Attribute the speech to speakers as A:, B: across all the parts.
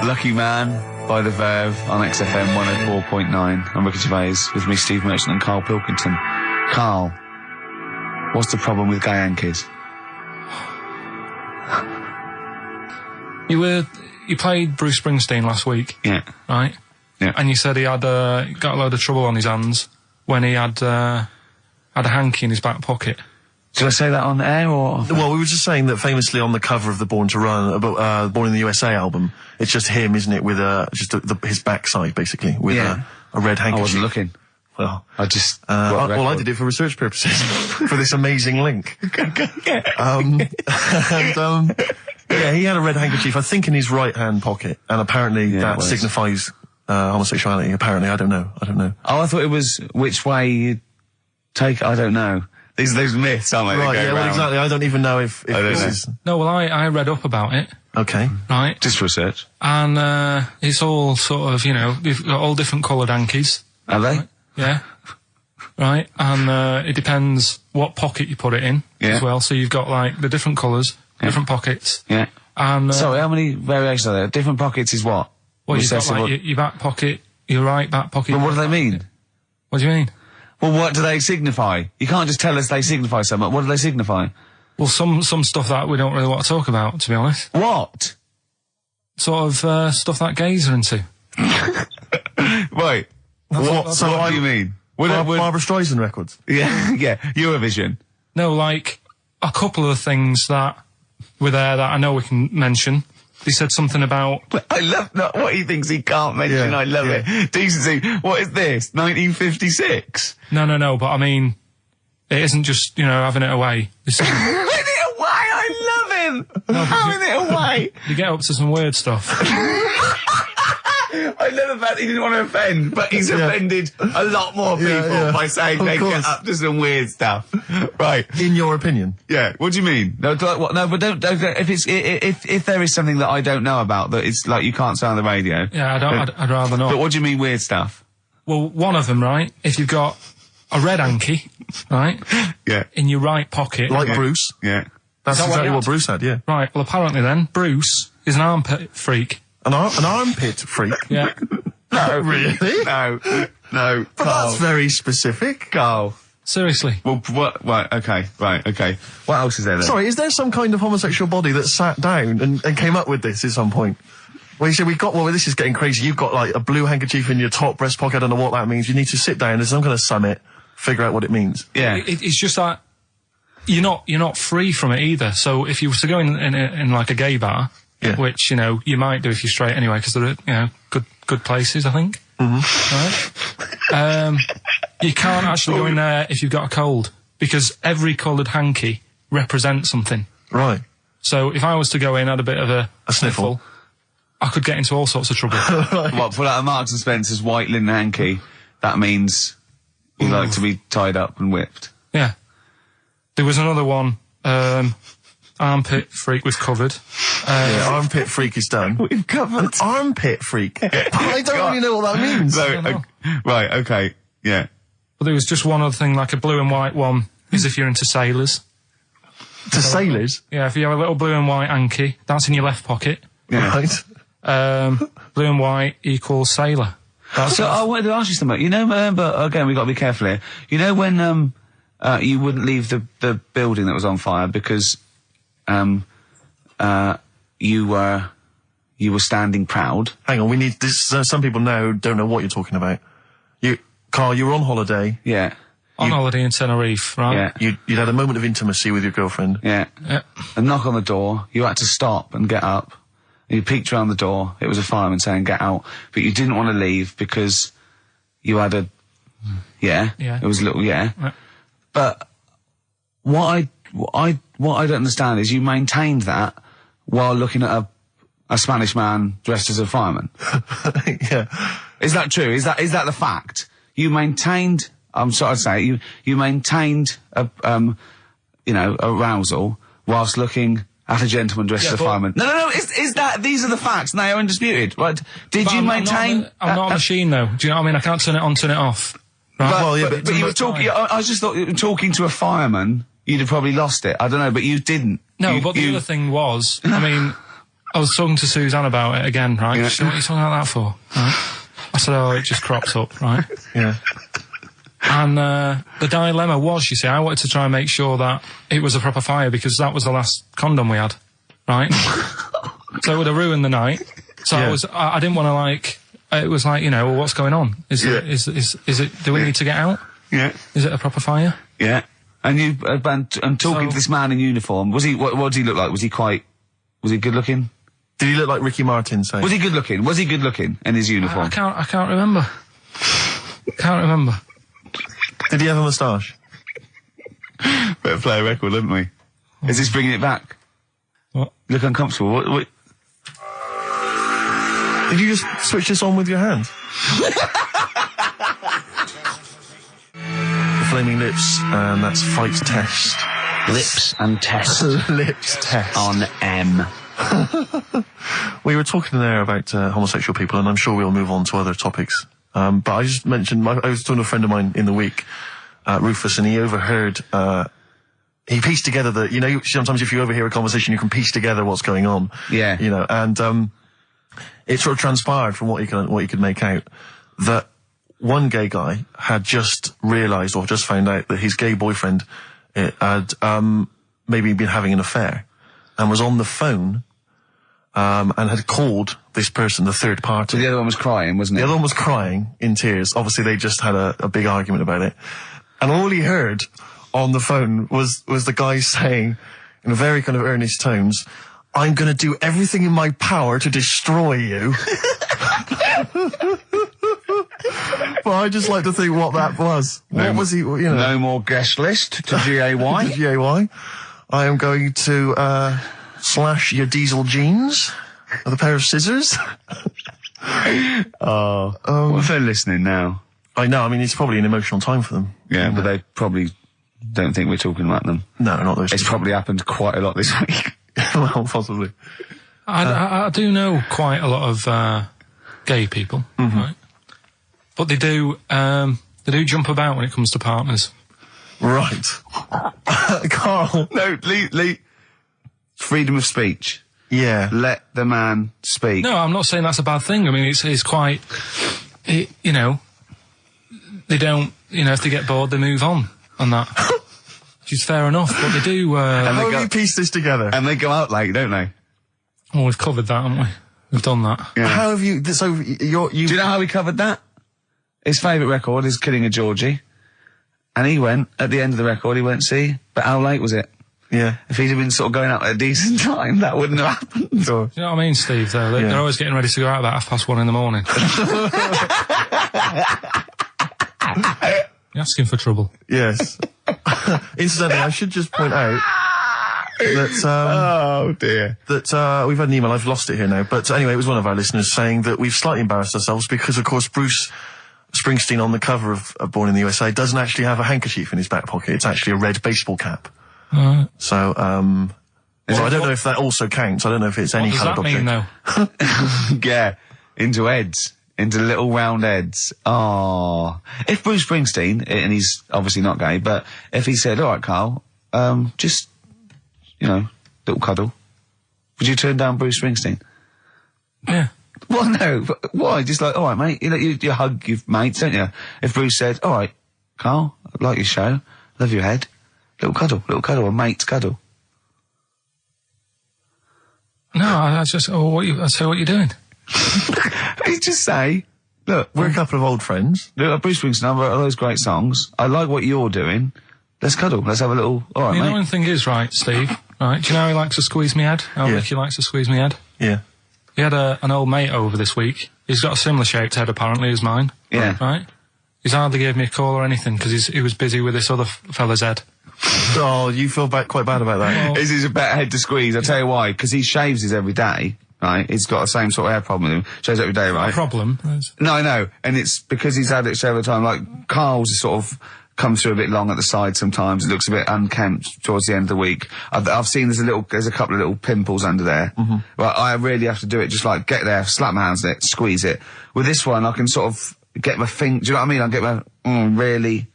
A: Lucky Man by The Verve on XFM 104.9. I'm Ricky Gervais with me, Steve Merchant and Karl Pilkington. Karl, what's the problem with gay Yankees?
B: You played Bruce Springsteen last week.
A: Yeah.
B: Right?
A: Yeah.
B: And you said he had got a load of trouble on his hands when he had a hanky in his back pocket.
A: Did I say that on air or?
C: Well, we were just saying that famously on the cover of the Born to Run, Born in the USA album, it's just him, isn't it, with just his backside basically with a red handkerchief.
A: I wasn't looking.
C: Well,
A: I just.
C: I did it for research purposes for this amazing link. Yeah, he had a red handkerchief, I think, in his right hand pocket, and apparently that signifies homosexuality. Apparently, I don't know.
A: Oh, I thought it was which way you take. I don't know. These myths, aren't they?
C: Right, yeah, well, exactly. I don't even know if this is...
B: No, well, I read up about it.
C: Okay.
B: Right.
A: Just research.
B: And, it's all sort of, they've got all different coloured hankies.
A: Are they?
B: Right? Yeah. Right. And, it depends what pocket you put it in as well. So you've got, like, the different colours, different pockets.
A: Yeah.
B: And,
A: sorry, how many variations are there? Different pockets is what?
B: Well, you've got, like, your back pocket, your right back pocket.
A: But what do they mean?
B: What do you mean?
A: Well, what do they signify? You can't just tell us they signify so much. What do they signify?
B: Well, some stuff that we don't really want to talk about, to be honest.
A: What?
B: Sort of, stuff that gays are into.
A: Wait. What do you mean?
C: Barbara Streisand records?
A: Yeah, Eurovision.
B: No, like, a couple of things that were there that I know we can mention. He said something about...
A: I love what he thinks he can't mention. Yeah, I love it. Decency. What is this? 1956?
B: No, but I mean, it isn't just, having it away.
A: Having it away? I love him! No, having it away!
B: You get up to some weird stuff.
A: I love the fact he didn't want to offend, but he's offended a lot more people by saying they get up to some weird stuff. Right.
C: In your opinion?
A: Yeah. What do you mean? No, but don't if there is something that I don't know about that it's like you can't say on the radio.
B: Yeah, I'd rather not.
A: But what do you mean weird stuff?
B: Well, one of them, right? If you've got a red hanky, right?
A: Yeah.
B: In your right pocket.
C: Like Bruce?
A: Yeah.
C: That's exactly what Bruce had, yeah.
B: Right, well apparently then, Bruce is an armpit freak.
C: An armpit freak?
B: Yeah.
A: No.
C: Really?
A: No.
C: But that's very specific.
A: Carl.
B: Seriously.
A: Well, what? Right, okay. What else is there then?
C: Sorry, is there some kind of homosexual body that sat down and came up with this at some point? Well, you said this is getting crazy. You've got, like, a blue handkerchief in your top breast pocket. I don't know what that means. You need to sit down. There's some kind of summit, figure out what it means.
B: Yeah. It's just that you're not free from it either. So if you were to go in like a gay bar... Yeah. Which, you might do if you're straight anyway, because they're, good places, I think. Mm-hmm. Right? You can't actually go in there if you've got a cold, because every coloured hanky represents something.
C: Right.
B: So if I was to go in, had a bit of a sniffle, I could get into all sorts of trouble.
A: Right. What, pull out a Marks and Spencer's white linen hanky, that means you like to be tied up and whipped.
B: Yeah. There was another one, armpit freak was covered.
C: Armpit freak is done.
A: We've covered.
C: An armpit freak? I don't really know what that means.
A: Right, okay, yeah.
B: But there was just one other thing, like a blue and white one, is if you're into sailors.
C: To sailors?
B: Yeah, if you have a little blue and white hanky, that's in your left pocket.
A: Yeah.
C: Right.
B: Blue and white equals sailor.
A: So I wanted to ask you something. But again, we've got to be careful here. When you wouldn't leave the building that was on fire because you were standing proud.
C: Hang on, we need this. Some people now don't know what you're talking about. Karl, you were on holiday.
A: Yeah.
B: On holiday in Tenerife, right?
A: Yeah.
C: You'd had a moment of intimacy with your girlfriend.
A: Yeah. A knock on the door. You had to stop and get up. You peeked around the door. It was a fireman saying, "Get out." But you didn't want to leave because you had a... Yeah. It was a little... Yeah. But what I don't understand is you maintained that while looking at a Spanish man dressed as a fireman.
C: Yeah.
A: Is that true? Is that the fact? You maintained, I'm sorry to say, you maintained arousal whilst looking at a gentleman dressed as a fireman. No, these are the facts and they are undisputed, right? Did you maintain...
B: I'm not a machine though, do you know what I mean? I can't turn it on, turn it off. Right?
A: But you were talking, I just thought, talking to a fireman, you'd have probably lost it. I don't know, but you didn't.
B: No, but the other thing was, I mean, I was talking to Suzanne about it again, right? She said, what are you talking about that for? Right? I said, oh, it just crops up, right?
C: Yeah.
B: And the dilemma was, you see, I wanted to try and make sure that it was a proper fire because that was the last condom we had, right? So it would have ruined the night. So I didn't want to like. It was like, you know, well, what's going on? Is it? Do we need to get out?
A: Yeah.
B: Is it a proper fire?
A: Yeah. And you, I'm talking to this man in uniform. Was he? What did he look like? Was he good looking?
C: Did he look like Ricky Martin? Say.
A: Was he good looking? Was he good looking in his uniform?
B: I can't remember. Can't remember.
C: Did he have a moustache?
A: Better play a record, haven't we? Is this bringing it back?
B: What?
A: You look uncomfortable. What?
C: Did you just switch this on with your hand? The Flaming Lips, and that's Fight Test.
A: Lips and Test.
C: Lips Test.
A: On M.
C: We were talking there about homosexual people, and I'm sure we'll move on to other topics. But I just mentioned, I was talking to a friend of mine in the week, Rufus, and he overheard, he pieced together you know, sometimes if you overhear a conversation, you can piece together what's going on.
A: Yeah.
C: You know, and, it sort of transpired from what he could make out that one gay guy had just realised or just found out that his gay boyfriend had, maybe been having an affair and was on the phone, and had called this person, the third party.
A: So the other one was crying, wasn't it?
C: The other one was crying in tears. Obviously, they just had a big argument about it. And all he heard on the phone was the guy saying, in very kind of earnest tones, I'm going to do everything in my power to destroy you. But I just like to think what that was. What was he, you know?
A: No more guest list to GAY.
C: To GAY. I am going to, slash your diesel jeans with a pair of scissors.
A: What if they're listening now?
C: I know, I mean, it's probably an emotional time for them.
A: Yeah, but they probably don't think we're talking about them.
C: No, not those.
A: It's probably happened quite a lot this week.
C: Well, possibly.
B: I do know quite a lot of gay people, right? But they do jump about when it comes to partners.
C: Right. Karl.
A: No, Lee. Freedom of speech.
C: Yeah.
A: Let the man speak.
B: No, I'm not saying that's a bad thing. I mean, it's quite, you know, they don't, you know, if they get bored, they move on that. Which is fair enough, but they do...
C: How have you pieced this together?
A: And they go out late, don't they?
B: Well, we've covered that, haven't we? We've done that.
C: Yeah. How have you... So, Do
A: you know how we covered that? His favourite record is Killing a Georgie. And he went, at the end of the record, he went, see, but how late was it?
C: Yeah.
A: If he'd have been sort of going out at a decent time, that wouldn't have happened.
B: Do you know what I mean, Steve? They're always getting ready to go out about 1:30 in the morning. You're asking for trouble.
C: Yes. Incidentally, I should just point out that,
A: oh dear.
C: That, we've had an email, I've lost it here now, but anyway, it was one of our listeners saying that we've slightly embarrassed ourselves because, of course, Bruce Springsteen on the cover of Born in the USA doesn't actually have a handkerchief in his back pocket. It's actually a red baseball cap. So, well, I don't know if that also counts. I don't know if it's any coloured object.
B: What does that mean, though?
A: Yeah, into heads. Into little round heads. Oh. If Bruce Springsteen, and he's obviously not gay, but if he said, alright, Karl, just, you know, little cuddle, would you turn down Bruce Springsteen?
B: Yeah.
A: Well, no. Why? Just like, alright, mate, you hug your mates, don't you? If Bruce said, alright, Karl, I like your show, love your head, little cuddle, a mate's cuddle.
B: No, I just, I say what you're doing.
A: You just say, look,
C: we're a couple of old friends.
A: Look, Bruce Springsteen, I wrote all those great songs. I like what you're doing. Let's cuddle. Let's have a little, alright, mate.
B: You know one thing is, right, Steve, right, do you know how he likes to squeeze me head? How Ricky likes to squeeze me head?
C: Yeah.
B: He had an old mate over this week. He's got a similar shaped head, apparently, as mine.
A: Yeah.
B: Right? He's hardly gave me a call or anything, because he was busy with this other fella's head.
C: Oh, you feel quite bad about that.
A: Well, this is a better head to squeeze, I'll tell you why, because he shaves his every day. Right, he's got the same sort of hair problem with him. Shaves every day, right?
B: Not a problem.
A: No, I know, and it's because he's had it shaved every time. Like Karl's is sort of comes through a bit long at the side sometimes. It looks a bit unkempt towards the end of the week. I've seen there's a couple of little pimples under there. But I really have to do it. Just like get there, slap my hands on it, squeeze it. With this one, I can sort of get my finger. Do you know what I mean? I get my really,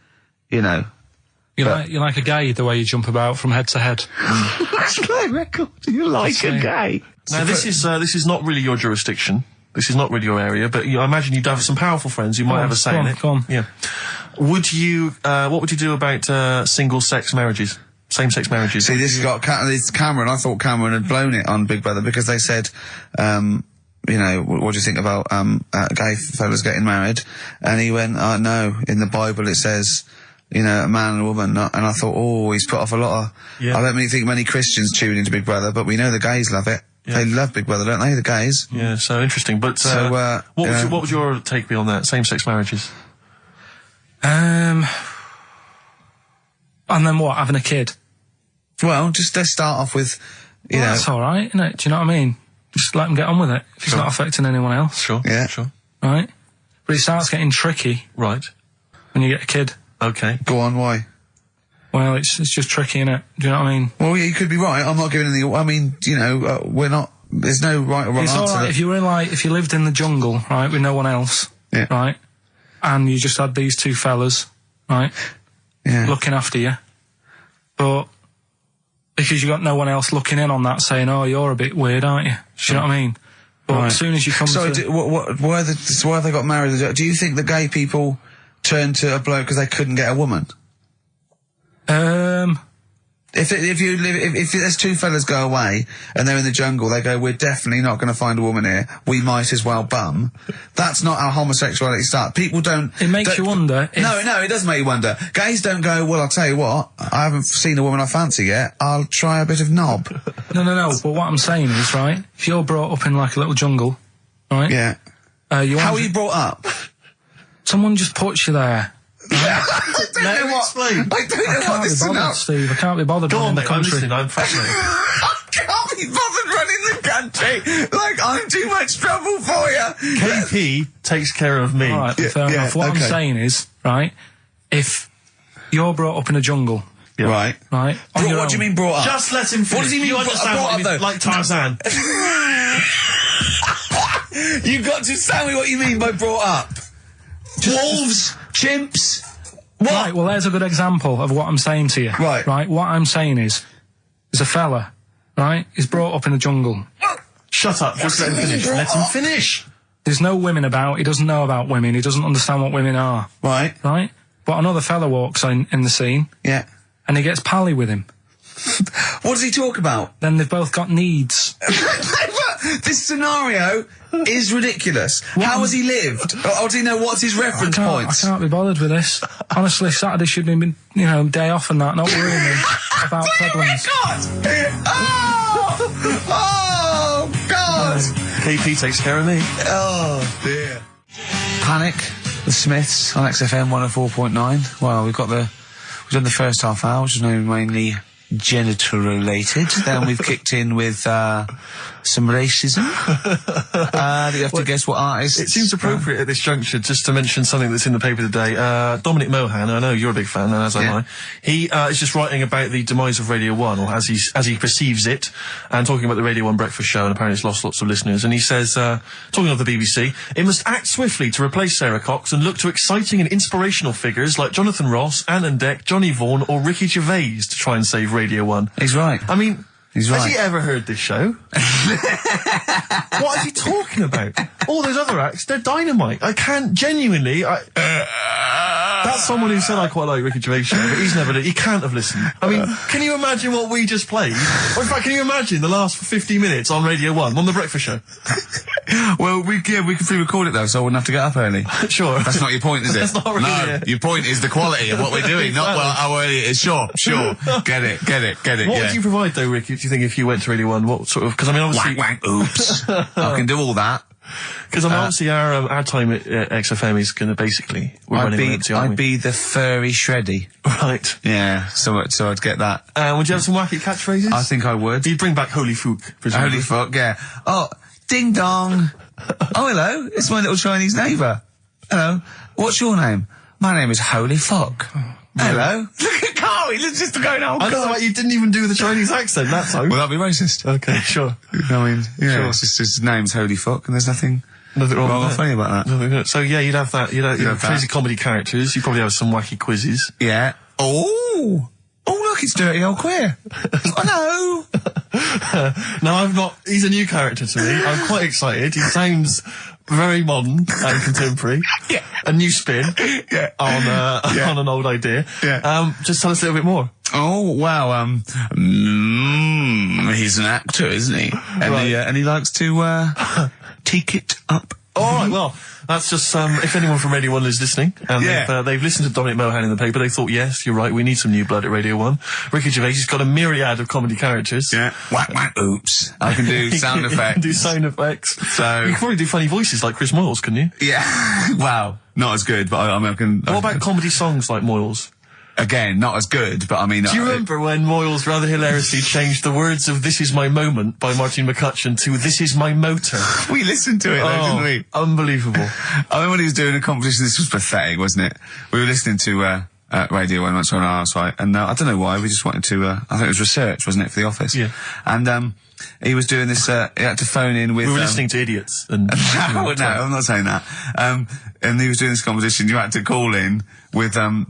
A: you know,
B: You're like a gay, the way you jump about from head to head.
A: That's my record. You're like a gay.
C: Now, this is not really your jurisdiction. This is not really your area, but I imagine you'd have some powerful friends who might have a say in it.
B: Go on.
C: Yeah. What would you do about single-sex marriages? Same-sex marriages?
A: See, this it's Cameron. I thought Cameron had blown it on Big Brother because they said, you know, what do you think about gay fellas getting married? And he went, no, in the Bible it says, you know, a man and a woman. And I thought, he's put off a lot of... Yeah. I don't really think many Christians tune into Big Brother, but we know the gays love it. Yeah. They love Big Brother, don't they, the gays?
C: Yeah, so interesting. But what would your take be on that, same-sex marriages?
B: And then what, having a kid?
C: Well,
A: just let's start off with, you know...
B: That's all right, isn't it? Do you know what I mean? Just let them get on with it, if it's not affecting anyone else.
C: Sure, yeah. Sure.
B: Right? But it starts getting tricky.
C: Right. When
B: you get a kid.
C: Okay.
A: Go on, why?
B: Well, it's just tricky, innit? Do you know what I mean?
A: Well, yeah, you could be right. I'm not giving any... I mean, you know, we're not... There's no right or wrong answer.
B: It's all right if you were if you lived in the jungle, right, with no one else, right, and you just had these two fellas, right, looking after you, but because you got no one else looking in on that, saying, you're a bit weird, aren't you? Do you know what I mean? But as soon as you come
A: why have they got married? Do you think the gay people turned to a bloke because they couldn't get a woman? If there's two fellas go away and they're in the jungle, they go, we're definitely not going to find a woman here. We might as well bum. That's not how homosexuality starts. People don't...
B: It makes you wonder.
A: No, it doesn't make you wonder. Gays don't go, well, I'll tell you what, I haven't seen a woman I fancy yet. I'll try a bit of knob.
B: No. But what I'm saying is, right, if you're brought up in like a little jungle, right?
A: Yeah. How are you brought up?
B: Someone just puts you there.
A: I don't know what this is about.
B: Steve, I can't be bothered running the country.
C: I'm fascinated.
A: I can't be bothered running the country. Like, I'm too much trouble for you.
C: KP takes care of me.
B: All right, fair enough. What I'm saying is, right, if you're brought up in a jungle...
A: Yeah. Right. What do you mean brought up?
C: Just let him finish.
A: What does he mean
C: you understand
A: brought up, though?
C: Like Tarzan.
A: You've got to tell me what you mean by brought up. Wolves, chimps. What?
B: Right, well, there's a good example of what I'm saying to you.
A: Right.
B: Right, what I'm saying is, there's a fella, right, he's brought up in a jungle.
C: Shut up, just let him finish. Let him finish.
B: There's no women about, he doesn't know about women, he doesn't understand what women are.
A: Right.
B: Right? But another fella walks in the scene.
A: Yeah.
B: And he gets pally with him.
A: What does he talk about?
B: Then they've both got needs.
A: This scenario is ridiculous. How has he lived? Or does he know what's his reference points?
B: I can't be bothered with this. Honestly, Saturday should have been, day off and that, not worrying me about problems.
A: Oh, my God! Oh, God!
C: KP takes care of me.
A: Oh, dear. Panic, the Smiths on XFM 104.9. Well, we've done the first half hour, which is mainly genital related. Then we've kicked in with some racism. You have to guess what artist.
C: It seems appropriate at this juncture just to mention something that's in the paper today. Dominic Mohan, I know you're a big fan, and as am I. He is just writing about the demise of Radio 1, or as he perceives it, and talking about the Radio 1 breakfast show, and apparently it's lost lots of listeners. And he says, talking of the BBC, it must act swiftly to replace Sarah Cox and look to exciting and inspirational figures like Jonathan Ross, Anne and Dec, Johnny Vaughan, or Ricky Gervais to try and save Radio 1.
A: He's right.
C: I mean,
A: he's right.
C: Has he ever heard this show? What is he talking about? All those other acts, they're dynamite. I can't genuinely... That's someone who said I quite like Ricky Gervais show, but he can't have listened. I mean, can you imagine what we just played? Or in fact, can you imagine the last 50 minutes on Radio 1, on the breakfast show?
A: Well, we can pre-record it though, so I wouldn't have to get up early.
C: Sure.
A: That's not your point, is it?
C: That's not really it.
A: Your point is the quality of what we're doing, not how early it is. Sure. Get it.
C: What would you provide though, Ricky, do you think, if you went to Radio 1? What sort of... Because I mean, obviously...
A: Wank, oops. I can do all that.
C: Because I mean, obviously our time at XFM is going to basically... I'd
A: be the furry shreddy.
C: Right.
A: Yeah, so I'd get that.
C: Would you have some wacky catchphrases?
A: I think I would.
C: You'd bring back Holy Fook, presumably.
A: Holy Fuck, yeah. Oh, ding dong. Oh, hello, it's my little Chinese neighbour. Hello, what's your name? My name is Holy Fuck. Hello. Look at Carl, he's just going, oh,
C: I don't know why you didn't even do the Chinese accent that time.
A: Well, that'd be racist.
C: Okay, sure.
A: I mean, yeah,
C: sure.
A: It's just his name's Holy Fuck, and there's nothing
C: wrong with
A: funny about that.
C: So yeah, you'd have that. You'd have crazy comedy characters. You'd probably have some wacky quizzes.
A: Yeah. Oh! Oh, look, it's Dirty Old Queer. Hello.
C: No, I'm not. He's a new character to me. I'm quite excited. He sounds very modern and contemporary.
A: Yeah.
C: A new spin on an old idea.
A: Yeah.
C: Just tell us a little bit more.
A: Oh, wow, he's an actor, isn't he? And, and he likes to, take it up.
C: Alright, well, that's just, if anyone from Radio 1 is listening, and they've listened to Dominic Mohan in the paper, they thought, yes, you're right, we need some new blood at Radio 1. Ricky Gervais has got a myriad of comedy characters.
A: Yeah. Whack, whack, oops. I can do sound effects.
C: You can do sound effects.
A: So.
C: You can probably do funny voices like Chris Moyles, couldn't you?
A: Yeah. Wow. Not as good, but I can.
C: What about comedy songs like Moyles?
A: Again, not as good, but I mean...
C: Do you remember when Moyles rather hilariously changed the words of This Is My Moment by Martin McCutcheon to This Is My Motor?
A: We listened to it though, didn't we?
C: Unbelievable.
A: I mean, when he was doing a competition, this was pathetic, wasn't it? We were listening to, Radio 1 once on our site, and I don't know why, we just wanted to, I think it was research, wasn't it, for The Office?
C: Yeah.
A: And, he was doing this, he had to phone in with...
C: We were listening to idiots. And
A: no, I'm not saying that. And he was doing this competition, you had to call in with, some,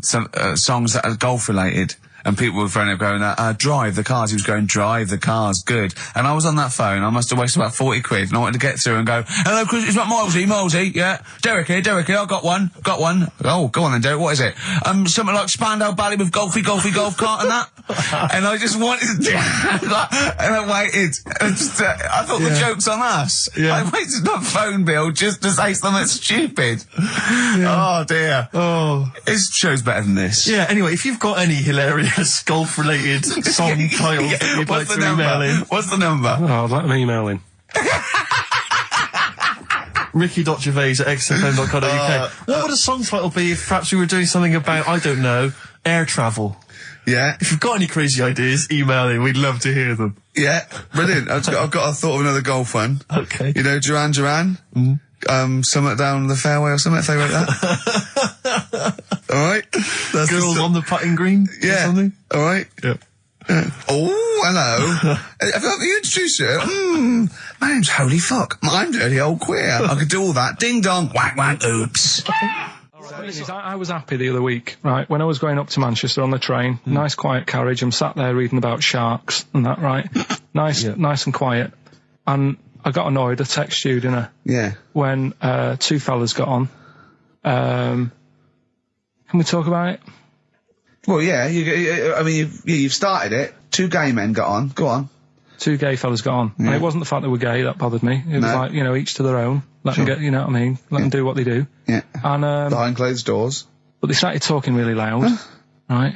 A: songs that are golf related. And people were phoning up going, drive the cars. He was going, drive the cars, good. And I was on that phone, I must have wasted about 40 quid, and I wanted to get through and go, hello, Chris, it's not Milesy, yeah. Derek here, I got one. Oh, go on then, Derek, what is it? Something like Spandau Ballet with golf cart and that. And I just wanted to do and I waited. And I thought the joke's on us. Yeah. I waited that phone bill just to say something stupid. Yeah. Oh, dear. Oh. His show's better than this.
C: Yeah, anyway, if you've got any hilarious golf-related song titles that you'd like to email in.
A: What's the number?
B: Oh, let me email in.
C: Ricky.gervais@xfm.co.uk. What would a song title be if perhaps we were doing something about, I don't know, air travel?
A: Yeah.
C: If you've got any crazy ideas, email in. We'd love to hear them.
A: Yeah, brilliant. I've got a thought of another golf one.
C: Okay.
A: You know, Duran Duran? Something down the fairway or something, something like that. Alright?
C: Girls on the putting green?
A: Yeah.
C: Or something?
A: Alright?
C: Yeah.
A: Oh, hello. Have you introduced you? My name's Holy Fuck. I'm Dirty Old Queer. I could do all that. Ding dong, whack whack, oops.
B: I was happy the other week, right, when I was going up to Manchester on the train, nice quiet carriage, I'm sat there reading about sharks and that, right? Nice and quiet. And I got annoyed, I texted you, didn't I?
A: Yeah.
B: When, two fellas got on. Can we talk about it?
A: Well, yeah, you've started it. Two gay men got on. Go on.
B: Two gay fellas got on. Yeah. And it wasn't the fact they were gay that bothered me. It was like, you know, each to their own. Let them get, you know what I mean? Let them do what they do.
A: Yeah.
B: And,
A: behind closed doors.
B: But they started talking really loud. Right?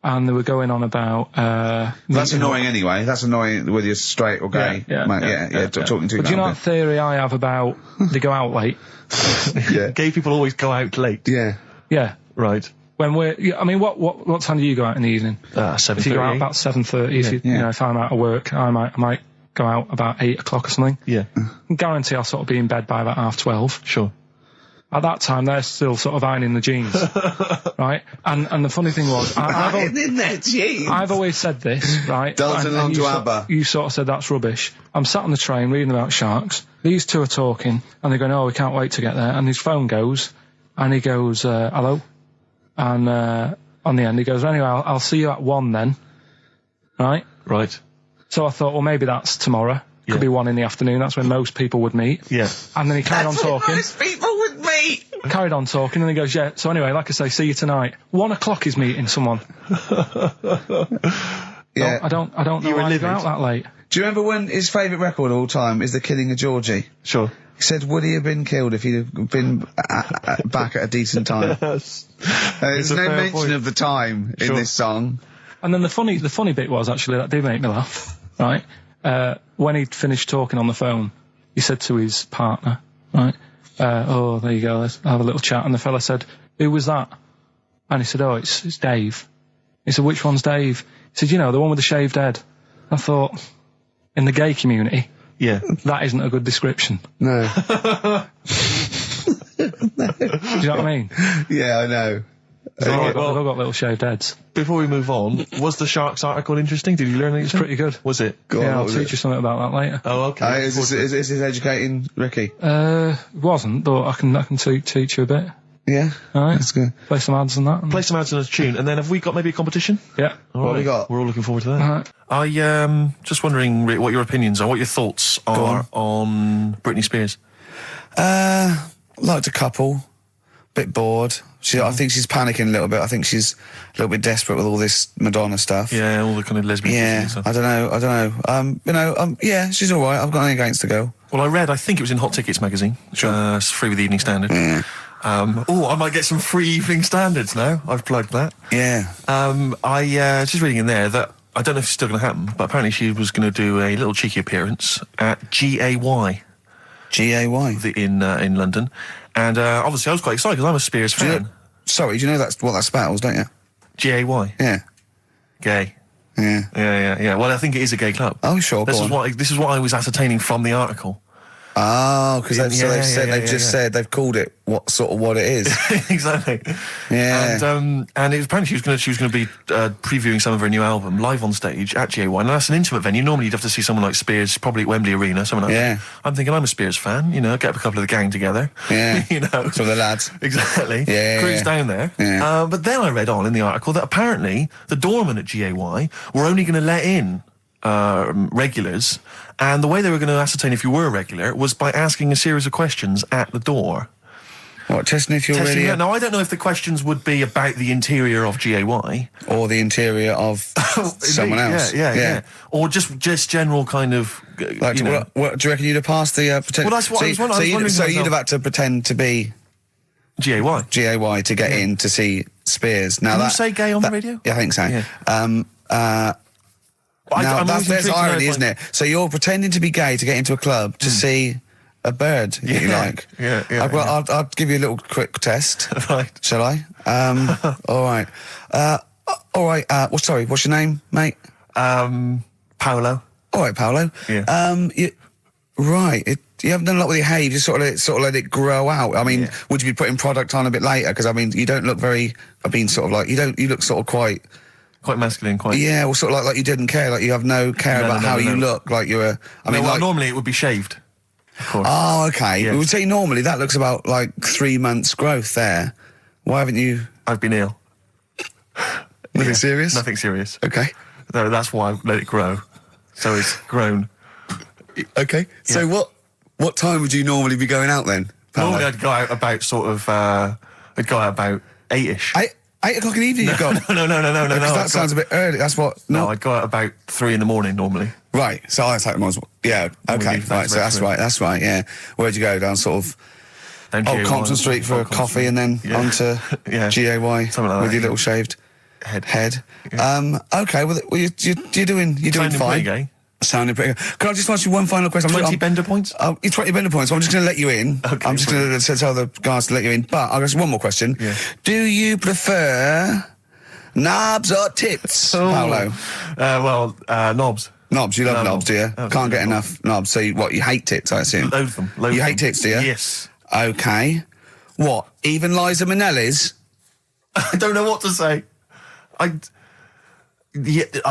B: And they were going on about,
A: that's annoying anyway. That's annoying whether you're straight or gay. Talking to you.
B: But do you know that theory I have about they go out late?
C: Yeah. Gay people always go out late.
A: Yeah.
B: Yeah.
C: Right.
B: When I mean, what time do you go out in the evening?
C: 7:30.
B: If you go out about 7:30, you know, if I'm out of work, I might go out about 8 o'clock or something.
C: Yeah.
B: I guarantee I'll sort of be in bed by about 12:30.
C: Sure.
B: At that time, they're still sort of ironing the jeans, right? And the funny thing was, I've always said this, right?
A: Dancing along to ABBA.
B: You sort of said that's rubbish. I'm sat on the train reading about sharks. These two are talking, and they're going, "Oh, we can't wait to get there." And his phone goes, and he goes, "Hello," and on the end he goes, "Anyway, I'll see you at 1 then," right?
C: Right.
B: So I thought, well, maybe that's tomorrow. Could be 1 in the afternoon. That's when most people would meet.
C: Yeah.
B: And then he carried on talking.
A: Most people would meet.
B: Carried on talking, and he goes, "Yeah. So anyway, like I say, see you tonight. 1 o'clock is meeting someone."
A: Yeah.
B: I don't know why you go out that late.
A: Do you remember when his favourite record of all time is The Killing of Georgie?
C: Sure.
A: He said, would he have been killed if he'd have been back at a decent time? There's no mention of the time in this song.
B: And then the funny bit was, actually, that did make me laugh, right? When he'd finished talking on the phone, he said to his partner, right, "Oh, there you go, let's have a little chat." And the fella said, "Who was that?" And he said, "Oh, it's Dave." He said, "Which one's Dave?" He said, "You know, the one with the shaved head." I thought, in the gay community, that isn't a good description.
A: No.
B: Do you know what I mean?
A: Yeah, I know.
B: They've all got little shaved heads.
C: Before we move on, was the Sharks article interesting? Did you learn anything?
B: It's pretty good.
C: Was it?
B: I'll teach you something about that later.
C: Oh, okay.
A: Is this educating Ricky?
B: It wasn't, but I can teach you a bit.
A: Yeah.
B: All right.
A: That's good.
B: Play some ads and that.
C: Play some ads and a tune, and then have we got maybe a competition?
B: Yeah.
C: All
A: What
C: right.
A: have we got?
C: We're all looking forward to that.
B: All right.
C: I just wondering, Rick, what your opinions are, what your thoughts are on Britney Spears.
A: Liked a couple. Bit bored. I think she's panicking a little bit. I think she's a little bit desperate with all this Madonna stuff.
C: Yeah, all the kind of lesbian
A: Yeah,
C: stuff.
A: I don't know. Yeah, she's all right. I've got nothing against the girl.
C: Well, I think it was in Hot Tickets magazine.
A: Sure.
C: It's free with the Evening Standard.
A: Yeah.
C: I might get some free Evening Standards now. I've plugged that.
A: Yeah.
C: I just reading in there that I don't know if it's still going to happen, but apparently she was going to do a little cheeky appearance at GAY.
A: GAY.
C: In London. And obviously I was quite excited because I'm a Spears fan.
A: Do you know that's what that spells, don't you?
C: GAY.
A: Yeah.
C: Gay.
A: Yeah.
C: Yeah. Well, I think it is a gay club.
A: Oh, sure.
C: This is what I was ascertaining from the article.
A: Oh, because they've called it what it is.
C: Exactly.
A: Yeah.
C: And it was apparently she was going to be previewing some of her new album live on stage at GAY. And that's an intimate venue. Normally you'd have to see someone like Spears, probably at Wembley Arena, someone like that. I'm thinking I'm a Spears fan, get up a couple of the gang together.
A: Yeah.
C: Some
A: of the lads.
C: Exactly.
A: Yeah.
C: Cruise down there.
A: Yeah.
C: But then I read on in the article that apparently the doorman at GAY were only going to let in regulars, and the way they were going to ascertain if you were a regular was by asking a series of questions at the door.
A: What, testing if you're really...
C: Now, I don't know if the questions would be about the interior of GAY.
A: Or the interior of someone else.
C: Yeah. Or just general kind of...
A: What do you reckon you'd have passed the... pretend?
C: Well, that's what I was wondering.
A: So you'd have had to pretend to be...
C: GAY
A: to get in to see Spears. Now
C: Can you say gay on the radio?
A: Yeah, I think so.
C: Yeah.
A: There's irony, isn't it? So you're pretending to be gay to get into a club to see a bird that you like.
C: Yeah.
A: I'll give you a little quick test.
C: Right.
A: Shall I? All right. Sorry, what's your name, mate?
C: Paolo.
A: All right, Paolo.
C: Yeah.
A: You haven't done a lot with your hair. You just sort of let it grow out. I mean, would you be putting product on a bit later? Because I mean, you don't look very. You look sort of quite
C: masculine,
A: Yeah, well, sort of like you didn't care, like you have no care about how you look, like you're
C: normally it would be shaved, of course.
A: Oh, okay.
C: Yes.
A: We would say normally that looks about like 3 months growth there. Why haven't you...
C: I've been ill.
A: Nothing serious?
C: Nothing serious.
A: Okay.
C: No, that's why I let it grow. So it's grown.
A: Okay. Yeah. So what time would you normally be going out then, Paolo?
C: Normally I'd go out about about 8ish.
A: 8 o'clock in the evening you've got?
C: No.
A: That sounds a bit early. That's what...
C: No, I'd go out about 3 in the morning normally.
A: Right. So I take them on... Yeah, okay. Right, so that's right, yeah. Where'd you go? Down sort of... Old Compton Street for a coffee and then onto GAY
C: something like that,
A: with your little shaved head.
C: Yeah.
A: Okay, well, you're doing fine.
C: Gay.
A: Sounding pretty good. Can I just ask you one final question?
C: 20 bender points?
A: 20 bender points. I'm just going to let you in.
C: Okay,
A: I'm just going to tell the guys to let you in. But I've got one more question.
C: Yeah.
A: Do you prefer knobs or tits, Paolo?
C: Knobs.
A: Knobs. You love knobs, do you?
C: Absolutely.
A: Can't get enough knobs. So you hate tits, I assume?
C: Load them.
A: You hate tits, do you?
C: Yes.
A: Okay. What? Even Liza Minnelli's?
C: I don't know what to say. I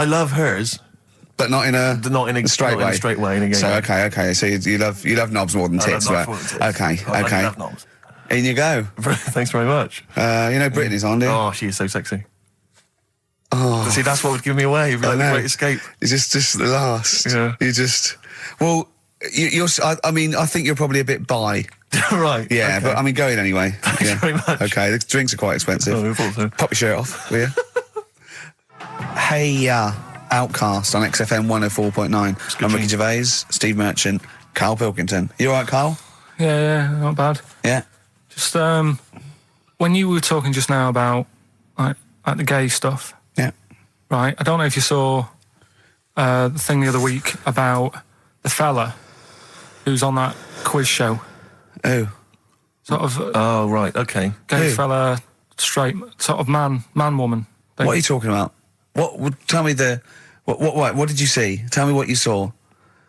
C: love hers.
A: But not in a straight way.
C: In a straight way. In a
A: so okay. So you love knobs more than tits, right? Okay.
C: I love knobs.
A: In you go.
C: Thanks very much.
A: Brittany's on, dear.
C: Oh, she is so sexy.
A: Oh,
C: see, that's what would give me away. It'd be like the Great Escape.
A: It's just the last.
C: Yeah.
A: You just. Well, you're. I mean, I think you're probably a bit bi.
C: Right.
A: Yeah,
C: okay.
A: but I mean, go in anyway.
C: Thanks very much.
A: Okay, the drinks are quite expensive.
C: Oh, I thought so.
A: Pop your shirt off, will you? Hey, Outcast on XFM 104.9. I'm Ricky Gervais, Steve Merchant, Karl Pilkington. You all right, Karl?
B: Yeah, not bad.
A: Yeah.
B: Just when you were talking just now about like the gay stuff.
A: Yeah.
B: Right. I don't know if you saw the thing the other week about the fella who's on that quiz show.
A: Who?
B: Sort of.
C: Oh right. Okay.
B: Gay
A: Who?
B: fella, straight sort of man woman thing.
A: What are you talking about? Tell me what did you see? Tell me what you saw.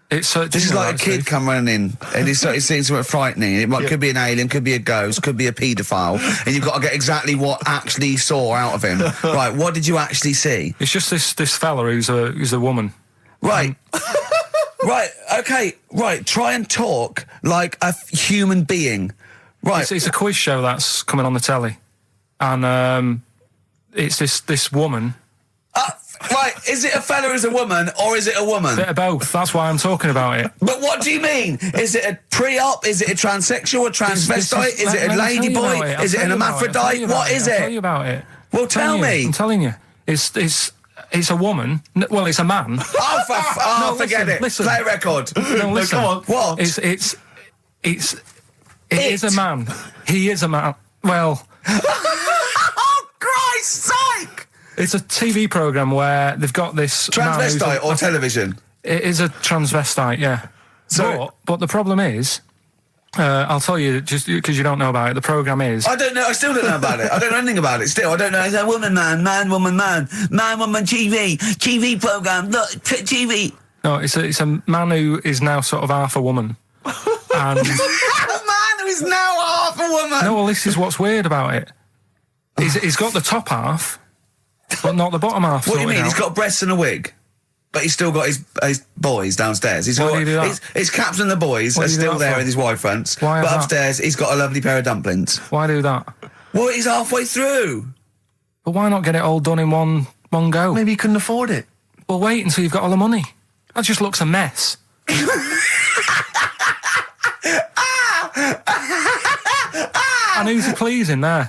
B: This
A: is like a kid come running in and he's seeing something frightening. Could be an alien, could be a ghost, could be a paedophile, and you've got to get exactly what actually you saw out of him. Right, what did you actually see?
B: It's just this fella who's a woman.
A: Right. Right, okay, right, try and talk like a human being. Right.
B: It's a quiz show that's coming on the telly. And it's this woman.
A: Right, is it a fella who's a woman, or is it a woman?
B: Bit of both, that's why I'm talking about it.
A: But what do you mean? Is it a pre-op? Is it a transsexual, a transvestite? Is it a ladyboy? Is it an hermaphrodite? What is it?
B: I'll tell you about it.
A: Well, tell me.
B: I'm telling you. It's a woman. Well, it's a man.
A: Oh, forget it.
B: Listen.
A: Play a record.
B: No, listen.
A: Come on. What?
B: It is a man. He is a man. Well...
A: Oh, Christ's sake!
B: It's a TV programme where they've got this...
A: Transvestite or television?
B: It is a transvestite, yeah.
A: So,
B: but the problem is... I'll tell you, just because you don't know about it, the programme is...
A: I don't know, I still don't know about it. I don't know anything about it still. I don't know. It's a woman, man, woman, TV programme, look, TV.
B: No, it's a man who is now sort of half a woman. And...
A: A man who is now half a woman!
B: No, well, this is what's weird about it. He's got the top half, but not the bottom half.
A: What do you mean? He's got breasts and a wig? But he's still got his boys downstairs. His caps and the boys are still there in his Y fronts. But upstairs, he's got a lovely pair of dumplings.
B: Why do that?
A: Well, he's halfway through.
B: But why not get it all done in one go?
C: Maybe he couldn't afford it.
B: Well, wait until you've got all the money. That just looks a mess. And who's he pleasing there?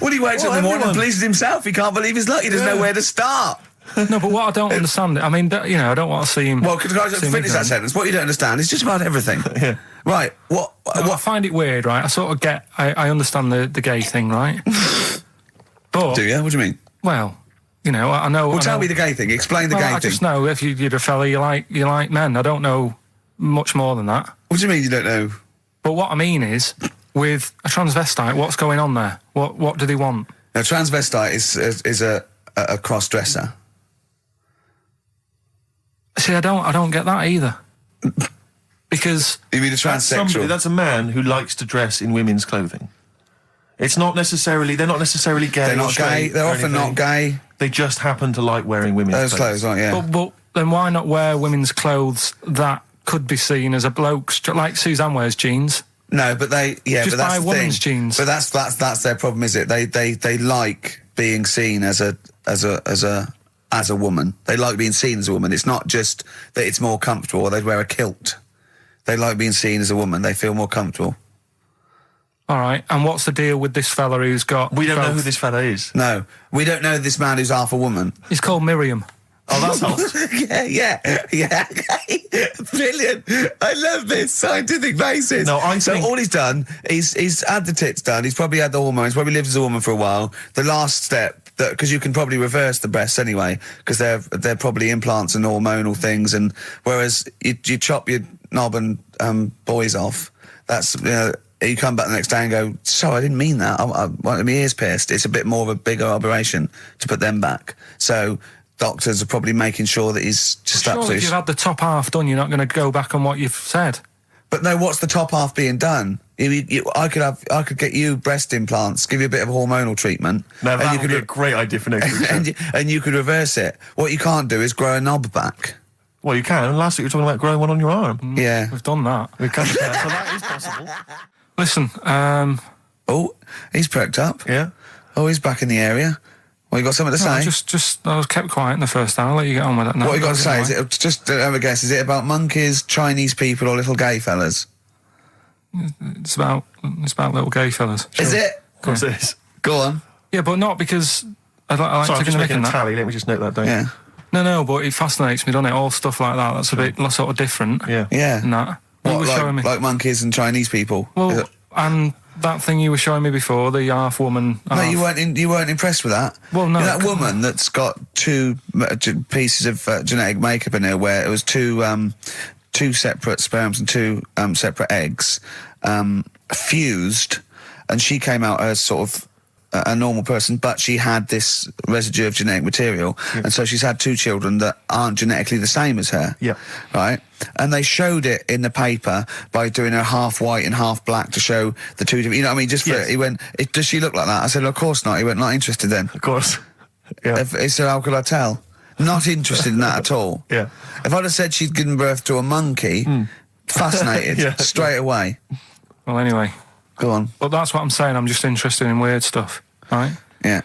A: Well, he wakes up in the morning and pleases himself. He can't believe his luck. He doesn't know where to start.
B: No, but what I don't understand, I mean, you know, I don't want to see him...
A: Well, can I just finish that sentence? What you don't understand is just about everything.
C: Yeah.
A: Right, what...
B: I find it weird, right? I sort of get... I understand the gay thing, right? But...
A: Do you? What do you mean?
B: Well, you know, I know...
A: Well, tell me the gay thing. Explain the gay thing.
B: I just know if you're a fella, you like men. I don't know much more than that.
A: What do you mean you don't know?
B: But what I mean is, with a transvestite, what's going on there? What do they want?
A: A transvestite is a cross-dresser.
B: See, I don't get that either. Because...
A: You mean a transsexual?
C: That's a man who likes to dress in women's clothing. It's not necessarily... They're not necessarily gay.
A: They're not gay. They're often not gay.
C: They just happen to like wearing women's
A: clothes, aren't yeah.
B: But then why not wear women's clothes that could be seen as a bloke's... Like Suzanne wears jeans.
A: No, but they... Yeah,
B: just
A: but that's
B: buy
A: the
B: women's
A: thing.
B: jeans.
A: But that's their problem, is it? They like being seen as a woman. They like being seen as a woman. It's not just that it's more comfortable or they'd wear a kilt. They like being seen as a woman. They feel more comfortable.
B: All right, and what's the deal with this fella who's got...
C: We don't know who this fella is.
A: No, we don't know this man who's half a woman.
B: He's called Miriam.
C: Oh, that's hot.
A: yeah. Brilliant. I love this scientific basis.
C: No, I think...
A: So all he's done, he's had the tits done, he's probably had the hormones, probably lived as a woman for a while. The last step, because you can probably reverse the breasts anyway, because they're probably implants and hormonal things, and whereas you chop your knob and boys off, that's, you know, you come back the next day and go, so I didn't mean that, I wanted my ears pierced. It's a bit more of a bigger operation to put them back. So doctors are probably making sure that he's just absolutely...
B: If you've had the top half done, you're not going to go back on what you've said.
A: But no, what's the top half being done? I could get you breast implants, give you a bit of hormonal treatment.
C: No, that would be a great idea for next week.
A: and you could reverse it. What you can't do is grow a knob back.
C: Well, you can. Last week you were talking about growing one on your arm.
A: Yeah.
B: We've done that.
C: We can, so that is possible.
B: Listen,
A: Oh, he's perked up.
C: Yeah.
A: Oh, he's back in the area. Well, you got something to say?
B: I was kept quiet in the first hour. I'll let you get on with that now.
A: What you got to say? Is it just have a guess? Is it about monkeys, Chinese people, or little gay fellas?
B: It's about little gay fellas.
A: Sure. Is it?
C: Of course it is.
A: Go on.
B: Yeah, but not because I like
C: Sorry, I'm just making a
B: that.
C: tally. Let me just note that down.
A: Yeah.
B: No, but it fascinates me, doesn't it? All stuff like that. That's a bit sort of different.
C: Yeah.
A: Yeah.
B: And that.
A: What, like monkeys and Chinese people?
B: Well, and that thing you were showing me before, the half woman.
A: No, you weren't impressed with that.
B: Well, no.
A: You know, that woman that's got two pieces of genetic makeup in her, where it was two separate sperms and two separate eggs fused, and she came out as sort of a normal person, but she had this residue of genetic material, and so she's had two children that aren't genetically the same as her.
C: Yeah.
A: Right? And they showed it in the paper by doing her half white and half black to show the two different, you know what I mean? Just for, he went, does she look like that? I said, of course not. He went, not interested then.
C: Of course. Yeah.
A: He said, how could I tell? Not interested in that at all.
C: Yeah.
A: If I'd have said she'd given birth to a monkey, fascinated, straight away.
B: Well, anyway.
A: Go on.
B: But that's what I'm saying. I'm just interested in weird stuff, right?
A: Yeah.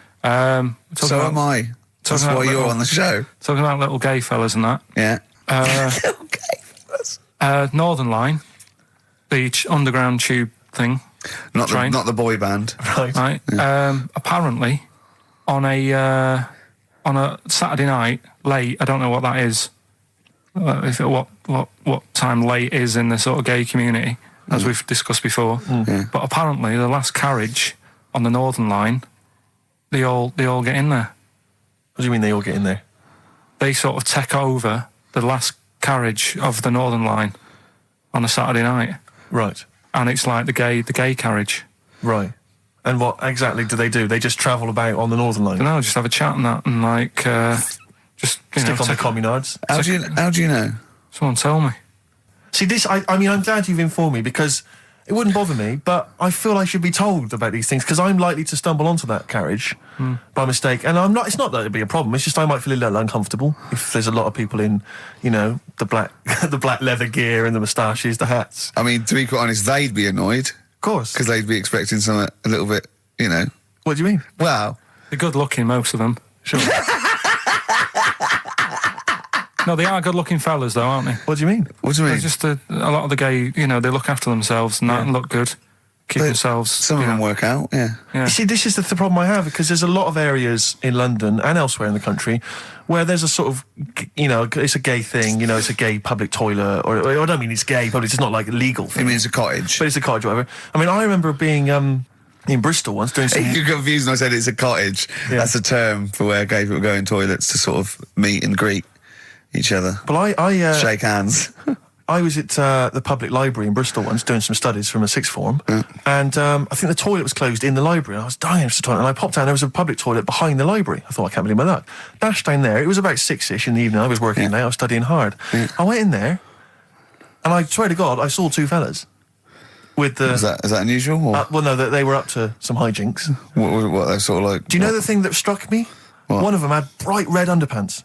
A: So am I. That's why you're on the show.
B: Talking about little gay fellas and that.
A: Yeah.
B: Little gay fellas. Northern Line, the underground tube thing.
A: Not the boy band.
B: Right. Yeah. Apparently, on a Saturday night late, I don't know what that is. What time late is in the sort of gay community, as we've discussed before.
A: Yeah.
B: But apparently, the last carriage on the Northern Line, they all get in there.
C: What do you mean they all get in there?
B: They sort of take over the last carriage of the Northern Line on a Saturday night.
C: Right.
B: And it's like the gay carriage.
C: Right. And what exactly do? They just travel about on the Northern Line?
B: No, just have a chat and that, and like just
C: stick on the communards.
A: How do you know?
B: Someone tell me.
C: See, this. I mean, I'm glad you've informed me, because it wouldn't bother me, but I feel I should be told about these things, because I'm likely to stumble onto that carriage by mistake. And I'm not. It's not that it'd be a problem. It's just I might feel a little uncomfortable if there's a lot of people in, the black, the black leather gear and the moustaches, the hats.
A: I mean, to be quite honest, they'd be annoyed.
C: Of course,
A: because they'd be expecting something a little bit,
C: What do you mean?
A: Well,
B: they're good looking, most of them.
C: Sure.
B: No, they are good-looking fellas, though, aren't they?
C: What do you mean?
A: What do you mean?
B: They're just a lot of the gay, they look after themselves and that and look good. Keep themselves...
A: Some of them work out, yeah.
C: You see, this is the problem I have, because there's a lot of areas in London and elsewhere in the country where there's a sort of, it's a gay thing, it's a gay public toilet, or I don't mean it's gay, but it's not like a legal thing.
A: You mean it's a cottage?
C: But it's a cottage, whatever. I mean, I remember being in Bristol once doing some...
A: You're confused when I said it's a cottage. Yeah. That's a term for where gay people go in toilets to sort of meet and greet each other.
C: But I
A: shake hands.
C: I was at the public library in Bristol once doing some studies from a sixth form, and I think the toilet was closed in the library, and I was dying for the toilet, and I popped down, there was a public toilet behind the library. I thought, I can't believe my luck. Dashed down there, it was about 6-ish in the evening, I was working late, I was studying hard. I went in there, and I swear to God, I saw two fellas. With the...
A: Is that unusual? Or?
C: Well, no, they were up to some hijinks.
A: What they're sort of like...
C: Do you know the thing that struck me?
A: What?
C: One of them had bright red underpants.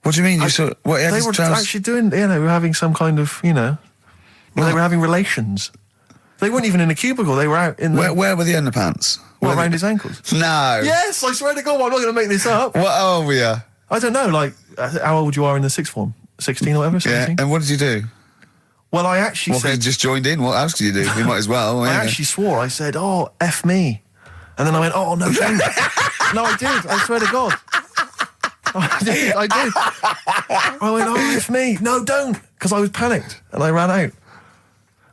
A: What do you mean? They
C: were actually doing, they were having some kind of, they were having relations. They weren't even in a cubicle, they were out in the...
A: Where were the underpants?
C: Around his ankles?
A: No.
C: Yes, I swear to God, I'm not going to make this up.
A: What old were you?
C: I don't know, like, how old you are in the sixth form? 16 or whatever, 17?
A: Yeah, and what did you do?
C: Well, I actually said...
A: you just joined in? What else did you do? You might as well.
C: I actually swore, I said, oh, F me. And then I went, oh, no, don't. No, I did, I swear to God. I did. I went, oh, F me. No, don't. Because I was panicked and I ran out.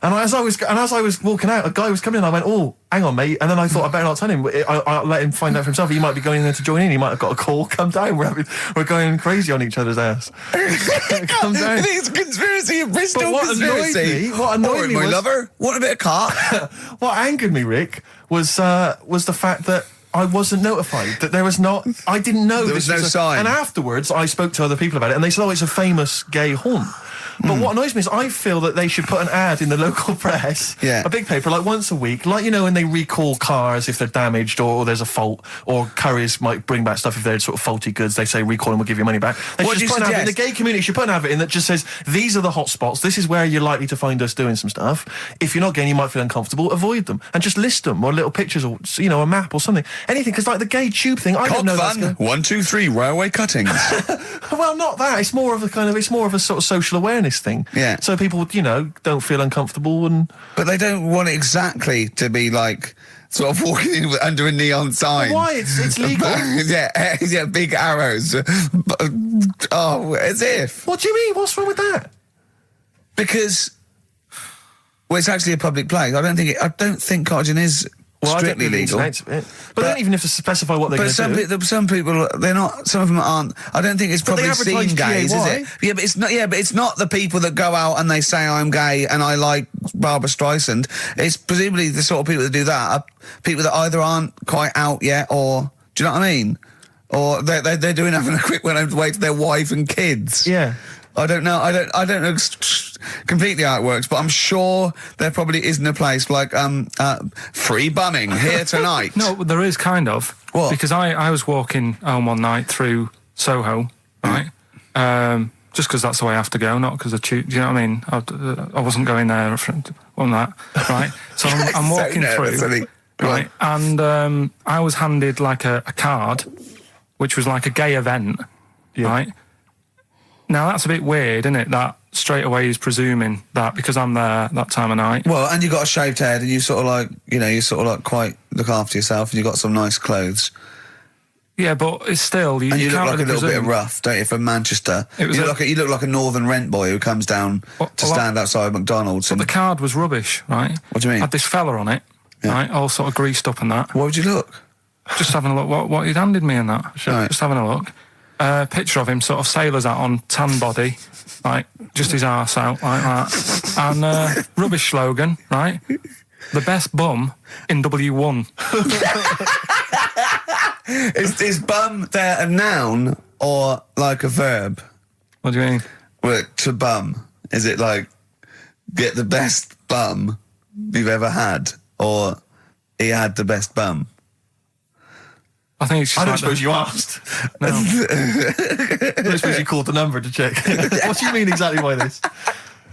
C: And as I was walking out, a guy was coming in. I went, oh, hang on, mate. And then I thought I better not tell him. I let him find out for himself. He might be going in there to join in. He might have got a call. Come down. We're going crazy on each other's ass. Come down.
A: It's a conspiracy, a Bristol conspiracy.
C: What annoyed me
A: my
C: was...
A: lover, want a bit of car?
C: What angered me, Rick, was the fact that I wasn't notified, that there was not... I didn't know.
A: There was no sign.
C: And afterwards, I spoke to other people about it, and they said, oh, it's a famous gay haunt. But what annoys me is I feel that they should put an ad in the local press, a big paper, like once a week, like, when they recall cars if they're damaged or there's a fault, or couriers might bring back stuff if they're sort of faulty goods, they say recall and we'll give you money back. They should put an ad in, the gay community should put an advert in that just says, these are the hot spots, this is where you're likely to find us doing some stuff. If you're not gay, you might feel uncomfortable, avoid them. And just list them, or little pictures, or, a map or something. Anything, because like the gay tube thing, I don't know
A: fun.
C: That's
A: 1, 2, 3, railway cuttings.
C: Well, not that. It's more of a sort of social awareness thing.
A: Yeah.
C: So people, don't feel uncomfortable and...
A: But they don't want it exactly to be like sort of walking in under a neon sign.
C: Why? It's legal.
A: yeah, big arrows. As if.
C: What do you mean? What's wrong with that?
A: Because, it's actually a public place. I don't think cottaging is strictly legal.
C: But they don't even have to specify what they're going to do.
A: But some people, they're not. Some of them aren't. I don't think it's probably seen gays, is it? Yeah, but it's not. Yeah, but it's not the people that go out and they say I'm gay and I like Barbara Streisand. It's presumably the sort of people that do that are people that either aren't quite out yet, or do you know what I mean? Or they're doing having a quick run away to their wife and kids.
C: Yeah.
A: I don't know. I don't know completely how it works, but I'm sure there probably isn't a place like free bumming here tonight.
B: No, there is kind of.
A: What?
B: Because I was walking home one night through Soho, right? just because that's the way I have to go, not because I choose. Do you know what I mean? I wasn't going there on that, right? So I'm walking through, right? And I was handed like a card, which was like a gay event, right? Now that's a bit weird, isn't it? That straight away he's presuming that because I'm there that time of night.
A: Well, and you got a shaved head, and you sort of like, you sort of like quite look after yourself, and you got some nice clothes.
B: Yeah, but it's still you
A: look
B: can't
A: like
B: really
A: a little
B: presume.
A: bit rough, don't you? From Manchester, you look like a northern rent boy who comes down to stand outside McDonald's.
B: But the card was rubbish, right?
A: What do you mean?
B: Had this fella on it, right? All sort of greased up and that.
A: What would you look?
B: Just having a look what he'd handed me and that.
A: Right.
B: Just having a look. Picture of him, sort of sailor's hat on, tan body, like just his arse out like that, and rubbish slogan, right? The best bum in W1.
A: Is bum there a noun or like a verb?
B: What do you mean?
A: Well, to bum, is it like get the best bum you've ever had, or he had the best bum?
B: I think it's just
C: I don't suppose you asked.
B: No.
C: I don't suppose you called the number to check. What do you mean exactly by this?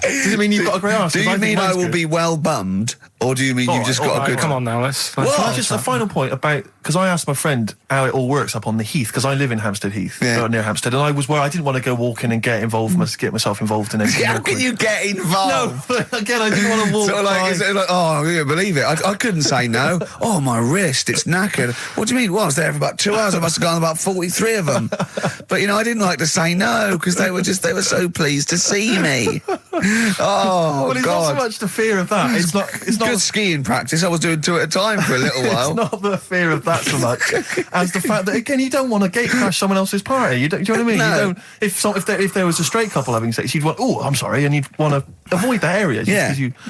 C: Does it mean you've got a great arse?
A: Do you mean I will be well bummed, or do you mean you've just got a good...
B: Come on now, let's
C: Just a final point about, because I asked my friend how it all works up on the Heath, because I live in Hampstead Heath, near Hampstead, and I was where I didn't want to go walking and get myself involved in anything.
A: How can you get involved?
C: No, again, I didn't want to walk.
A: Sort of like, it's like, oh, I can't believe it. I couldn't say no. Oh, my wrist, it's knackered. What do you mean? Well, I was there for about 2 hours. I must have gone about 43 of them. But, I didn't like to say no, because they were so pleased to see me. Oh,
C: well, it's
A: God.
C: not so much the fear of that. It's not
A: good skiing practice. I was doing 2 at a time for a little while.
C: It's not the fear of that so much as the fact that, again, you don't want to gate crash someone else's party. Do you know what I mean?
A: No.
C: You don't. If there was a straight couple having sex, you'd want, I'm sorry, and you'd want to avoid that area.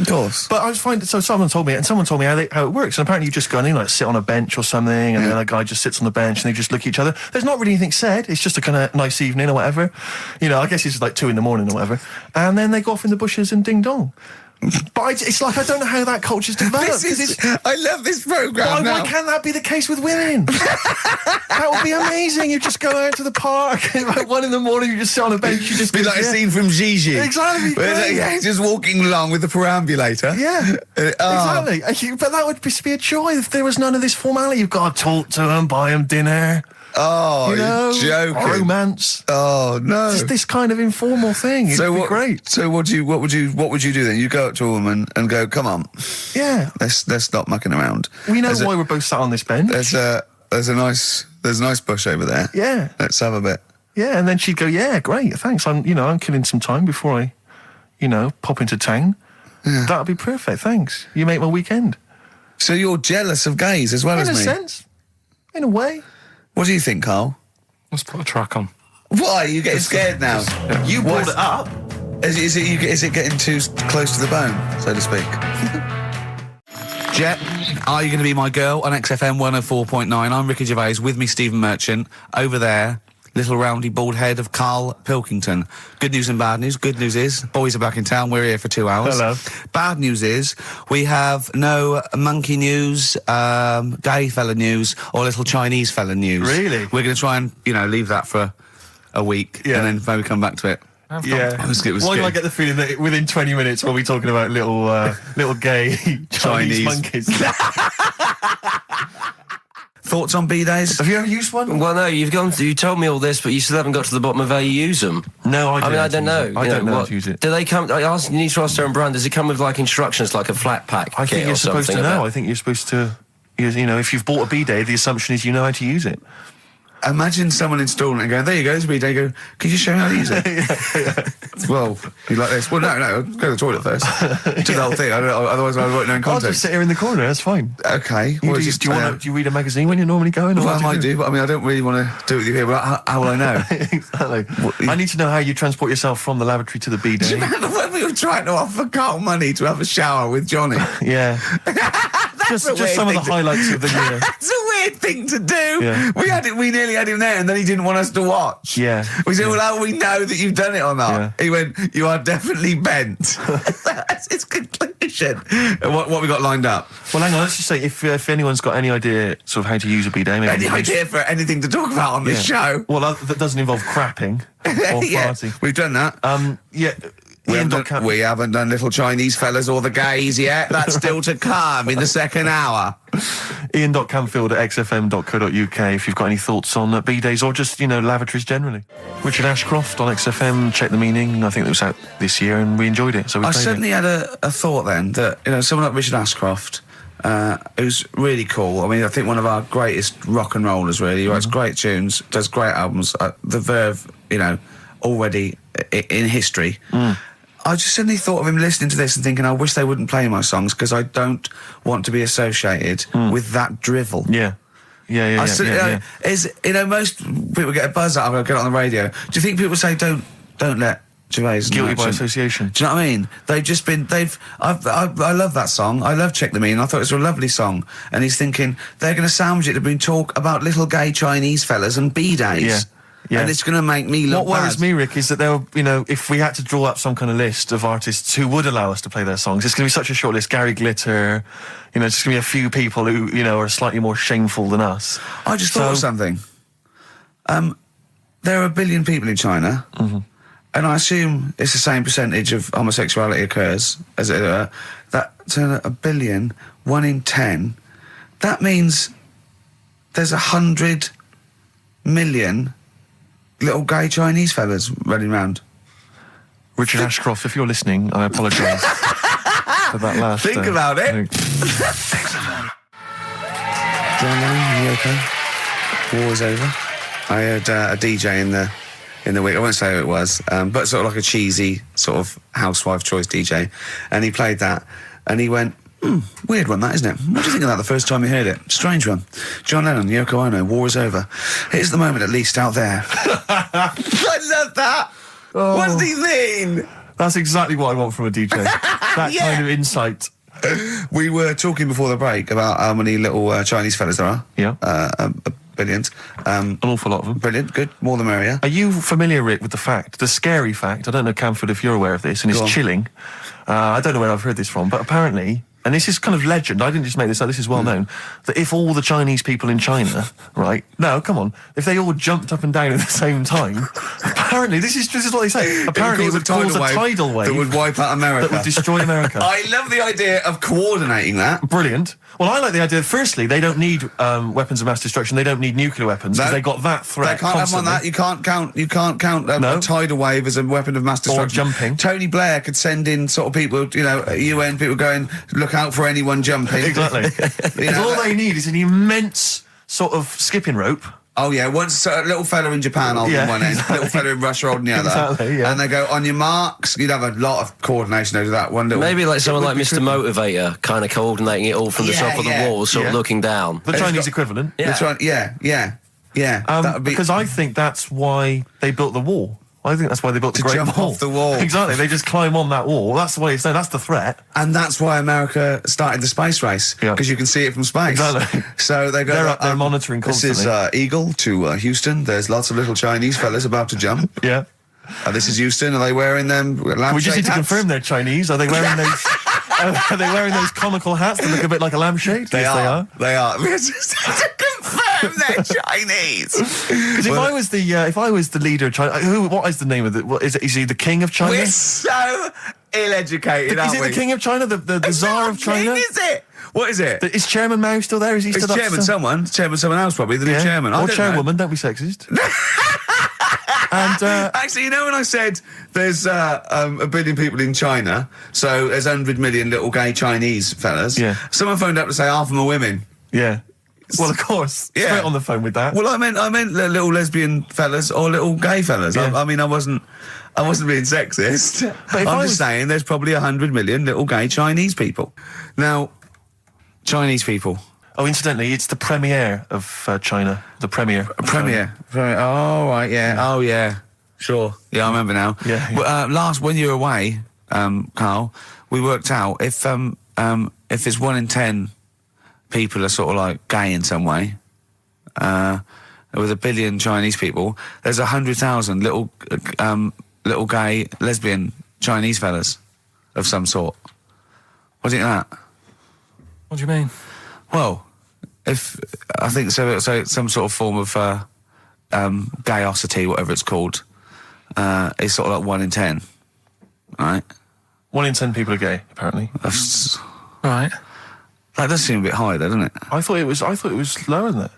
A: Of course.
C: But I was finding, so someone told me how it works, and apparently you just go in, like sit on a bench or something, and then a guy just sits on the bench and they just look at each other. There's not really anything said. It's just a kind of nice evening or whatever. I guess it's like 2 a.m. or whatever, and then they go off in the bushes and ding dong. But it's like, I don't know how that culture's developed.
A: I love this programme now.
C: Why can't that be the case with women? That would be amazing. You just go out to the park, and like 1 a.m, you just sit on a bench, you just...
A: Be like a scene from Gigi.
C: Exactly.
A: Just walking along with the perambulator.
C: Yeah, exactly. But that would be a joy if there was none of this formality. You've got to talk to them, buy them dinner...
A: Oh, you're joking.
C: Romance.
A: Oh, no.
C: Just this kind of informal thing. It'd be great.
A: So what would you do then? You go up to a woman and go, come on.
C: Yeah.
A: Let's stop mucking around.
C: We know why we're both sat on this bench.
A: There's a nice bush over there.
C: Yeah.
A: Let's have a bit.
C: Yeah, and then she'd go, yeah, great, thanks. I'm killing some time before I, pop into town. Yeah. That'd be perfect, thanks. You make my weekend.
A: So you're jealous of gays as well as me?
C: In a sense. In a way.
A: What do you think, Karl?
B: Let's put a track on.
A: Why? Are you getting scared now?
C: You brought it up.
A: Is it getting too close to the bone, so to speak? Jet, are you going to be my girl on XFM 104.9? I'm Ricky Gervais, with me Stephen Merchant. Over there, little roundy bald head of Karl Pilkington. Good news and bad news. Good news is, boys are back in town. We're here for 2 hours.
C: Hello.
A: Bad news is, we have no monkey news, gay fella news, or little Chinese fella news.
C: Really?
A: We're going to try and, leave that for a week, and then maybe come back to it.
C: Yeah. Why do I get the feeling that within 20 minutes we'll be talking about little gay Chinese monkeys?
A: Thoughts on B-days?
C: Have you ever used one?
D: Well, no, you told me all this, but you still haven't got to the bottom of how you use them.
C: No, I
D: don't know.
C: I don't know how to use it.
D: Do they come... you need to ask their own brand. Does it come with, like, instructions, like a flat pack?
C: I think you're supposed to know. I think you're supposed to... if you've bought a B-day, the assumption is you know how to use it.
A: Imagine someone installing it and going, there you go, it's a B-day. Go, can you show me how to use it? Well, you like this? Well, no, go to the toilet first. Do the whole thing. Otherwise I won't know in context.
C: I'll just sit here in the corner, that's fine.
A: Okay.
C: Do you read a magazine when you're normally going?
A: Well, I might do, but I don't really want to do it with you here, but how will I know?
C: Exactly. I need to know how you transport yourself from the lavatory to the B-day.
A: Do you remember when we were trying to offer Karl money to have a shower with Johnny?
C: Yeah. just some of the highlights of the year.
A: That's a weird thing to do.
C: Yeah.
A: We nearly had him there, and then he didn't want us to watch.
C: Yeah.
A: We said, well, how do we know that you've done it or not?
C: Yeah.
A: He went, you are definitely bent. That's his conclusion. What we got lined up?
C: Well, hang on, let's just say, if anyone's got any idea sort of how to use a bidet, maybe...
A: Any idea for anything to talk about on this show?
C: Well, that doesn't involve crapping or farting.
A: We've done that. We haven't done little Chinese fellas or the gays yet. That's still to come in the second hour.
C: Ian.Camfield@xfm.co.uk if you've got any thoughts on bidets or just, lavatories generally. Richard Ashcroft on XFM, Check the Meaning. I think it was out this year and we enjoyed it. So I
A: certainly had a thought then that, someone like Richard Ashcroft, who's really cool. I mean, I think one of our greatest rock and rollers, really. He writes great tunes, does great albums. The Verve, already in history. I just suddenly thought of him listening to this and thinking, I wish they wouldn't play my songs because I don't want to be associated with that drivel.
C: Yeah. Most
A: people get a buzz out of it, get it on the radio. Do you think people say, don't let Gervais
C: guilty by association?
A: Do you know what I mean? I love that song. I love Check the Meaning. I thought it was a lovely song. And he's thinking, they're going to sandwich it to bring talk about little gay Chinese fellas and bidets.
C: Yeah.
A: And it's going to make me look
C: What worries me, Rick, is that if we had to draw up some kind of list of artists who would allow us to play their songs, it's going to be such a short list. Gary Glitter, it's just going to be a few people who, are slightly more shameful than us.
A: I just thought of something. There are 1 billion people in China, and I assume it's the same percentage of homosexuality occurs, as it were. That's 1 billion, 1 in 10. That means there's 100 million little gay Chinese fellas running around.
C: Richard Ashcroft, if you're listening, I apologise for that last...
A: Think about it. John Lennon, you okay? War's over. I heard a DJ in the week, I won't say who it was, but sort of like a cheesy sort of housewife choice DJ, and he played that, and he went, weird one, that, isn't it? What do you think of that the first time you heard it? Strange one. John Lennon, Yoko Ono, war is over. Here's the moment, at least, out there. I love that. Oh. What does he mean?
C: That's exactly what I want from a DJ. That kind of insight.
A: We were talking before the break about how many little Chinese fellas there are.
C: Yeah.
A: Billions.
C: An awful lot of them.
A: Brilliant, good, more the merrier.
C: Are you familiar, Rick, with the scary fact, I don't know, Camford, if you're aware of this, and it's chilling. I don't know where I've heard this from, but apparently... And this is kind of legend, I didn't just make this up, this is well known, that if all the Chinese people in China, right, no, come on, if they all jumped up and down at the same time, apparently, this is what they say, apparently it would cause a tidal wave
A: that would wipe out America.
C: That would destroy America.
A: I love the idea of coordinating that.
C: Brilliant. Well, I like the idea, firstly, they don't need weapons of mass destruction, they don't need nuclear weapons, because they got that threat
A: They can't
C: constantly.
A: have on that, you can't count a tidal wave as a weapon of mass destruction.
C: Or jumping.
A: Tony Blair could send in sort of people, UN people going, look out for anyone jumping.
C: Exactly. All they need is an immense sort of skipping rope.
A: Oh yeah, once a little fella in Japan holding one end, little fella in Russia holding the other.
C: Exactly, yeah.
A: And they go, on your marks, you'd have a lot of coordination over that one little...
D: Maybe like someone like Mr. Motivator, kind of coordinating it all from the top of the wall, sort of looking down.
C: The Chinese equivalent.
A: Yeah. That would be...
C: Because I think that's why they built the wall. I think that's why they built the Great Wall.
A: To jump off the wall.
C: Exactly, they just climb on that wall. That's the way it's done, that's the threat.
A: And that's why America started the space race, because you can see it from space.
C: Exactly.
A: So they go...
C: They're up there monitoring constantly.
A: This is Eagle to Houston. There's lots of little Chinese fellas about to jump.
C: Yeah.
A: This is Houston. Are they wearing them lampshade
C: We just need to
A: hats?
C: confirm they're Chinese. Are they wearing those... are they wearing those comical hats that look a bit like a lampshade?
A: They
C: yes,
A: are. They are. We just have to confirm they're Chinese.
C: Because if I was the leader of China, what is the name of it? Is he the king of China?
A: We're so ill-educated, aren't we?
C: Is it the king of China? The Tsar of China?
A: King, is it? What is it?
C: Is Chairman Mao still there? Is he still
A: Chairman someone else, probably, the new chairman.
C: Or chairwoman, don't be sexist. And
A: actually, when I said there's 1 billion people in China, so there's 100 million little gay Chinese fellas, someone phoned up to say half of them are women.
C: Yeah. Well, of course. Straight on the phone with that.
A: Well, I meant little lesbian fellas or little gay fellas.
C: Yeah.
A: I mean, I wasn't being sexist. But I'm just saying there's probably 100 million little gay Chinese people. Now, Chinese people.
C: Oh, incidentally, it's the premiere of China. The premiere.
A: Premiere. Oh, right, yeah. Oh, yeah. Sure. Yeah, I remember now.
C: Yeah.
A: But, when you were away, Karl, we worked out if it's 1 in 10 people are sort of like gay in some way, with 1 billion Chinese people, there's 100,000 little gay, lesbian Chinese fellas of some sort. What do you think of that?
B: What do you mean?
A: Well, if I think so some sort of form of gayosity, whatever it's called, is sort of like 1 in 10, right?
C: 1 in 10 people are gay, apparently.
A: That's,
B: Right.
A: that does seem a bit high, though, doesn't it?
C: I thought it was lower than that.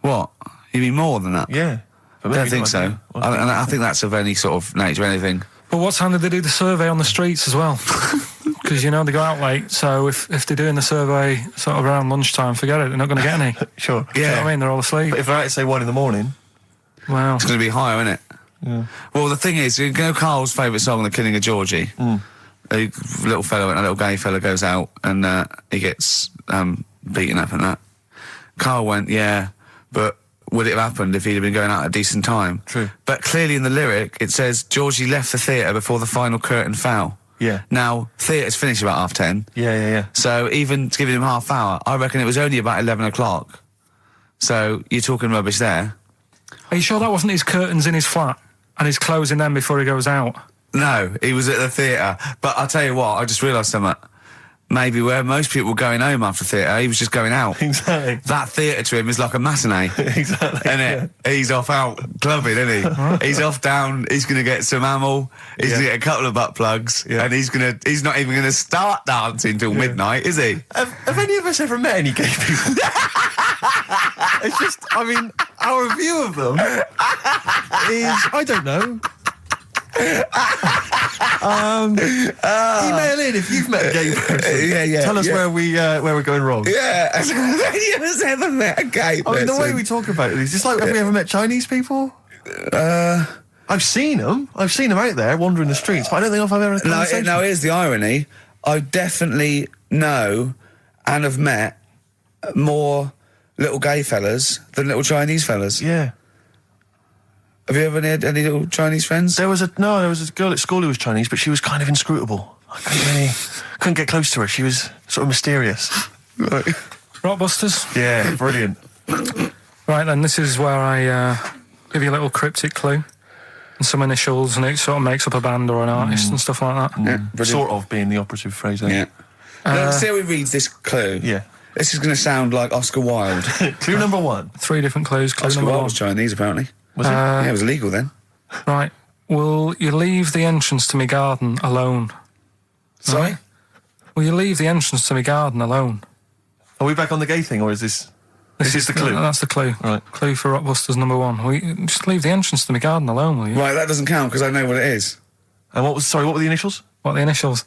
A: What? You mean more than that?
C: Yeah.
A: I don't think so. I think that's of any sort of nature, anything.
B: But what time did they do the survey on the streets as well? Because, they go out late, so if they're doing the survey sort of around lunchtime, forget it, they're not going to get any.
C: Sure.
B: Do you know what I mean? They're all asleep.
C: But if they're out at, say, 1 in the morning...
B: Well...
A: It's going to be higher, isn't it?
C: Yeah.
A: Well, the thing is, Carl's favourite song, The Killing of Georgie. A little gay fella goes out and he gets beaten up and that. Karl went, yeah, but would it have happened if he'd have been going out at a decent time?
C: True.
A: But clearly in the lyric, it says, Georgie left the theatre before the final curtain fell.
C: Yeah.
A: Now, theatre's finished about 10:30.
C: Yeah.
A: So even giving him half hour, I reckon it was only about 11 o'clock. So you're talking rubbish there.
B: Are you sure that wasn't his curtains in his flat and he's closing them before he goes out?
A: No, he was at the theatre. But I'll tell you what, I just realised something. Maybe where most people were going home after theatre, he was just going out.
C: Exactly.
A: That theatre to him is like a matinee.
C: Exactly.
A: Isn't it? He's off out clubbing, isn't he? He's off down, he's going to get some ammo, he's going to get a couple of butt plugs, and he's not even going to start dancing till midnight, is he?
C: Have any of us ever met any gay people? It's just, our view of them is, I don't know. Email in if you've met a gay person. Tell us where we're going wrong.
A: Yeah, have any of us ever met a gay person?
C: the way we talk about it is just like, have we ever met Chinese people? I've seen them out there wandering the streets, but I don't think I've ever had a conversation.
A: No, here's the irony. I definitely know and have met more little gay fellas than little Chinese fellas.
C: Yeah.
A: Have you ever had any little Chinese friends?
C: There was a girl at school who was Chinese, but she was kind of inscrutable. I couldn't get close to her. She was sort of mysterious.
A: Right.
B: Rockbusters?
C: Yeah, brilliant.
B: Right then, this is where I give you a little cryptic clue and some initials, and it sort of makes up a band or an artist and stuff like that.
A: Yeah,
C: sort of being the operative phrase there.
A: Yeah. Let's see how he reads this clue.
C: Yeah.
A: This is going to sound like Oscar Wilde.
C: Clue number 1.
B: 3 different clues. Clue
A: Oscar
B: number
A: Wilde
B: 1.
A: was Chinese, apparently.
C: Was it?
A: Yeah, it was illegal then.
B: Right. Will you leave the entrance to my garden alone?
A: Sorry?
B: Right. Will you leave the entrance to my garden alone?
C: Are we back on the gay thing, or is this... This is the clue?
B: That's the clue.
C: Right.
B: Clue for Rockbusters number 1. Will you just leave the entrance to my garden alone, will you?
A: Right, that doesn't count because I know what it is.
C: And what were the initials?
B: What are the initials?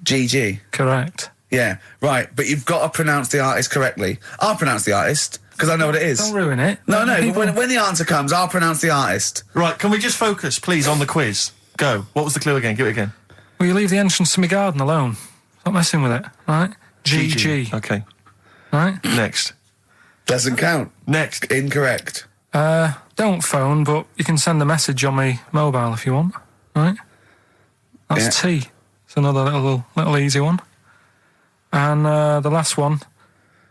A: GG.
B: Correct.
A: Yeah, right, but you've got to pronounce the artist correctly. I'll pronounce the artist, because I know what it is.
B: Don't ruin it.
A: No, but when the answer comes, I'll pronounce the artist.
C: Right, can we just focus, please, on the quiz? Go. What was the clue again? Give it again.
B: Will you leave the entrance to my garden alone? Stop messing with it, right? GG.
C: Okay.
B: Right?
C: Next.
A: Doesn't count.
C: Next.
A: Incorrect.
B: Don't phone, but you can send a message on my mobile if you want, right? That's T. It's another little easy one. And the last one,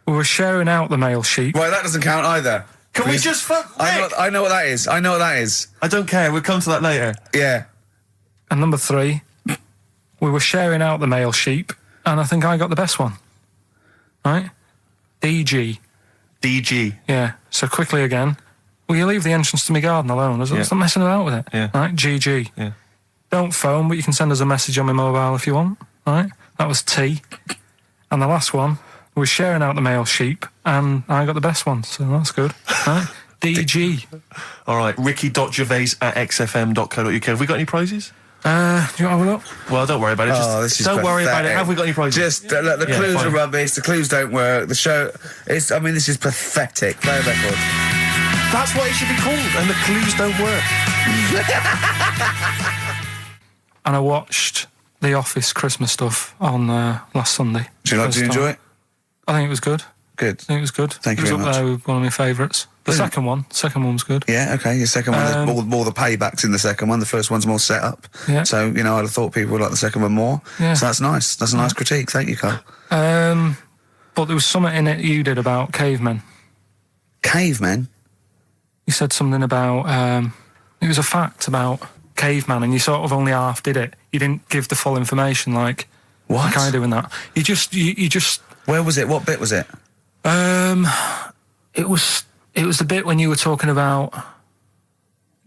B: we were sharing out the mail sheet.
A: Right, that doesn't count either.
C: Can we just fuck...
A: I know what that is. I know what that is.
C: I don't care. We'll come to that later.
A: Yeah.
B: And number 3, we were sharing out the mail sheet, and I think I got the best one. Right? DG.
C: DG.
B: Yeah. So quickly again, will you leave the entrance to my garden alone? Stop messing about with it.
C: Yeah.
B: Right? GG.
C: Yeah.
B: Don't phone, but you can send us a message on my mobile if you want. Right? That was T. And the last one, we were sharing out the mail sheep, and I got the best one, so that's good. Right? DG.
C: All right, ricky.gervais@xfm.co.uk. Have we got any prizes?
B: Do you want to have a look?
C: Well, don't worry about it. Don't worry about it.
A: pathetic.
C: Have we got any prizes?
A: Just, look, the clues
C: fine.
A: are rubbish, the clues don't work, the show... this is pathetic. Play a record.
C: That's what it should be called, and the clues don't work.
B: And I watched The Office Christmas stuff on last Sunday.
A: Do you enjoy it?
B: I think it was good.
A: Good.
B: I think it was good.
A: Thank you very
B: It was up there with one of my favourites. The second one was good.
A: Yeah, okay, your second one, there's more the paybacks in the second one, the first one's more set up.
B: Yeah.
A: So, I'd have thought people would like the second one more.
B: Yeah.
A: So that's nice. That's a nice critique. Thank you, Karl.
B: But there was something in it you did about cavemen.
A: Cavemen?
B: You said something about, it was a fact about caveman, and you sort of only half did it. You didn't give the full information, like...
A: What?
B: Like I do in that. You just...
A: Where was it? What bit was it?
B: It was the bit when you were talking about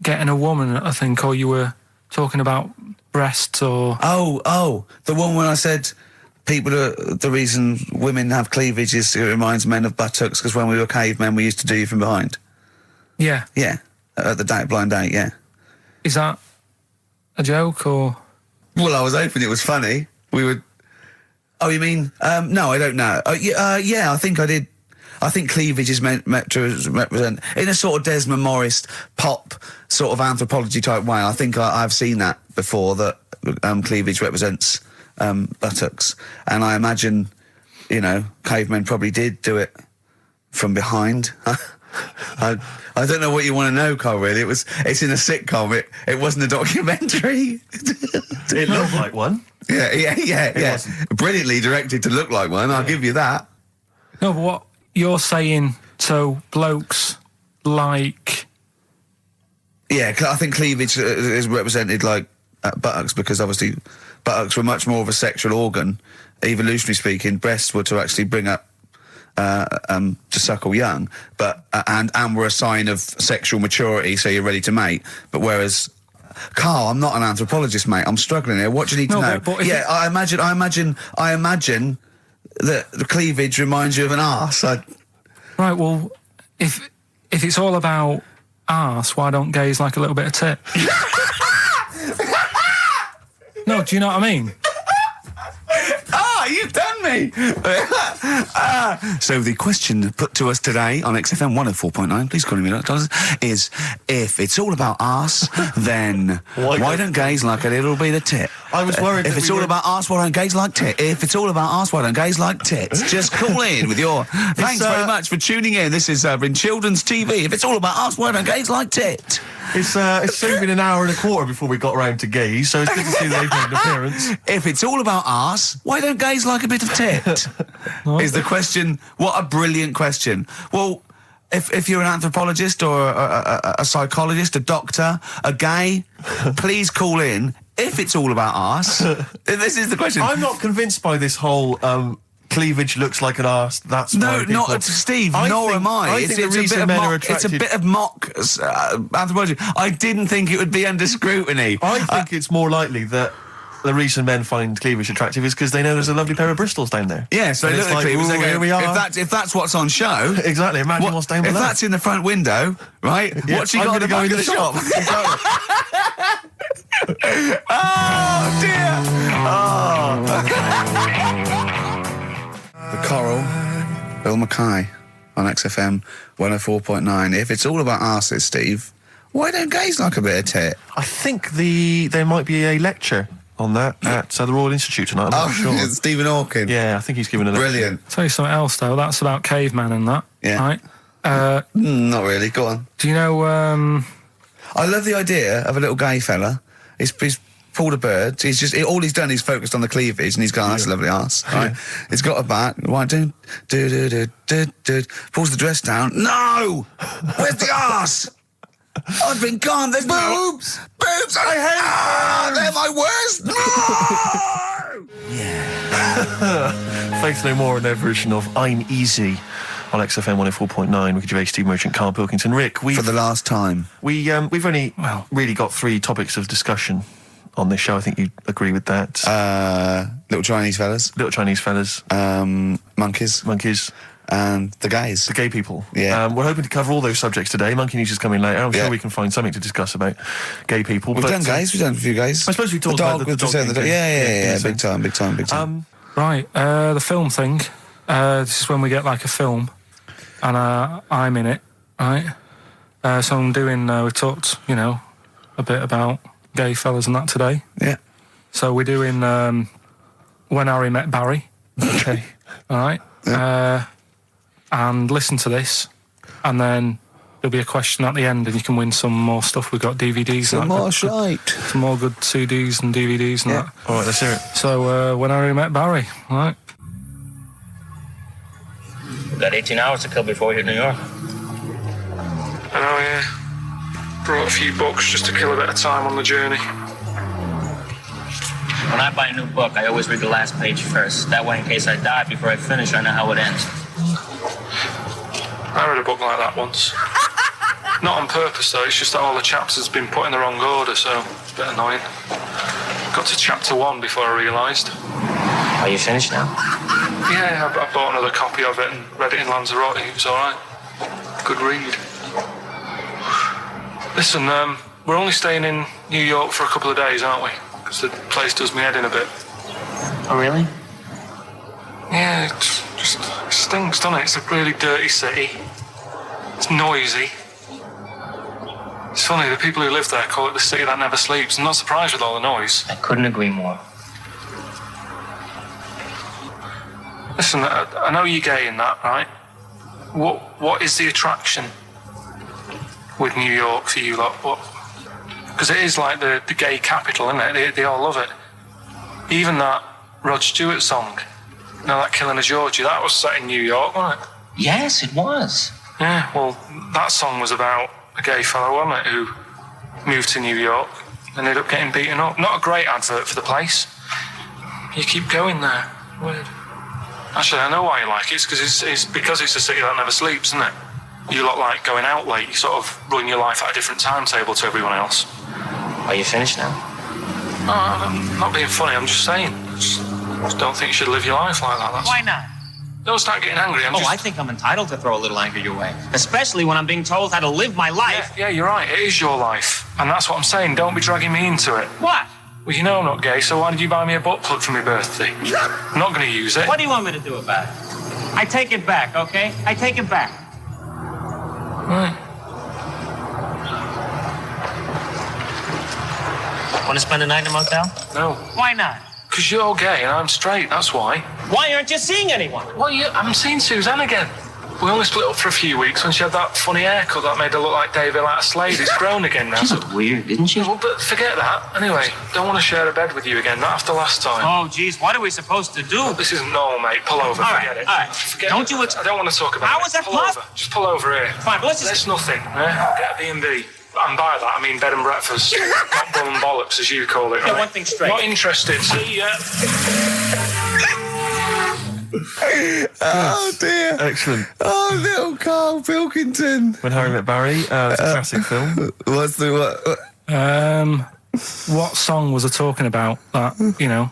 B: getting a woman, I think, or you were talking about breasts or...
A: Oh, the one when I said the reason women have cleavage is it reminds men of buttocks because when we were cavemen we used to do you from behind.
B: Yeah.
A: Yeah, at the blind date, yeah.
B: Is that a joke or...?
A: Well, I was hoping it was funny. We would... Oh, you mean... no, I don't know. Yeah, I think I did... I think cleavage is meant to represent... In a sort of Desmond Morris pop sort of anthropology type way, I think I've seen that before, that cleavage represents buttocks. And I imagine, you know, cavemen probably did do it from behind. I don't know what you want to know, Karl, really. It's in a sitcom. It wasn't a documentary.
C: It looked like one.
A: Yeah. Brilliantly directed to look like one, I'll give you that.
B: No, but what you're saying, so blokes like...
A: Yeah, I think cleavage is represented like buttocks, because obviously buttocks were much more of a sexual organ, evolutionary speaking. Breasts were to actually bring up to suckle young, but and were a sign of sexual maturity, so you're ready to mate. But whereas... Karl, I'm not an anthropologist, mate. I'm struggling here. What do you need to know?
B: But
A: yeah, I imagine that the cleavage reminds you of an arse.
B: Right, well, if it's all about arse, why don't gays like a little bit of tit? No, do you know what I mean?
A: You've done me! So the question put to us today on XFM 104.9, please call me that, is if it's all about arse, then why don't gays like a little bit of tit?
C: I was worried
A: if it's all about arse, why don't gays like tit? If it's all about arse, why don't gays like tits? Just call in with your... Thanks very much for tuning in. This is in children's TV. If it's all about arse, why don't gays like tit?
C: It's soon been an hour and a quarter before we got round to gays, so it's good to see they've made an appearance.
A: If it's all about arse, why don't gays like a bit of tit? Is the question. What a brilliant question. Well, if you're an anthropologist or a psychologist, a doctor, a gay, please call in. If it's all about arse, this is the question.
C: I'm not convinced by this whole... cleavage looks like an arse. That's
A: no, not Steve. Nor am I. It's a bit of mock anthropology. I didn't think it would be under scrutiny.
C: I think it's more likely that the reason men find cleavage attractive is because they know there's a lovely pair of Bristols down there.
A: Yeah, so they look at cleavage. Here we are. If that's what's on show,
C: exactly. Imagine what's down below.
A: If that's in the front window, right?
C: Yeah,
A: what's she got to go into the shop? Oh dear. The Coral, Bill Mackay on XFM 104.9. If it's all about arses, Steve, why don't gays like a bit of tit?
C: I think there might be a lecture on that at the Royal Institute tonight. I'm not sure.
A: Stephen Hawking.
C: Yeah, I think he's giving a lecture.
A: Brilliant.
B: I'll tell you something else, though. That's about caveman and that.
A: Yeah.
B: Right?
A: Not really. Go on.
B: Do you know...
A: I love the idea of a little gay fella. He's pulled a bird. All he's done is focused on the cleavage, and he's gone, that's a lovely arse, right? He's got a back. Right, pulls the dress down. No! Where's the arse? I've been gone. There's boobs. Boobs. I hate boobs. They're my worst. No!
C: Yeah. Faith No More and their version of I'm Easy on XFM 104.9 with Gervais, Steve Merchant, Karl Pilkington. Rick,
A: for the last time,
C: we've only really got 3 topics of discussion on this show. I think you agree with that.
A: Little Chinese fellas. Monkeys. And the gays.
C: The gay people.
A: Yeah.
C: We're hoping to cover all those subjects today. Monkey News is coming later. I'm sure we can find something to discuss about gay people.
A: We've done gays. We've done a few gays.
C: I suppose we talked about the dog.
A: Yeah. Big time.
B: Right. The film thing. This is when we get like a film, and I'm in it. Right. So I'm doing. We talked, a bit about gay fellas and that today.
A: Yeah.
B: So we're doing When Harry Met Barry.
C: Okay.
B: All right.
A: Yeah.
B: And listen to this, and then there'll be a question at the end, and you can win some more stuff. We've got DVDs.
A: Some more shite.
B: Some more good CDs and DVDs and that.
C: All right, let's hear it.
B: So, When Harry Met Barry, all right?
E: We've got 18 hours to kill before we hit New York.
B: I know, yeah. Brought a few books just to kill a bit of time on the journey.
E: When I buy a new book, I always read the last page first. That way, in case I die before I finish, I know how it ends.
B: I read a book like that once. Not on purpose, though. It's just that all the chapters have been put in the wrong order, so it's a bit annoying. Got to chapter 1 before I realised.
E: Are you finished now?
B: Yeah, I bought another copy of it and read it in Lanzarote. It was alright. Good read. Listen, we're only staying in New York for a couple of days, aren't we? Because the place does me head in a bit.
E: Oh, really?
B: Yeah, it just stinks, doesn't it? It's a really dirty city. It's noisy. It's funny, the people who live there call it the city that never sleeps. I'm not surprised with all the noise.
E: I couldn't agree more.
B: Listen, I know you're gay in that, right? What is the attraction with New York for you lot? What? Because it is like the gay capital, isn't it? They all love it. Even that Rod Stewart song, you know, that Killing of Georgie, that was set in New York, wasn't it?
E: Yes, it was.
B: Yeah, well, that song was about a gay fellow, wasn't it, who moved to New York and ended up getting beaten up. Not a great advert for the place. You keep going there. Weird. Actually, I know why you like it. It's because it's a city that never sleeps, isn't it? You lot like going out late. You sort of run your life at a different timetable to everyone else.
E: Are you finished now?
B: No, I'm not being funny. I'm just saying. I just don't think you should live your life like that.
E: Why not?
B: Don't start getting angry.
E: I think I'm entitled to throw a little anger your way. Especially when I'm being told how to live my life.
B: Yeah, you're right. It is your life. And that's what I'm saying. Don't be dragging me into it.
E: What?
B: Well, you know I'm not gay, so why did you buy me a butt plug for my birthday? I'm not going to use it.
E: What do you want me to do about it? I take it back, okay? I take it back.
B: Right.
E: Want to spend the night in a motel?
B: No.
E: Why not?
B: Because you're gay and I'm straight, that's why.
E: Why aren't you seeing anyone?
B: Well, I'm seeing Suzanne again. We only split up for a few weeks when she had that funny haircut that made her look like David out of Slade. It's grown again now.
E: She looked weird, didn't she?
B: Well, but forget that. Anyway, don't want to share a bed with you again, not after last time.
E: Oh, geez, what are we supposed to do?
B: Well, this isn't normal, mate. Pull over, forget it.
E: All right,
B: Forget
E: don't
B: it.
E: you...
B: I don't want to talk about
E: How
B: it.
E: is that
B: pull over. Just pull over here.
E: Fine, but let's just...
B: That's nothing, I'll get a B&B. And by that, I mean bed and breakfast. Not bum and bollocks, as you call it.
E: Get
B: right?
E: one thing straight.
B: Not interested. See ya.
A: Oh dear.
C: Excellent.
A: Oh, little Karl Pilkington.
C: When Harry Met Barry, it's a classic film.
A: What's the what?
B: What song was I talking about? That, you know.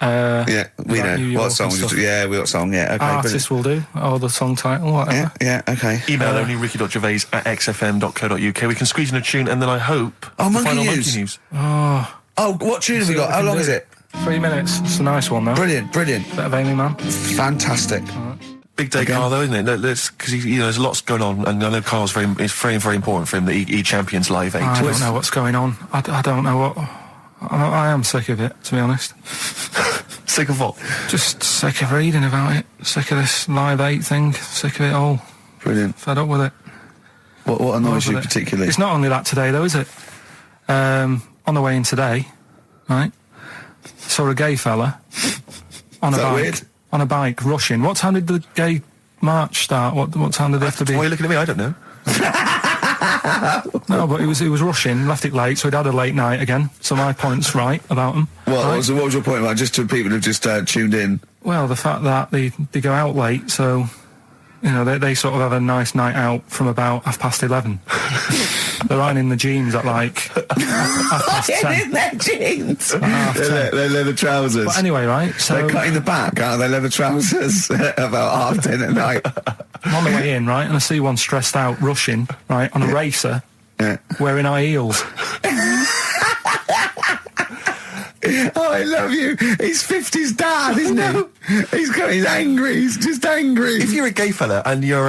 A: Yeah, we know. What song? Yeah, what song? Yeah, okay.
B: Artist will do, or the song title, whatever.
A: Yeah, okay.
C: Email only ricky.gervais@xfm.co.uk. We can squeeze in a tune, and then I hope
A: Monkey
C: final
A: News.
C: Monkey News.
A: Oh, what tune have we got? How long is it?
B: 3 minutes. It's a nice one, though.
A: Brilliant.
B: Bit of Amy Man.
A: Fantastic.
C: Big day, Karl, though, isn't it? Because there's lots going on, and I know Karl's it's very, very important for him that he champions Live 8.
B: I don't know what's going on. I don't know what... I am sick of it, to be honest.
C: Sick of what?
B: Just sick of reading about it. Sick of this Live 8 thing. Sick of it all.
A: Brilliant.
B: Fed up with it.
A: What annoys you particularly?
B: It's not only that today, though, is it? On the way in today, right, saw a gay fella on a bike.
A: Weird?
B: On a bike, rushing. What time did the gay march start? What time did they have to be?
C: Why are you looking at me? I don't know.
B: No, but he was rushing, left it late, so he'd had a late night again. So my point's right about him.
A: What
B: right?
A: was your point about just to people who've just tuned in?
B: Well, the fact that they go out late, so you know they sort of have a nice night out from about 11:30. They're ironing the jeans at like 10:30.
A: In their jeans. They're leather trousers.
B: But anyway, right? So
A: they're cutting the back out of their leather trousers about 10:30 at night.
B: I'm on the way in, right, and I see one stressed out, rushing, right, on a racer, wearing high heels.
A: Oh, I love you. He's 50's dad, isn't he? He's angry. He's just angry.
C: If you're a gay fella and you're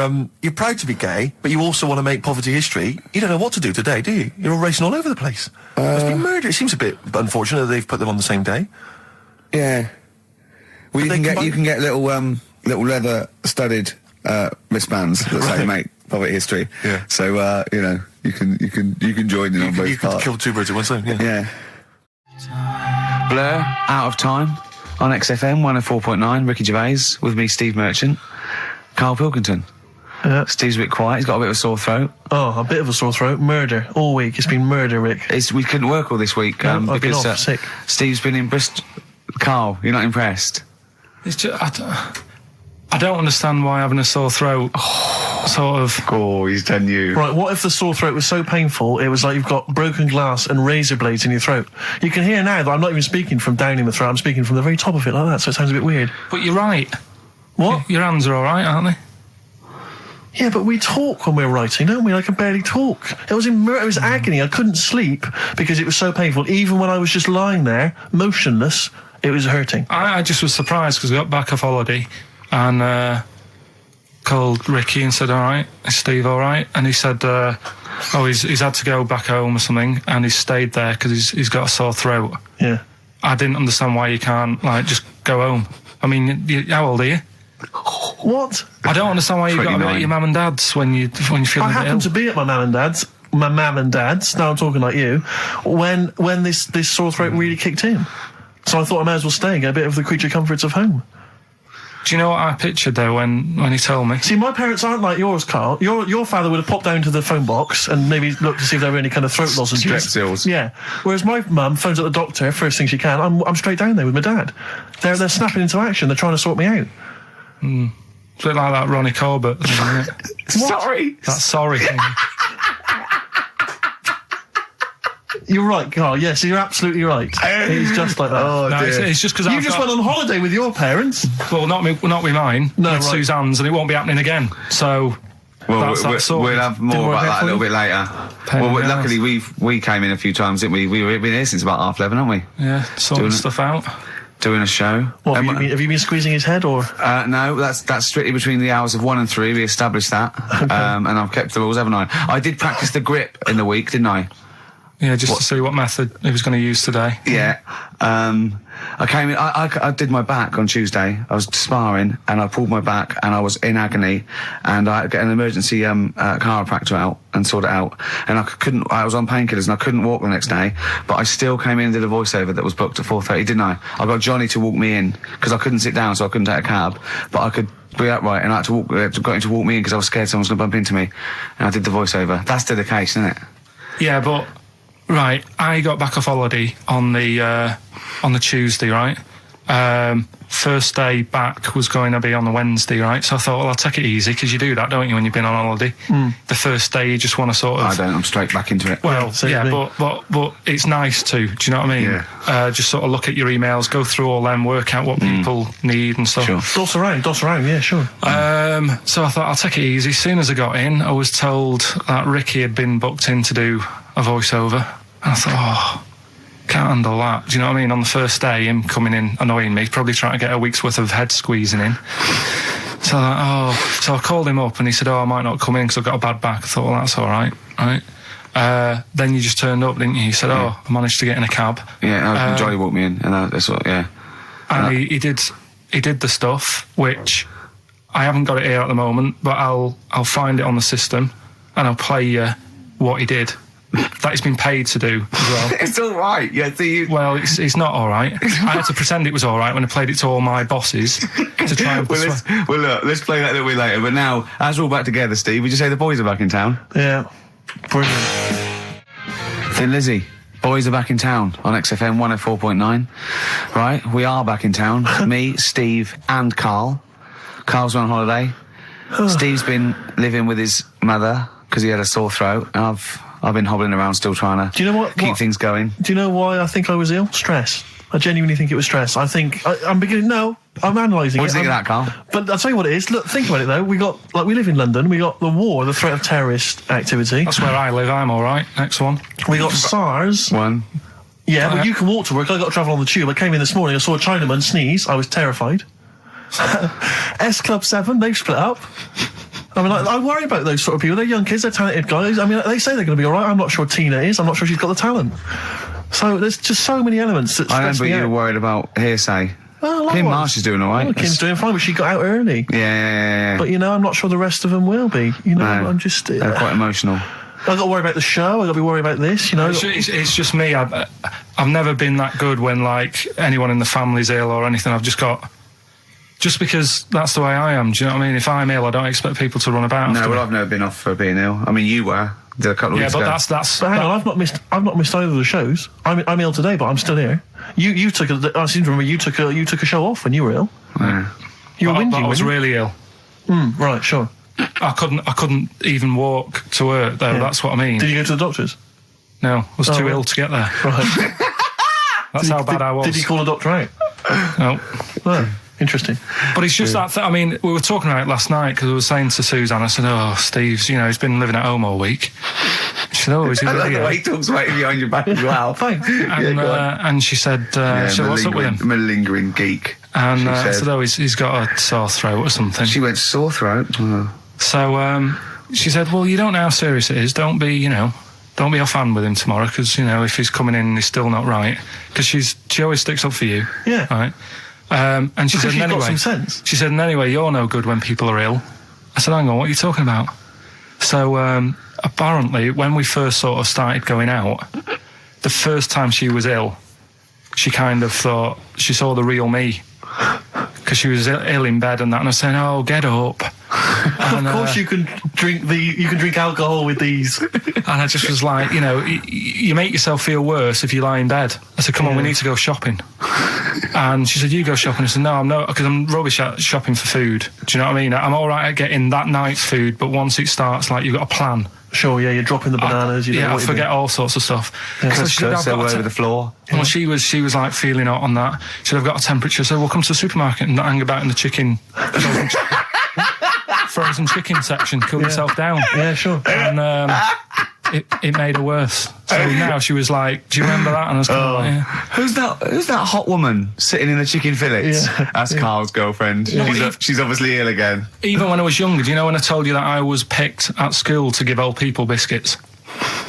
C: proud to be gay, but you also want to make poverty history, you don't know what to do today, do you? You're all racing all over the place. There's been murder. It seems a bit unfortunate that they've put them on the same day.
A: Yeah. Well, you can get little leather studded wristbands that say make poverty history. Yeah. So you can join in on both parts. You can
C: kill two birds with one stone.
A: Yeah. Blur, Out of Time, on XFM 104.9, Ricky Gervais, with me, Steve Merchant, Karl Pilkington.
C: Yeah.
A: Steve's a bit quiet. He's got a bit of a sore throat.
C: Oh, a bit of a sore throat. Murder. All week. It's been murder, Rick.
A: We couldn't work all this week
C: No, I've been
A: because
C: off, sick.
A: Steve's been in Bristol. Carl, you're not impressed?
B: It's just, I don't understand why having a sore throat sort of...
A: Oh, he's done you.
C: Right, what if the sore throat was so painful, it was like you've got broken glass and razor blades in your throat? You can hear now that I'm not even speaking from down in the throat, I'm speaking from the very top of it like that, so it sounds a bit weird.
B: But you're right.
C: What?
B: Your hands are all right, aren't they?
C: Yeah, but we talk when we're writing, don't we? I can barely talk. It was agony. I couldn't sleep because it was so painful. Even when I was just lying there, motionless, it was hurting.
B: I just was surprised because I got back off holiday and called Ricky and said, all right, is Steve all right? And he said, he's had to go back home or something, and he's stayed there because he's got a sore throat.
C: Yeah.
B: I didn't understand why you can't, just go home. I mean, how old are you?
C: What?
B: I don't understand why you've got to be at your mum and dad's when you feel a bit ill.
C: I happened to be at my mum and dad's. Now I'm talking like you. When this sore throat really kicked in, so I thought I may as well stay and get a bit of the creature comforts of home.
B: Do you know what I pictured though when he told me?
C: See, my parents aren't like yours, Carl. Your father would have popped down to the phone box and maybe looked to see if there were any kind of throat lozenges.
A: Strepsils.
C: Yeah. Whereas my mum phones up the doctor first thing she can. I'm straight down there with my dad. They're snapping into action. They're trying to sort me out.
B: It's a bit like that Ronnie Corbett thing, isn't it?
A: Sorry.
B: That sorry thing.
C: You're right, Carl. Yes, you're absolutely right. It's just like that.
A: Oh,
B: No,
A: dear.
B: it's just because
C: You just went on holiday with your parents.
B: Well, not with mine.
C: No,
B: with
C: right.
B: Suzanne's, and it won't be happening again. So
A: Well,
B: that's that sorted.
A: we'll have more
B: Didn't work
A: about
B: out
A: that a
B: for
A: little
B: you?
A: bit later.
B: Pain in the
A: Luckily
B: arse.
A: we came in a few times, didn't we? We've been here since about 11:30, haven't we?
B: Yeah, sorting
A: Doing it.
B: stuff out.
A: Doing a show.
C: What, have you been squeezing his head, or?
A: No, that's strictly between the hours of 1 and 3. We established that, and I've kept the rules, haven't I? I did practice the grip in the week, didn't I?
B: Yeah, just to see what method he was going to use today.
A: Yeah. I came in, I did my back on Tuesday. I was sparring and I pulled my back and I was in agony and I had to get an emergency chiropractor out and sort it out. And I was on painkillers and I couldn't walk the next day, but I still came in and did a voiceover that was booked at 4:30, didn't I? I got Johnny to walk me in because I couldn't sit down, so I couldn't take a cab, but I could be upright, and I had to got him to walk me in because I was scared someone was going to bump into me. And I did the voiceover. That's still the case, isn't it?
B: Yeah, but right, I got back off holiday on the Tuesday, right? First day back was going to be on the Wednesday, right? So I thought, well, I'll take it easy, because you do that, don't you, when you've been on holiday? The first day you just want to sort of...
A: I don't, I'm straight back into it.
B: Well, yeah, but it's nice to, do you know what I mean?
A: Yeah.
B: Just sort of look at your emails, go through all them, work out what people need and stuff.
A: Sure.
C: Doss around, yeah, sure.
B: So I thought, I'll take it easy. As soon as I got in, I was told that Ricky had been booked in to do a voiceover. And I thought, can't handle that. Do you know what I mean? On the first day, him coming in annoying me, probably trying to get a week's worth of head squeezing in. So I called him up and he said, I might not come in because I've got a bad back. I thought, well, that's all right, right? Then you just turned up, didn't you? He said, I managed to get in a cab.
A: Yeah, Johnny walked me in, and that's what, yeah.
B: And he did the stuff, which I haven't got it here at the moment, but I'll find it on the system and I'll play you what he did. That he's been paid to do as well.
A: It's all right. Yeah,
B: Well, it's not all right. I had to pretend it was all right when I played it to all my bosses to try and persuade.
A: Look, let's play that a little bit later. But now, as we're all back together, Steve, would you say the boys are back in town?
C: Yeah. Brilliant.
A: Thin Lizzy, boys are back in town on XFM 104.9. Right, we are back in town. Me, Steve, and Carl. Carl's on holiday. Steve's been living with his mother because he had a sore throat, and I've been hobbling around still trying to keep things going.
C: Do you know why I think I was ill? Stress. I genuinely think it was stress. I think I'm analysing it.
A: What do you think of that, Carl?
C: But I'll tell you what it is. Look, think about it though. We live in London. We got the war, the threat of terrorist activity.
B: That's where I live. I'm all right. Next one.
C: We got SARS.
A: One.
C: Yeah, but you can walk to work. I got to travel on the tube. I came in this morning. I saw a Chinaman sneeze. I was terrified. S Club 7. They've split up. I mean, I worry about those sort of people. They're young kids, they're talented guys. I mean, they say they're going to be all right. I'm not sure Tina is. I'm not sure she's got the talent. So there's just so many elements that stress me out.
A: I remember you were worried about hearsay.
C: Oh,
A: Kim Marsh is doing all right.
C: Oh, Kim's doing fine, but she got out early.
A: Yeah.
C: But, I'm not sure the rest of them will be.
A: No,
C: I'm just...
A: they're quite emotional.
C: I've got to worry about the show. I've got to be worried about this,
B: It's just me. I've never been that good when, anyone in the family's ill or anything. I've just got just because that's the way I am. Do you know what I mean? If I'm ill, I don't expect people to run about.
A: No, well, I've never been off for being ill. I mean, you were. Did a couple of weeks ago.
B: Yeah, but that's.
C: But hang on, I've not missed either of the shows. I'm ill today, but I'm still here. You took I seem to remember you took a show off when you were ill.
A: Yeah.
C: You were whinging.
B: I was really ill.
C: Right, sure.
B: I couldn't even walk to work though. Yeah. That's what I mean.
C: Did you go to the doctors?
B: No, I was too ill to get there.
C: Right.
B: That's how bad I was.
C: Did he call a doctor out?
B: No.
C: Oh, interesting.
B: But it's just that. I mean, we were talking about it last night because I was saying to Suzanne, I said, "Oh, Steve's, he's been living at home all week." She said, "Oh, is he really?"
A: I like the way he talks about you behind your back as well.
C: Thanks.
B: And she said, "What's up with him?"
A: I'm a lingering geek.
B: And I said, "Oh, he's got a sore throat or something."
A: She went, "Sore throat?" Oh.
B: So she said, "Well, you don't know how serious it is. Don't be offhand with him tomorrow because if he's coming in and he's still not right, because she always sticks up for you."
C: Yeah.
B: Right. And she said,
C: "Anyway, got some sense."
B: She said, "And anyway, you're no good when people are ill." I said, "Hang on, what are you talking about?" So apparently, when we first sort of started going out, the first time she was ill, she kind of thought she saw the real me because she was ill in bed and that, and I was saying, "Oh, get up." And,
C: of course, you can drink alcohol with these.
B: And I just was like, you make yourself feel worse if you lie in bed. I said, "Come on, we need to go shopping." And she said, "You go shopping." I said, "No, I'm not, because I'm rubbish at shopping for food." Do you know what I mean? I'm all right at getting that night's food, but once it starts, like, you've got a plan.
C: Sure, yeah, you're dropping the bananas.
B: I forget all sorts of stuff.
A: Yeah. So she said, "I've got over the floor."
B: Well, she was like feeling hot on that. She said, "I've got a temperature, so we'll come to the supermarket and not hang about in the chicken." Frozen chicken section, cool yourself down.
C: Yeah, sure.
B: And it made her worse. So now she was like, "Do you remember that?" And I was kind of like, "Yeah."
A: Who's that hot woman sitting in the chicken fillets?
C: Yeah.
A: That's Karl's girlfriend. Yeah. She's obviously ill again.
B: Even when I was younger, do you know when I told you that I was picked at school to give old people biscuits?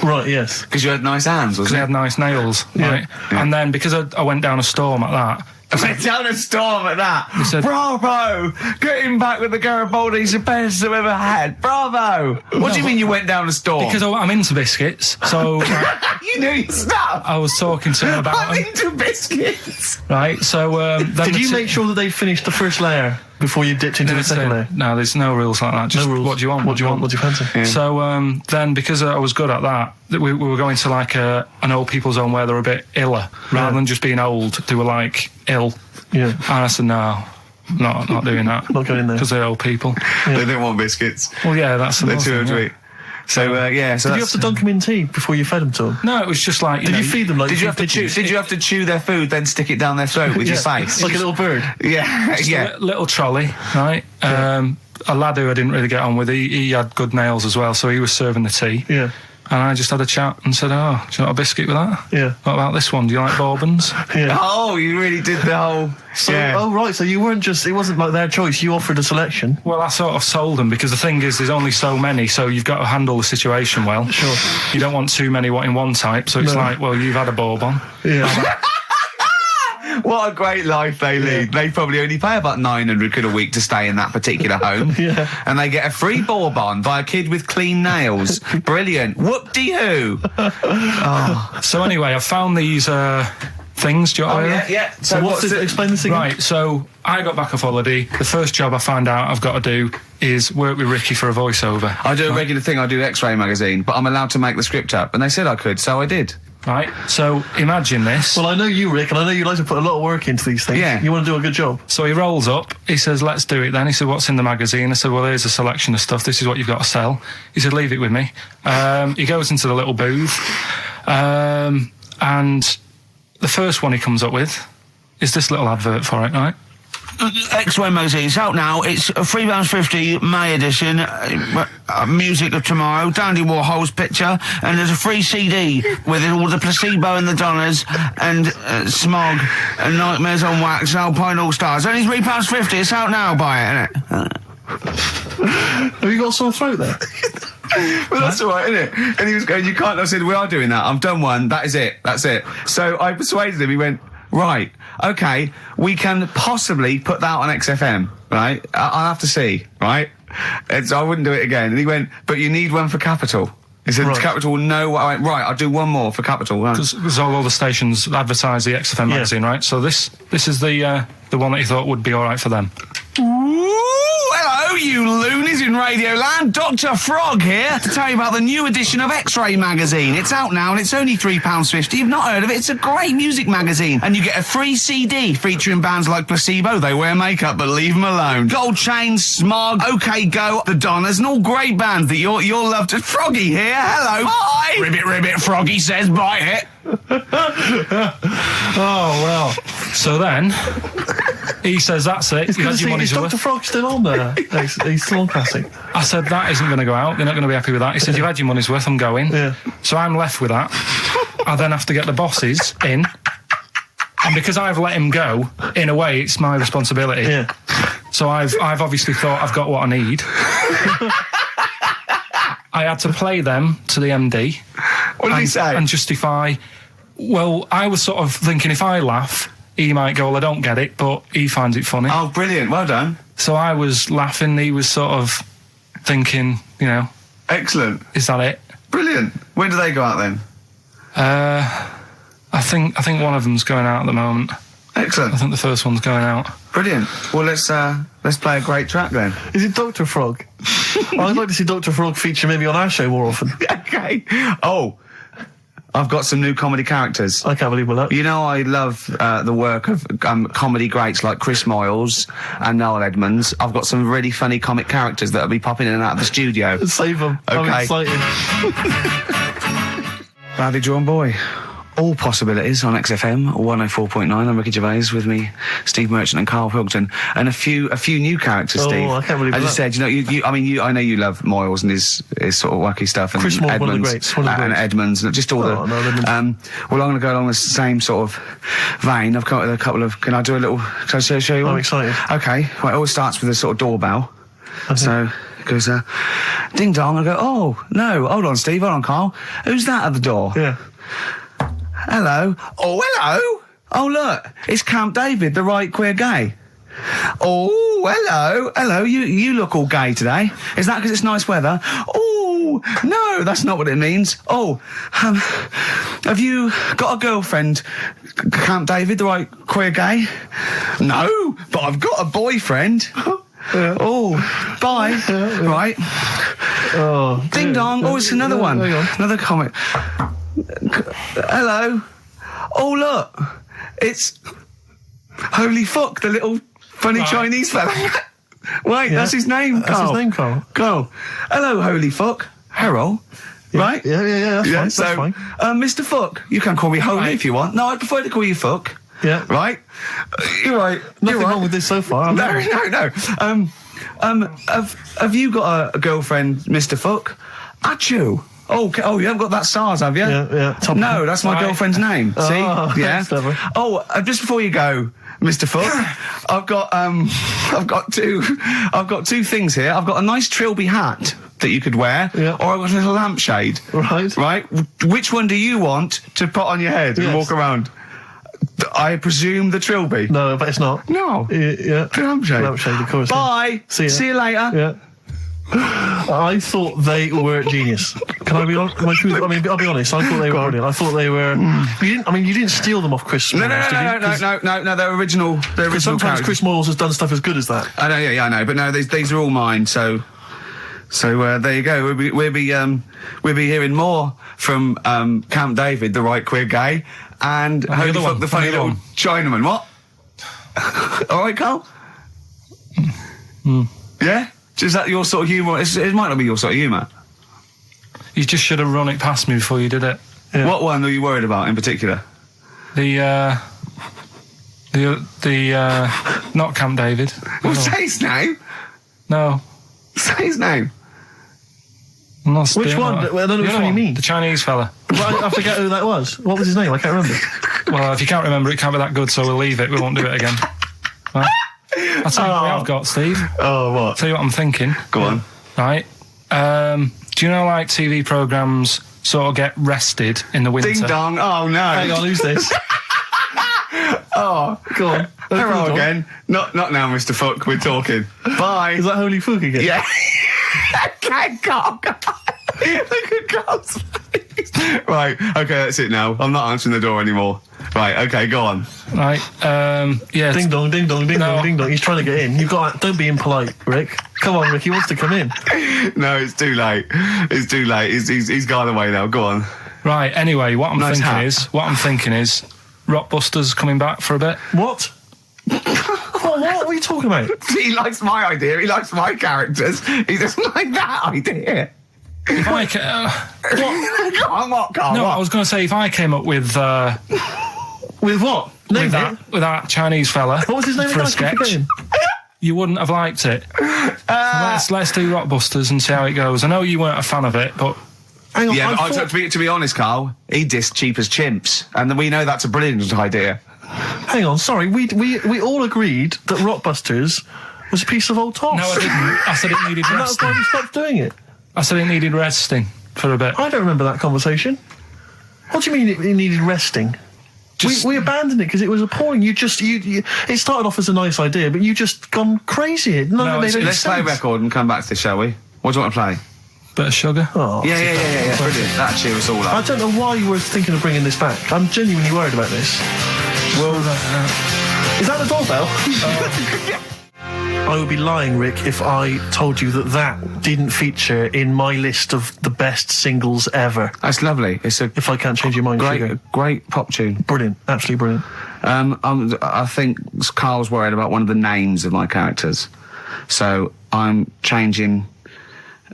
C: Right, yes.
A: Because you had nice hands, wasn't it?
B: Because I had nice nails, right? Yeah. And then because I went down a storm at that.
A: I went down a storm at that. Said, "Bravo! Getting back with the Garibaldi's the best I've ever had. Bravo!" What do you mean you went down a storm?
B: Because I'm into biscuits, so...
A: You knew your stuff!
B: I was talking to him about...
A: I'm into biscuits!
B: Right, so...
C: Did you make sure that they finished the first layer before you dipped into the second layer?
B: No, there's no rules like that. Just
C: no rules.
B: What do you want?
C: What do you want? What do you fancy?
B: Yeah. So then, because I was good at that, we were going to like an old people's home where they were a bit iller. Rather than just being old, they were like ill. Yeah. And I said, "No, not doing that."
C: Not going there.
B: Because they're old people.
A: Yeah. They don't want biscuits.
B: Well, yeah, that's the
A: thing. They're too sweet. So So
C: did you have to dunk them in tea before you fed them to them?
B: No, it was just like.
C: Did you feed them like?
A: Did you have to chew their food, then stick it down their throat with your face,
C: like a little bird?
A: Yeah,
B: yeah. Little trolley, right? A lad who I didn't really get on with. He had good nails as well, so he was serving the tea.
C: Yeah.
B: And I just had a chat and said, "Oh, do you want a biscuit with that?
C: Yeah.
B: What about this one? Do you like bourbons?"
C: Yeah.
A: Oh, you really did the whole...
C: Oh, right, so you weren't just... It wasn't like their choice, you offered a selection.
B: Well, I sort of sold them, because the thing is, there's only so many, so you've got to handle the situation well.
C: Sure.
B: You don't want too many in one type, so it's like, well, you've had a bourbon.
C: Yeah.
A: What a great life they lead. They probably only pay about 900 quid a week to stay in that particular home.
C: Yeah.
A: And they get a free bourbon by a kid with clean nails. Brilliant. Whoop-de-hoo. Oh.
B: So anyway, I found these things. Do you want to
A: yeah.
C: So what's this? Explain this again.
B: Right, so I got back off holiday. The first job I found out I've got to do is work with Ricky for a voiceover.
A: I do a regular thing. I do X-Ray magazine, but I'm allowed to make the script up. And they said I could, so I did.
B: Right, so imagine this.
C: Well, I know you, Rick, and I know you like to put a lot of work into these things.
A: Yeah.
C: You want to do a good job.
B: So he rolls up, he says, "Let's do it then." He said, "What's in the magazine?" I said, "Well, here's a selection of stuff. This is what you've got to sell." He said, "Leave it with me." He goes into the little booth, and the first one he comes up with is this little advert for it, right?
A: X-Ray magazine, it's out now. It's £3.50 May edition. Music of Tomorrow, Dandy Warhol's picture, and there's a free CD with all the Placebo and the Donners, and Smog, and Nightmares on Wax, Alpine All Stars. Only £3.50. It's out now. Buy it, innit?
C: Have you got a sore throat there?
A: Well, that's all right, isn't it? And he was going, "You can't." I said, "We are doing that. I've done one. That is it. That's it." So I persuaded him. He went, "Right, okay, we can possibly put that on XFM, right? I'll have to see, right?" And so I wouldn't do it again. And he went, "But you need one for Capital." He said Capital, no, right, I'll do one more for Capital.
B: Because all the stations advertise the XFM magazine, right? So this is the one that he thought would be all right for them.
A: Hello, you loonies in Radioland. Dr. Frog here to tell you about the new edition of X-Ray magazine. It's out now and it's only £3.50. You've not heard of it? It's a great music magazine. And you get a free CD featuring bands like Placebo. They wear makeup, but leave them alone. Gold Chain, Smog, OK Go, The Donners, and all great bands that you'll love to... Froggy here. Hello. Bye. Ribbit, Froggy says bye it.
B: Oh, well. So then... He says, that's it. You had your money's worth.
C: Dr. Frog still on there? He's still on Classic.
B: I said, that isn't going to go out. They're not going to be happy with that. He said, you had your money's worth. I'm going.
C: Yeah.
B: So I'm left with that. I then have to get the bosses in. And because I've let him go, in a way, it's my responsibility.
C: Yeah.
B: So I've obviously thought I've got what I need. I had to play them to the MD.
A: What did he say?
B: And justify... Well, I was sort of thinking if I laugh... He might go, well, I don't get it, but he finds it funny.
A: Oh, brilliant. Well done.
B: So I was laughing. He was sort of thinking, you know...
A: Excellent.
B: Is that it?
A: Brilliant. When do they go out then?
B: I think one of them's going out at the moment.
A: Excellent.
B: I think the first one's going out.
A: Brilliant. Well, let's play a great track then.
C: Is it Dr. Frog? I'd like to see Dr. Frog feature maybe on our show more often.
A: Okay. Oh... I've got some new comedy characters.
C: I can't believe we're lucky.
A: You know, I love the work of comedy greats like Chris Moyles and Noel Edmonds. I've got some really funny comic characters that'll be popping in and out of the studio.
C: Save them.
A: Okay.
C: I'm excited.
A: Badly Drawn Boy. All possibilities on XFM 104.9. I'm Ricky Gervais, with me, Steve Merchant and Karl Pilkington, and a few new characters. Steve.
C: I can't believe
A: I
C: that.
A: just said, you know, I know you love Moyles and his sort of wacky stuff, and
C: Chris Moyles,
A: Edmonds,
C: one of the greats, one of the
A: and
C: greats.
A: Edmonds, and just all
C: well, I'm
A: going to go along the same sort of vein. I've got a couple of. Can I do a little? Can I show you one?
C: I'm excited.
A: Okay. Well, it always starts with a sort of doorbell. Okay. So it goes, ding dong. I go, oh no, hold on, Steve, hold on, Karl. Who's that at the door?
C: Yeah.
A: Hello. Oh, hello. Oh, look. It's Camp David, the right queer gay. Oh, hello. Hello. You look all gay today. Is that because it's nice weather? Oh, no, that's not what it means. Oh, have you got a girlfriend, Camp David, the right queer gay? No, but I've got a boyfriend.
C: Yeah.
A: Oh, bye. Yeah. Right.
C: Oh,
A: ding dong. Oh, it's another one. Another comment. Hello. Oh, look. It's Holy Fuck, the little funny Chinese fella. Wait, that's his name, Karl.
C: That's his name, Karl.
A: Karl. Hello, Holy Fuck. Harold.
C: Yeah.
A: Right?
C: Yeah, that's fine.
A: Mr. Fuck. You can call me Holy if you want. No, I'd prefer to call you Fuck.
C: Yeah.
A: Right? You're right.
C: Nothing wrong with this so far.
A: No. Have you got a girlfriend, Mr. Fuck? Achoo. Oh, you haven't got that SARS, have you?
C: Yeah.
A: No, that's my girlfriend's name. See? Yeah. Oh, just before you go, Mr. Fuck, I've got two things here. I've got a nice Trilby hat that you could wear, or I've got a little lampshade. Right. Which one do you want to put on your head and walk around? I presume the Trilby.
C: No, but it's not.
A: No.
C: Yeah.
A: The lampshade.
C: Lampshade, of course.
A: Bye.
C: See
A: you later.
C: Yeah. I thought they were genius. Can I be honest? I'll be honest. I thought they were brilliant. I thought they were. You didn't steal them off Chris.
A: No. They're original. They're original.
C: Sometimes
A: characters.
C: Chris Moyles has done stuff as good as that.
A: I know. Yeah, I know. But no, these are all mine. So there you go. We'll be hearing more from Camp David, the right queer gay, and Holy Fuck, the funny little Chinaman. What? All right, Karl. Yeah. Is that your sort of humour? It might not be your sort of humour.
B: You just should have run it past me before you did it.
C: Yeah.
A: What one are you worried about in particular?
B: The not Camp David.
A: Well, say his name.
B: No.
A: Say his name.
C: Which one? I don't know which one you mean.
B: The Chinese fella.
C: I forget who that was. What was his name? I can't remember.
B: Well, if you can't remember, it can't be that good, so we'll leave it. We won't do it again. Right? I'll tell you what I've got, Steve.
C: Oh, what?
B: I'll tell you what I'm thinking.
A: Go on.
B: Right. Do you know, like, TV programmes sort of get rested in the winter?
A: Ding dong. Oh, no.
C: Hang on, who's this?
A: Oh,
C: go on.
A: Hello again. Not now, Mr. Fuck. We're talking. Bye.
C: Is that Holy Fuck again?
A: Yeah. Okay, go on. Look at Carl's face. Right, okay, that's it now. I'm not answering the door anymore. Right, okay, go on.
B: Right, yeah.
C: Ding dong, ding dong, ding dong, ding dong. He's trying to get in. You've got. Don't be impolite, Rick. Come on, Rick. He wants to come in.
A: No, it's too late. It's too late. He's gone away now. Go on.
B: Right. Anyway, what I'm thinking is, Rockbusters coming back for a bit.
C: What? What are you talking about?
A: He likes my idea. He likes my characters. He doesn't like that idea.
B: If I
A: what? Go on, what, Carl?
B: No,
A: what?
B: I was going to say if I came up with
C: With what?
B: with that Chinese fella.
C: What was his name
B: for
C: again?
B: a sketch? You wouldn't have liked it. Let's do Rockbusters and see how it goes. I know you weren't a fan of it, but.
C: Hang on,
A: Yeah, but to be honest, Carl, he dissed Cheap as Chimps, and we know that's a brilliant idea.
C: Hang on, sorry, we all agreed that Rockbusters was a piece of old toss.
B: No, I didn't. I said it needed
C: And that's
B: resting.
C: why we stopped doing it.
B: I said it needed resting for a bit.
C: I don't remember that conversation. What do you mean it needed resting? We abandoned it because it was appalling. You it started off as a nice idea, but you just gone crazy. None of it made any
A: Let's
C: sense.
A: play a record and come back to this, shall we? What do you want to play?
B: Bit of sugar.
C: Oh,
A: Yeah. Brilliant. That cheer us all
C: I
A: up.
C: don't know why you were thinking of bringing this back. I'm genuinely worried about this.
B: Well,
C: Is that the doorbell? I would be lying, Rick, if I told you that didn't feature in my list of the best singles ever.
A: That's lovely. It's a
C: If I can't change your mind, Sugar.
A: great pop tune.
C: Brilliant, absolutely brilliant.
A: I think Carl's worried about one of the names of my characters, so I'm changing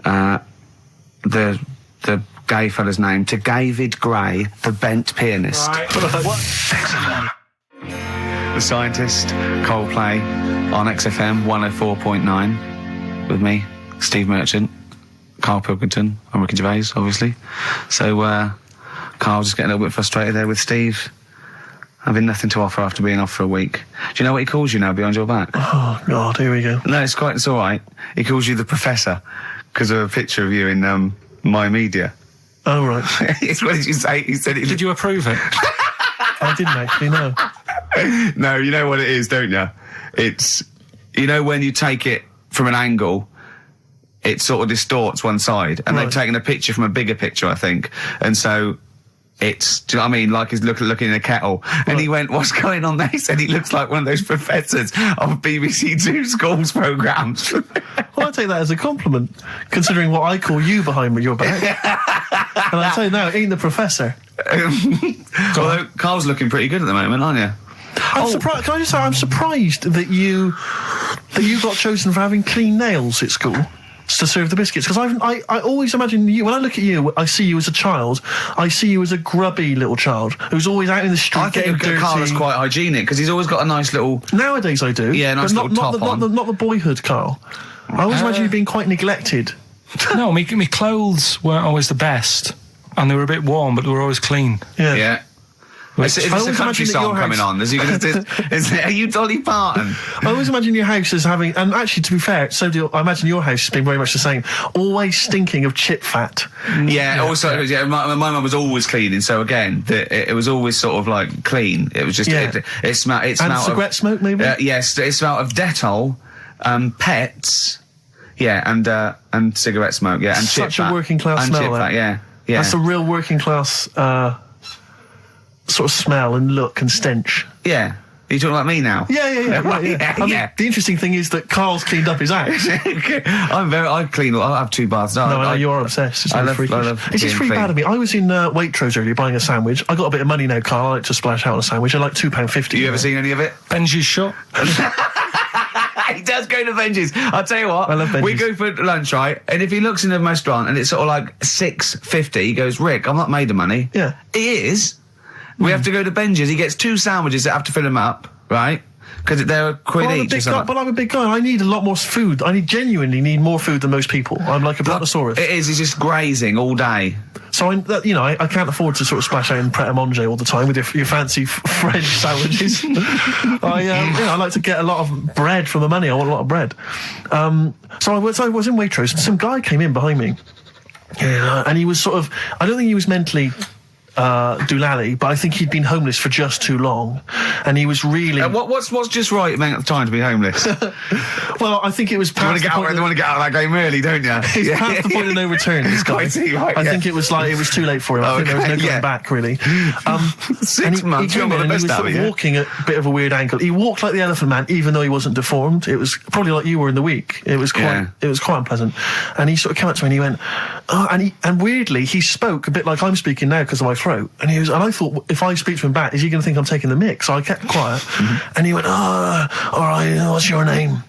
A: the gay fella's name to David Gray, the bent pianist.
B: right.
A: The Scientist, Coldplay on XFM 104.9 with me, Steve Merchant, Karl Pilkington, I'm Ricky Gervais, obviously. So Carl just getting a little bit frustrated there with Steve, having nothing to offer after being off for a week. Do you know what he calls you now behind your back?
C: Oh, God, here we go.
A: No, it's all right. He calls you the Professor because of a picture of you in My Media.
C: Oh, right.
A: What did you say? He said it.
B: Did you approve it?
C: I didn't actually know.
A: No, you know what it is, don't you? It's, you know, when you take it from an angle, it sort of distorts one side, and they've taken a picture from a bigger picture, I think, and so it's, do you know what I mean? Like he's looking in a kettle, and he went, "What's going on there?" He said he looks like one of those professors of BBC Two schools programmes.
C: Well, I take that as a compliment, considering what I call you behind your back. And I tell you now, it ain't the Professor.
A: Although Carl's looking pretty good at the moment, aren't you?
C: I'm surprised. Can I just say, I'm surprised that you got chosen for having clean nails at school to serve the biscuits. Because I always imagine you, when I look at you, I see you as a child. I see you as a grubby little child who's always out in the street
A: I
C: getting
A: think
C: dirty.
A: Carl is quite hygienic because he's always got a nice little.
C: Nowadays I do.
A: Yeah, nice
C: but
A: little top on.
C: not the boyhood Carl. I always imagine you being quite neglected.
B: No, my clothes weren't always the best, and they were a bit warm, but they were always clean.
A: Yeah. Is this a
C: always
A: country
C: imagine that
A: song
C: your
A: coming
C: house-
A: on? Are you Dolly Parton?
C: I always imagine your house as having, and actually to be fair, I imagine your house has been very much the same, always stinking of chip fat.
A: Yeah, also, my mum was always cleaning, so again, it was always sort of like clean. It was just, it smelled
C: And
A: of
C: cigarette smoke, maybe?
A: yes, it smelled of Dettol, pets, and cigarette smoke, and
C: Such
A: chip
C: a
A: fat.
C: working class
A: and
C: smell,
A: chip
C: that.
A: fat, yeah.
C: That's a real working class, sort of smell and look and stench.
A: Yeah. Are you talking about me now?
C: Yeah. I mean, the interesting thing is that Carl's cleaned up his house.
A: I clean. I have 2 baths.
C: No, I know you're obsessed. It's
A: I
C: really
A: love
C: freakish. It's just
A: being
C: really bad
A: clean.
C: of me. I was in Waitrose earlier buying a sandwich. I got a bit of money now, Carl. I like to splash out on a sandwich. I like £2.50.
A: You ever seen any of it?
B: Benji's shop.
A: He does go to Benji's. I'll tell you what.
C: I love Benji's.
A: We go for lunch, right? And if he looks in the restaurant and it's sort of like $6.50, he goes, "Rick, I'm not made of money."
C: Yeah.
A: He is. We have to go to Benji's. He gets 2 sandwiches that have to fill him up, right? Because they're a quid each or something.
C: But I'm a big guy. I need a lot more food. I genuinely need more food than most people. I'm like a brontosaurus.
A: It is. He's just grazing all day.
C: So I can't afford to sort of splash out in Pret a Manger all the time with your fancy French sandwiches. I like to get a lot of bread for the money. I want a lot of bread. So I was in Waitrose and some guy came in behind me, and he was sort of, I don't think he was mentally doolally, but I think he'd been homeless for just too long, and he was really...
A: What's just right amount of time to be homeless?
C: Well, I think it was past
A: you want to get out of that game early, don't you?
C: He's past the point of no return, this guy. I think it was too late for him. I think there was no going back, really.
A: 6 months,
C: he was sort of walking at a bit of a weird angle. He walked like the Elephant Man, even though he wasn't deformed. It was probably like you were in the week. It was quite unpleasant. And he sort of came up to me and he went, and weirdly, he spoke a bit like I'm speaking now because of my throat. And I thought, if I speak to him back, is he going to think I'm taking the mick? So I kept quiet. And he went, all right, what's your name?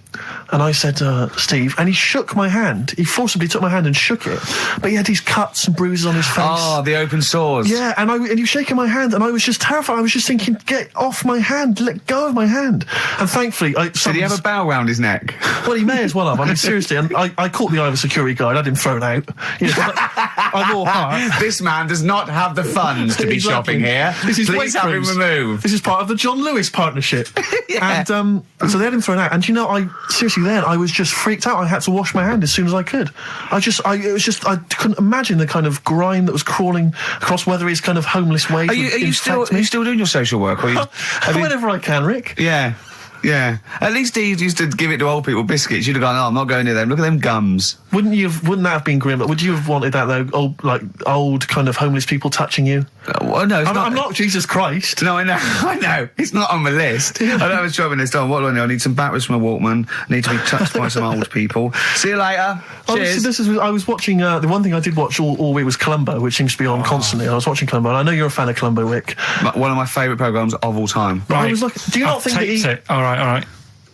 C: And I said, Steve, and he shook my hand. He forcibly took my hand and shook it. But he had these cuts and bruises on his face.
A: Oh, the open sores.
C: Yeah, and he was shaking my hand, and I was just terrified. I was just thinking, get off my hand, let go of my hand. And thankfully... Did
A: he have a bow round his neck?
C: Well, he may as well have. I mean, seriously, and I caught the eye of a security guard. I had him thrown out. I'm all heart.
A: This man does not have the funds to be shopping here. Please have him removed.
C: This is part of the John Lewis partnership. And so they had him thrown out. And seriously, then I was just freaked out. I had to wash my hand as soon as I could. I couldn't imagine the kind of grime that was crawling across whether his kind of homeless ways.
A: Are you still doing your social work? Or
C: whenever I can, Rick.
A: Yeah. Yeah. At least he used to give it to old people, biscuits. You'd have gone, I'm not going near them. Look at them gums.
C: Wouldn't that have been grim? Would you have wanted that, though? Old kind of homeless people touching you?
A: Well, no,
C: I'm not Jesus Christ.
A: No, I know. It's not on my list. I don't have a shopping list on. What do I need? I need some batteries from a Walkman. I need to be touched by some old people. See you later. Cheers.
C: I was watching, the one thing I did watch all week was Columbo, which seems to be on constantly. I was watching Columbo, and I know you're a fan of Columbo, Rick.
A: One of my favourite programmes of all time.
C: Right. I was like, do you not think that
B: All right.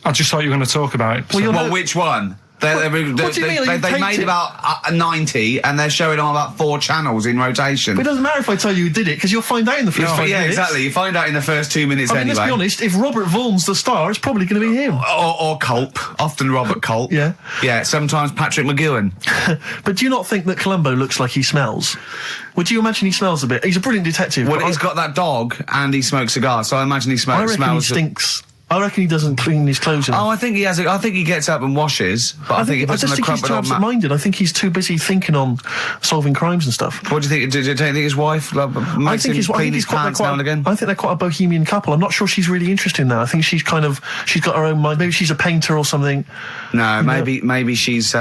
B: I just thought you were going to talk about it.
A: Well, which one? What do you mean? They made about 90, and they're showing on about 4 channels in rotation.
C: But it doesn't matter if I tell you who did it, because you'll find out in the first 5 minutes.
A: Yeah, exactly. You find out in the first 2 minutes anyway.
C: Let's be honest, if Robert Vaughan's the star, it's probably going to be him.
A: Or Culp. Often Robert Culp.
C: Yeah.
A: Yeah, sometimes Patrick McGowan.
C: But do you not think that Columbo looks like he smells? Would you imagine he smells a bit? He's a brilliant detective.
A: Well, he's got that dog, and he smokes cigars, so I imagine he smells...
C: I reckon he stinks. I reckon he doesn't clean his clothes enough.
A: Oh, I think he has. I think he gets up and washes, but I think he puts on a crumpled old
C: he's too absent-minded. I think he's too busy thinking on solving crimes and stuff.
A: What do you think? Do you think his wife makes him clean his pants now and again?
C: I think they're quite a bohemian couple. I'm not sure she's really interested in that. I think she's got her own mind. Maybe she's a painter or something.
A: No, maybe she's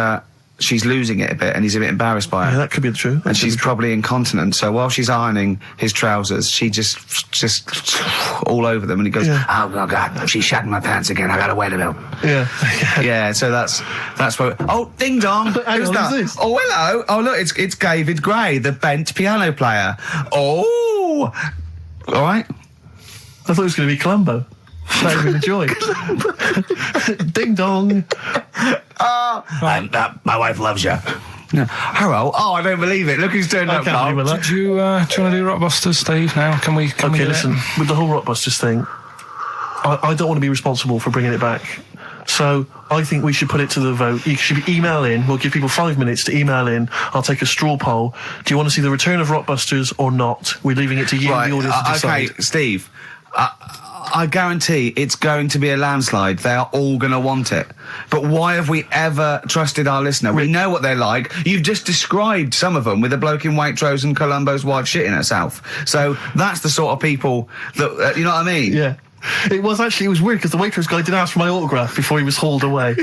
A: losing it a bit, and he's a bit embarrassed by it.
C: Yeah, that could be the truth.
A: And she's probably incontinent, so while she's ironing his trousers, she just all over them, and he goes, oh God, she's shatting my pants again, I gotta wait a minute.
C: Yeah.
A: Yeah, so that's what... Oh, ding dong! Who's that?
C: Who's this?
A: Oh, hello! Oh, look, it's David Gray, the bent piano player. Oh! Alright.
C: I thought it was going to be Columbo. That would be the joy. Ding dong.
A: My wife loves you. No. Hello. Oh, I don't believe it. Look who's turned up, Carl.
B: Do you want to do Rockbusters, Steve, now? Can we
C: listen, with the whole Rockbusters thing, I don't want to be responsible for bringing it back. So I think we should put it to the vote. You should email in. We'll give people 5 minutes to email in. I'll take a straw poll. Do you want to see the return of Rockbusters or not? We're leaving it to you, the audience, to decide.
A: Okay, Steve. I guarantee it's going to be a landslide. They are all going to want it. But why have we ever trusted our listener? We know what they're like. You've just described some of them with a bloke in Waitrose and Columbo's wife shitting herself. So that's the sort of people that, you know what I mean?
C: Yeah. It was weird because the Waitrose guy did ask for my autograph before he was hauled away.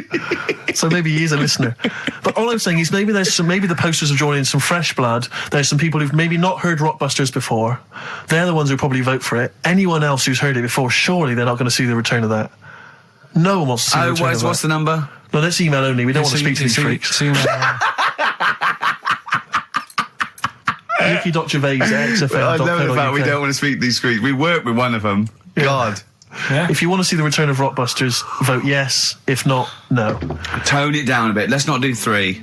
C: So maybe he is a listener. But all I'm saying is maybe the posters have drawn in some fresh blood. There's some people who've maybe not heard Rockbusters before. They're the ones who probably vote for it. Anyone else who's heard it before, surely they're not going to see the return of that. No one wants to see the return of that.
A: What's the number?
C: No, let's email only. We don't want to speak to these freaks. Ricky.gervais@xfm.co.uk.
A: We don't want to speak to these freaks. We work with one of them.
C: Yeah.
A: God.
C: Yeah. If you want to see the return of Rockbusters, vote yes. If not, no.
A: Tone it down a bit. Let's not do 3.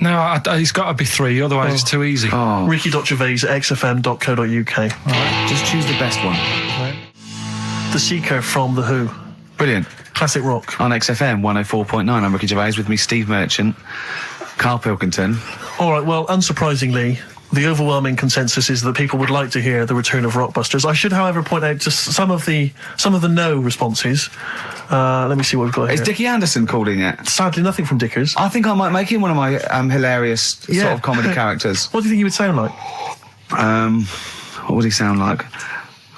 B: No, it's got to be 3, otherwise it's too easy.
A: Oh.
C: Ricky.gervais@xfm.co.uk.
A: Right. Just choose the best one.
C: Right. The Seeker from The Who.
A: Brilliant.
C: Classic rock.
A: On XFM 104.9, I'm Ricky Gervais, with me Steve Merchant, Karl Pilkington.
C: All right, well, unsurprisingly, the overwhelming consensus is that people would like to hear the return of Rockbusters. I should, however, point out just some of the no responses. Let me see what we've got here.
A: Is Dickie Anderson called in yet?
C: Sadly, nothing from Dickers.
A: I think I might make him one of my hilarious sort of comedy characters.
C: What do you think he would sound like?
A: What would he sound like?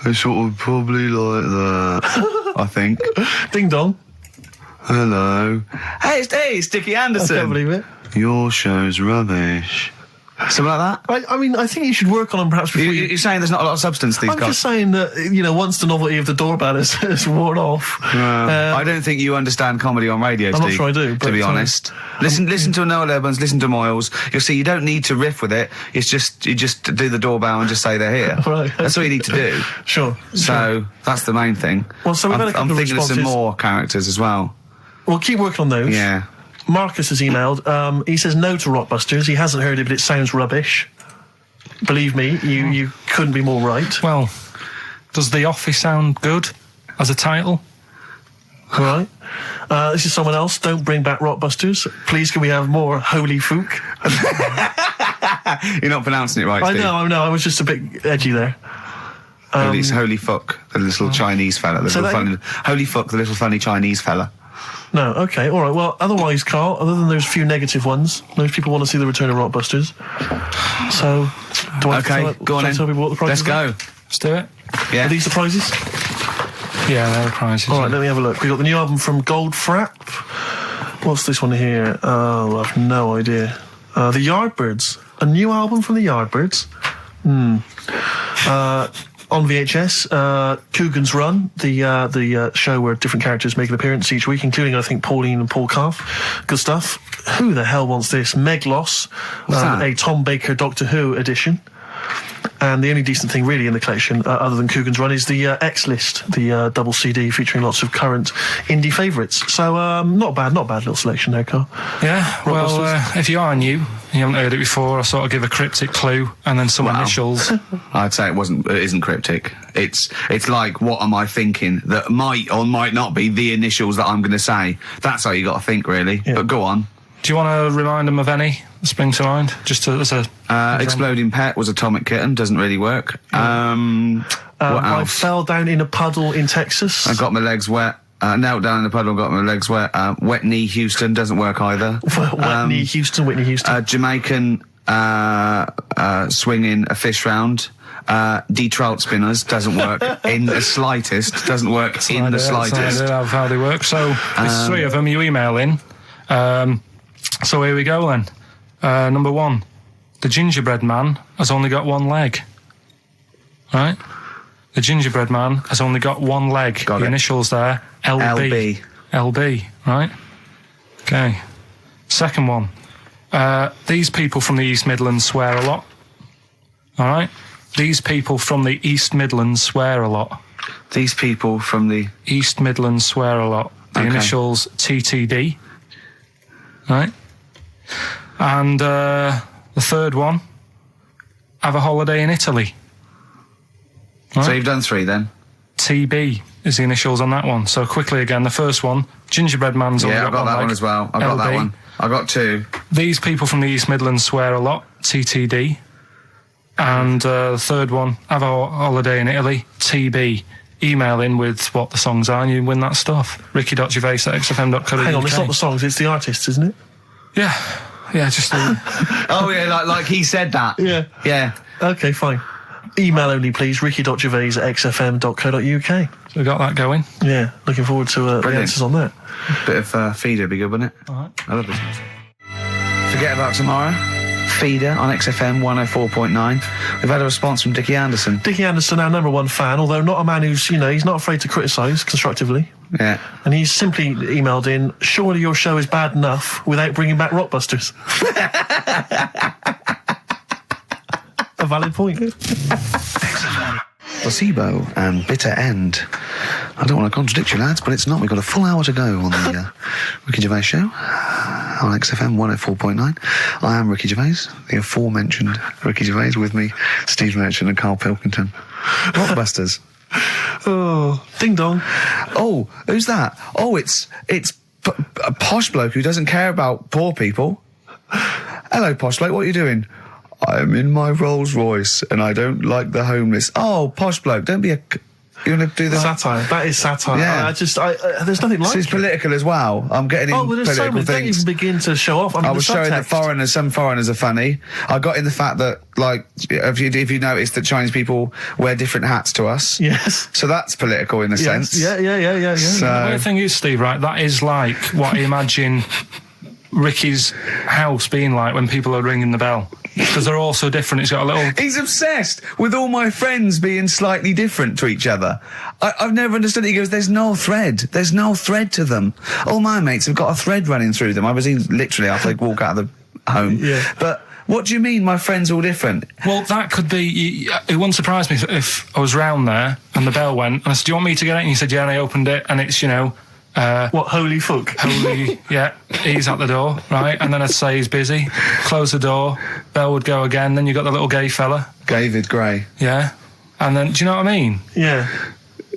A: It's sort of probably like that, I think.
C: Ding dong.
A: Hello. Hey, it's Dickie Anderson.
C: I can't believe it.
A: Your show's rubbish. Something like that?
C: I mean, I think you should work on them perhaps before
A: You're saying there's not a lot of substance to these
C: I'm
A: guys?
C: just saying that, once the novelty of the doorbell has worn off...
A: I don't think you understand comedy on radio, Steve.
C: I'm not sure I do,
A: to be honest. Listen to Noel Evans, listen to Moyles. You'll see you don't need to riff with it. It's just, you just do the doorbell and just say they're here.
C: Right.
A: That's all you need to do.
C: Sure.
A: So, that's the main thing.
C: Well, so we've had a couple
A: I'm
C: of
A: thinking of some
C: responses.
A: more characters as well.
C: Well, keep working on those.
A: Yeah.
C: Marcus has emailed. He says no to Rockbusters. He hasn't heard it, but it sounds rubbish. Believe me, you couldn't be more right.
B: Well, does The Office sound good as a title?
C: All right. This is someone else. Don't bring back Rockbusters. Please, can we have more Holy Fook?
A: You're not pronouncing it right, Steve.
C: I know. I was just a bit edgy there.
A: Holy fuck, the little Chinese fella. Holy fuck, the little funny Chinese fella.
C: No, okay, all right. Well, otherwise, Carl, other than those few negative ones, most people want to see the return of Rockbusters. So, do I
A: go on in.
C: tell people what the prizes are?
A: Let's go.
B: Let's do it.
A: Yeah.
C: Are these the prizes?
B: Yeah, they're the prizes.
C: All right, let me have a look. We got the new album from Goldfrapp. What's this one here? Oh, I've no idea. The Yardbirds. A new album from the Yardbirds. On VHS, Coogan's Run, the show where different characters make an appearance each week, including, I think, Pauline and Paul Calf. Good stuff. Who the hell wants this? Meglos, a Tom Baker Doctor Who edition. And the only decent thing really in the collection, other than Coogan's Run, is the X-List, the double CD featuring lots of current indie favourites. So, not bad little selection there, Carl.
B: Yeah, well, if you are new, you haven't heard it before, I'll sort of give a cryptic clue and then some initials.
A: I'd say it isn't cryptic. It's like, what am I thinking that might or might not be the initials that I'm going to say. That's how you got to think, really. Yeah. But go on.
B: Do you want to remind them of any that spring to mind? Just as a...
A: Exploding Pet was Atomic Kitten, doesn't really work. What else?
C: I fell down in a puddle in Texas.
A: I got my legs wet. Knelt down in the puddle, got my legs wet. Wet Knee Houston doesn't work either.
C: Whitney Houston.
A: Jamaican swinging a fish round. D-trout spinners doesn't work in the slightest. Doesn't work in the slightest.
B: That's how they work. So there's three of them. You email in. So here we go then. Number one, the gingerbread man has only got one leg. Right? The gingerbread man has only got one leg.
A: Got
B: the
A: it.
B: Initials there, LB. LB, right? Okay. Second one, these people from the East Midlands swear a lot. All right? These people from the East Midlands swear a lot.
A: These people from the
B: East Midlands swear a lot. The initials TTD. Right? And the third one, have a holiday in Italy. Right?
A: So you've done three then?
B: TB is the initials on that one. So quickly again, the first one, gingerbread man's only
A: Yeah, I've got that
B: leg.
A: one as well. I've got that one. I got two.
B: These people from the East Midlands swear a lot, TTD. And the third one, have a holiday in Italy, TB. Email in with what the songs are and you win that stuff. ricky.gervais@xfm.co.uk.
C: Hang on, it's not the songs, it's the artists, isn't it?
B: Yeah, just
A: Oh yeah, like he said that.
C: Yeah.
A: Yeah.
C: Okay, fine. Email only, please, ricky.gervais@xfm.co.uk.
B: So we got that going.
C: Yeah, looking forward to the answers on that.
A: Bit of feeder would be good, wouldn't it?
B: All right.
A: I love this music. Forget about tomorrow. Feeder on XFM 104.9. We've had a response from Dickie Anderson.
C: Dickie Anderson, our number one fan, although not a man who's, he's not afraid to criticise constructively.
A: Yeah.
C: And he's simply emailed in, surely your show is bad enough without bringing back Rockbusters. A valid point.
A: Placebo and Bitter End. I don't want to contradict you, lads, but it's not. We've got a full hour to go on the Ricky Gervais show on XFM 104.9. I am Ricky Gervais, the aforementioned Ricky Gervais, with me, Steve Merchant and Karl Pilkington. Rockbusters.
C: Oh, ding dong.
A: Oh, who's that? Oh, it's a posh bloke who doesn't care about poor people. Hello, posh bloke, what are you doing? I'm in my Rolls Royce and I don't like the homeless. Oh, posh bloke, don't be a You want to do the
C: satire? That is satire.
A: Yeah.
C: There's nothing like it.
A: It's political as well. I'm getting in
C: there's so
A: political
C: many. Don't even begin to show off.
A: I was showing that some foreigners are funny. I got in the fact that, like, if you notice that Chinese people wear different hats to us.
C: Yes.
A: So that's political in a sense.
C: Yeah.
A: So,
B: the weird thing is, Steve, right, that is like what I imagine Ricky's house being like when people are ringing the bell. Because they're all so different. It's got a little...
A: He's obsessed with all my friends being slightly different to each other. I've never understood it. He goes, there's no thread. There's no thread to them. All my mates have got a thread running through them. I was literally after they walk out of the home.
C: Yeah.
A: But what do you mean my friends all different?
B: Well, that could be... It wouldn't surprise me if I was round there and the bell went, and I said, do you want me to get it? And he said, yeah, and I opened it, and it's,
C: what, holy fuck?
B: Holy, yeah, he's at the door, right? And then I'd say he's busy, close the door, bell would go again, then you got the little gay fella.
A: David Gray.
B: Yeah. And then, do you know what I mean?
C: Yeah.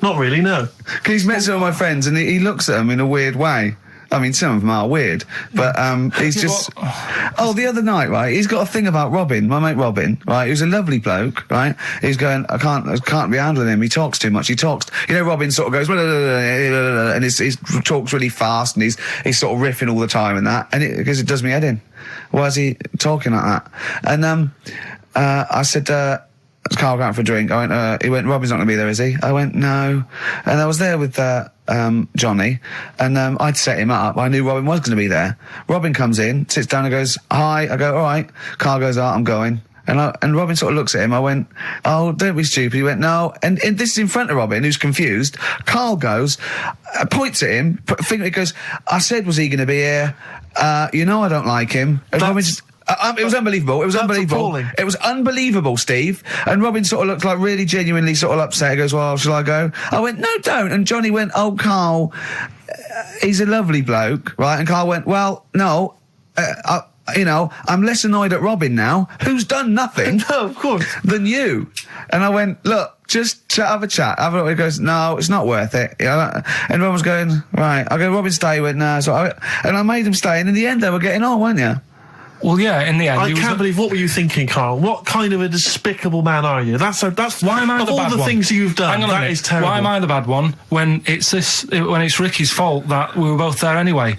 C: Not really, no.
A: Because he's met some of my friends and he looks at them in a weird way. I mean, some of them are weird, but he's just... Oh, the other night, right, he's got a thing about Robin, my mate Robin, right, who's a lovely bloke, right? He's going, I can't be handling him, he talks too much, Robin sort of goes, and he talks really fast, and he's sort of riffing all the time and that, and because it does me head in. Why is he talking like that? And I said, Carl going for a drink. I went, he went, Robin's not going to be there, is he? I went, no. And I was there with Johnny, and I'd set him up. I knew Robin was going to be there. Robin comes in, sits down and goes, hi. I go, all right. Carl goes, I'm going. And Robin sort of looks at him. I went, oh, don't be stupid. He went, no. And this is in front of Robin, who's confused. Carl goes, points at him, he goes, I said, was he going to be here? I don't like him. And Robin just... it was unbelievable. It was unbelievable.
C: Appalling.
A: It was unbelievable, Steve. And Robin sort of looked like really genuinely sort of upset. He goes, well, shall I go? I went, no, don't. And Johnny went, oh, Carl, he's a lovely bloke, right? And Carl went, well, no, I'm less annoyed at Robin now, who's done nothing.
C: No, of course.
A: Than you. And I went, look, just have a chat. He goes, no, it's not worth it. And Robin was going, right. I go, Robin, stay. He went, no. And I made him stay. And in the end, they were getting on, weren't you?
B: Well, yeah, in the end...
C: I can't believe... What were you thinking, Carl? What kind of a despicable man are you? That's why am I the bad one? Of all the things you've done, that is terrible.
B: Why am I the bad one when it's Ricky's fault that we were both there anyway?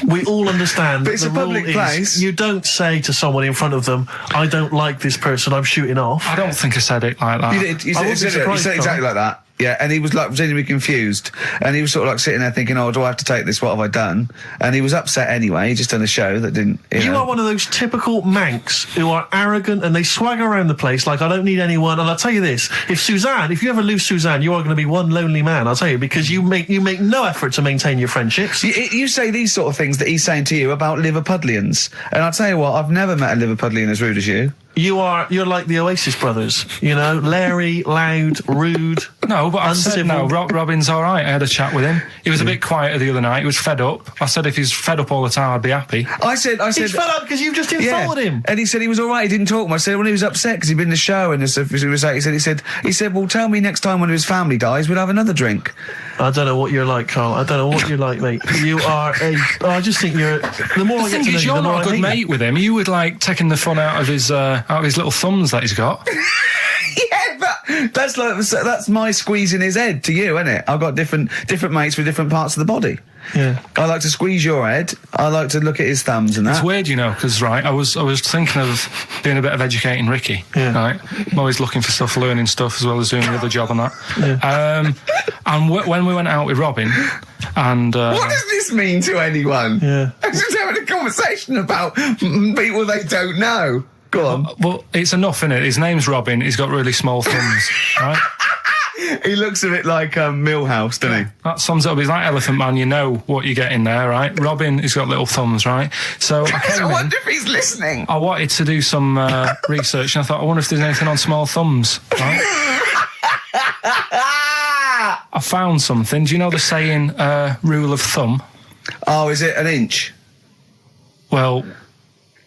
C: We all understand.
A: But it's a public place.
C: You don't say to someone in front of them, I don't like this person, I'm shooting off.
B: I don't think I said it like that.
A: You said exactly like that. Yeah, and he was like genuinely confused, and he was sort of like sitting there thinking, "Oh, do I have to take this? What have I done?" And he was upset anyway. He just done a show that didn't. You
C: are one of those typical Mancs who are arrogant and they swagger around the place like I don't need anyone. And I'll tell you this: if you ever lose Suzanne, you are going to be one lonely man. I'll tell you, because you make no effort to maintain your friendships.
A: You say these sort of things that he's saying to you about Liverpudlians, and I'll tell you what: I've never met a Liverpudlian as rude as you.
C: You're like the Oasis brothers, Larry, loud, rude.
B: No, but I said no. Robin's all right. I had a chat with him. He was a bit quieter the other night. He was fed up. I said if he's fed up all the time, I'd be happy.
A: I said
C: he's fed up because you've just insulted him.
A: And he said he was all right. He didn't talk much. I said when he was upset because he'd been in the show and he said, well, tell me next time one of his family dies, we'll have another drink.
C: I don't know what you're like, Carl. I don't know what you're like, mate. You are I just think you're. The more I get to know you,
B: you're not a good mate with him. You would like taking the fun out of his little thumbs that he's got.
A: Yeah, but that's my squeezing his head to you, isn't it? I've got different mates with different parts of the body.
C: Yeah.
A: I like to squeeze your head. I like to look at his thumbs and that.
B: It's weird, because I was thinking of doing a bit of educating Ricky.
C: Yeah.
B: Right. I'm always looking for stuff, learning stuff as well as doing the other job and that.
C: Yeah.
B: And when we went out with Robin, and
A: what does this mean to anyone?
C: Yeah.
A: I'm just having a conversation about people they don't know. Go on.
B: Well, it's enough, innit? His name's Robin. He's got really small thumbs, right?
A: He looks a bit like Millhouse, doesn't he?
B: That sums it up. He's like Elephant Man. You know what you get in there, right? Robin, he's got little thumbs, right? So
A: I wonder if he's listening.
B: I wanted to do some research, and I thought, I wonder if there's anything on small thumbs, right? I found something. Do you know the saying, rule of thumb?
A: Oh, is it an inch?
B: Well,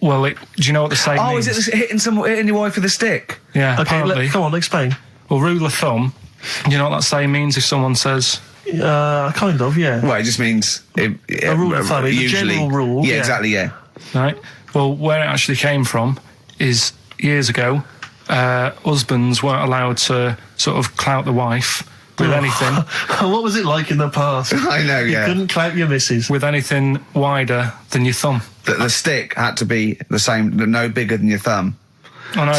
B: do you know what the saying means?
A: Oh, is it hitting your wife with a stick?
B: Yeah,
C: okay,
B: apparently.
C: Come on, explain.
B: Well, rule of thumb, do you know what that saying means if someone says...
C: kind of, yeah.
A: Well, it just means... a
C: rule of thumb, it's a general rule.
A: Yeah, exactly, yeah.
B: Right. Well, where it actually came from is years ago, husbands weren't allowed to sort of clout the wife with anything.
C: What was it like in the past?
A: I know, yeah.
C: You couldn't clamp your missus.
B: With anything wider than your thumb.
A: The stick had to be the same, no bigger than your thumb.
B: I know,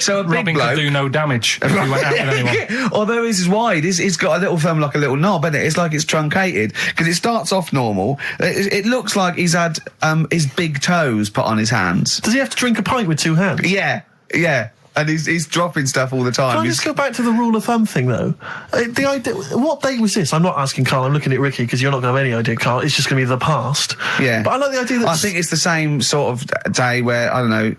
A: So a big
B: Robin
A: bloke
B: could do no damage if he went out with anyone.
A: Although his is wide, he's got a little thumb like a little knob, isn't it? It's like it's truncated, because it starts off normal. It looks like he's had his big toes put on his hands.
C: Does he have to drink a pint with 2 hands?
A: Yeah. And he's dropping stuff all the time.
C: Can I just go back to the rule of thumb thing, though? The idea, what date was this? I'm not asking Karl, I'm looking at Ricky, because you're not going to have any idea, Karl. It's just going to be the past.
A: Yeah.
C: But I like the idea that...
A: I think it's the same sort of day where, I don't know,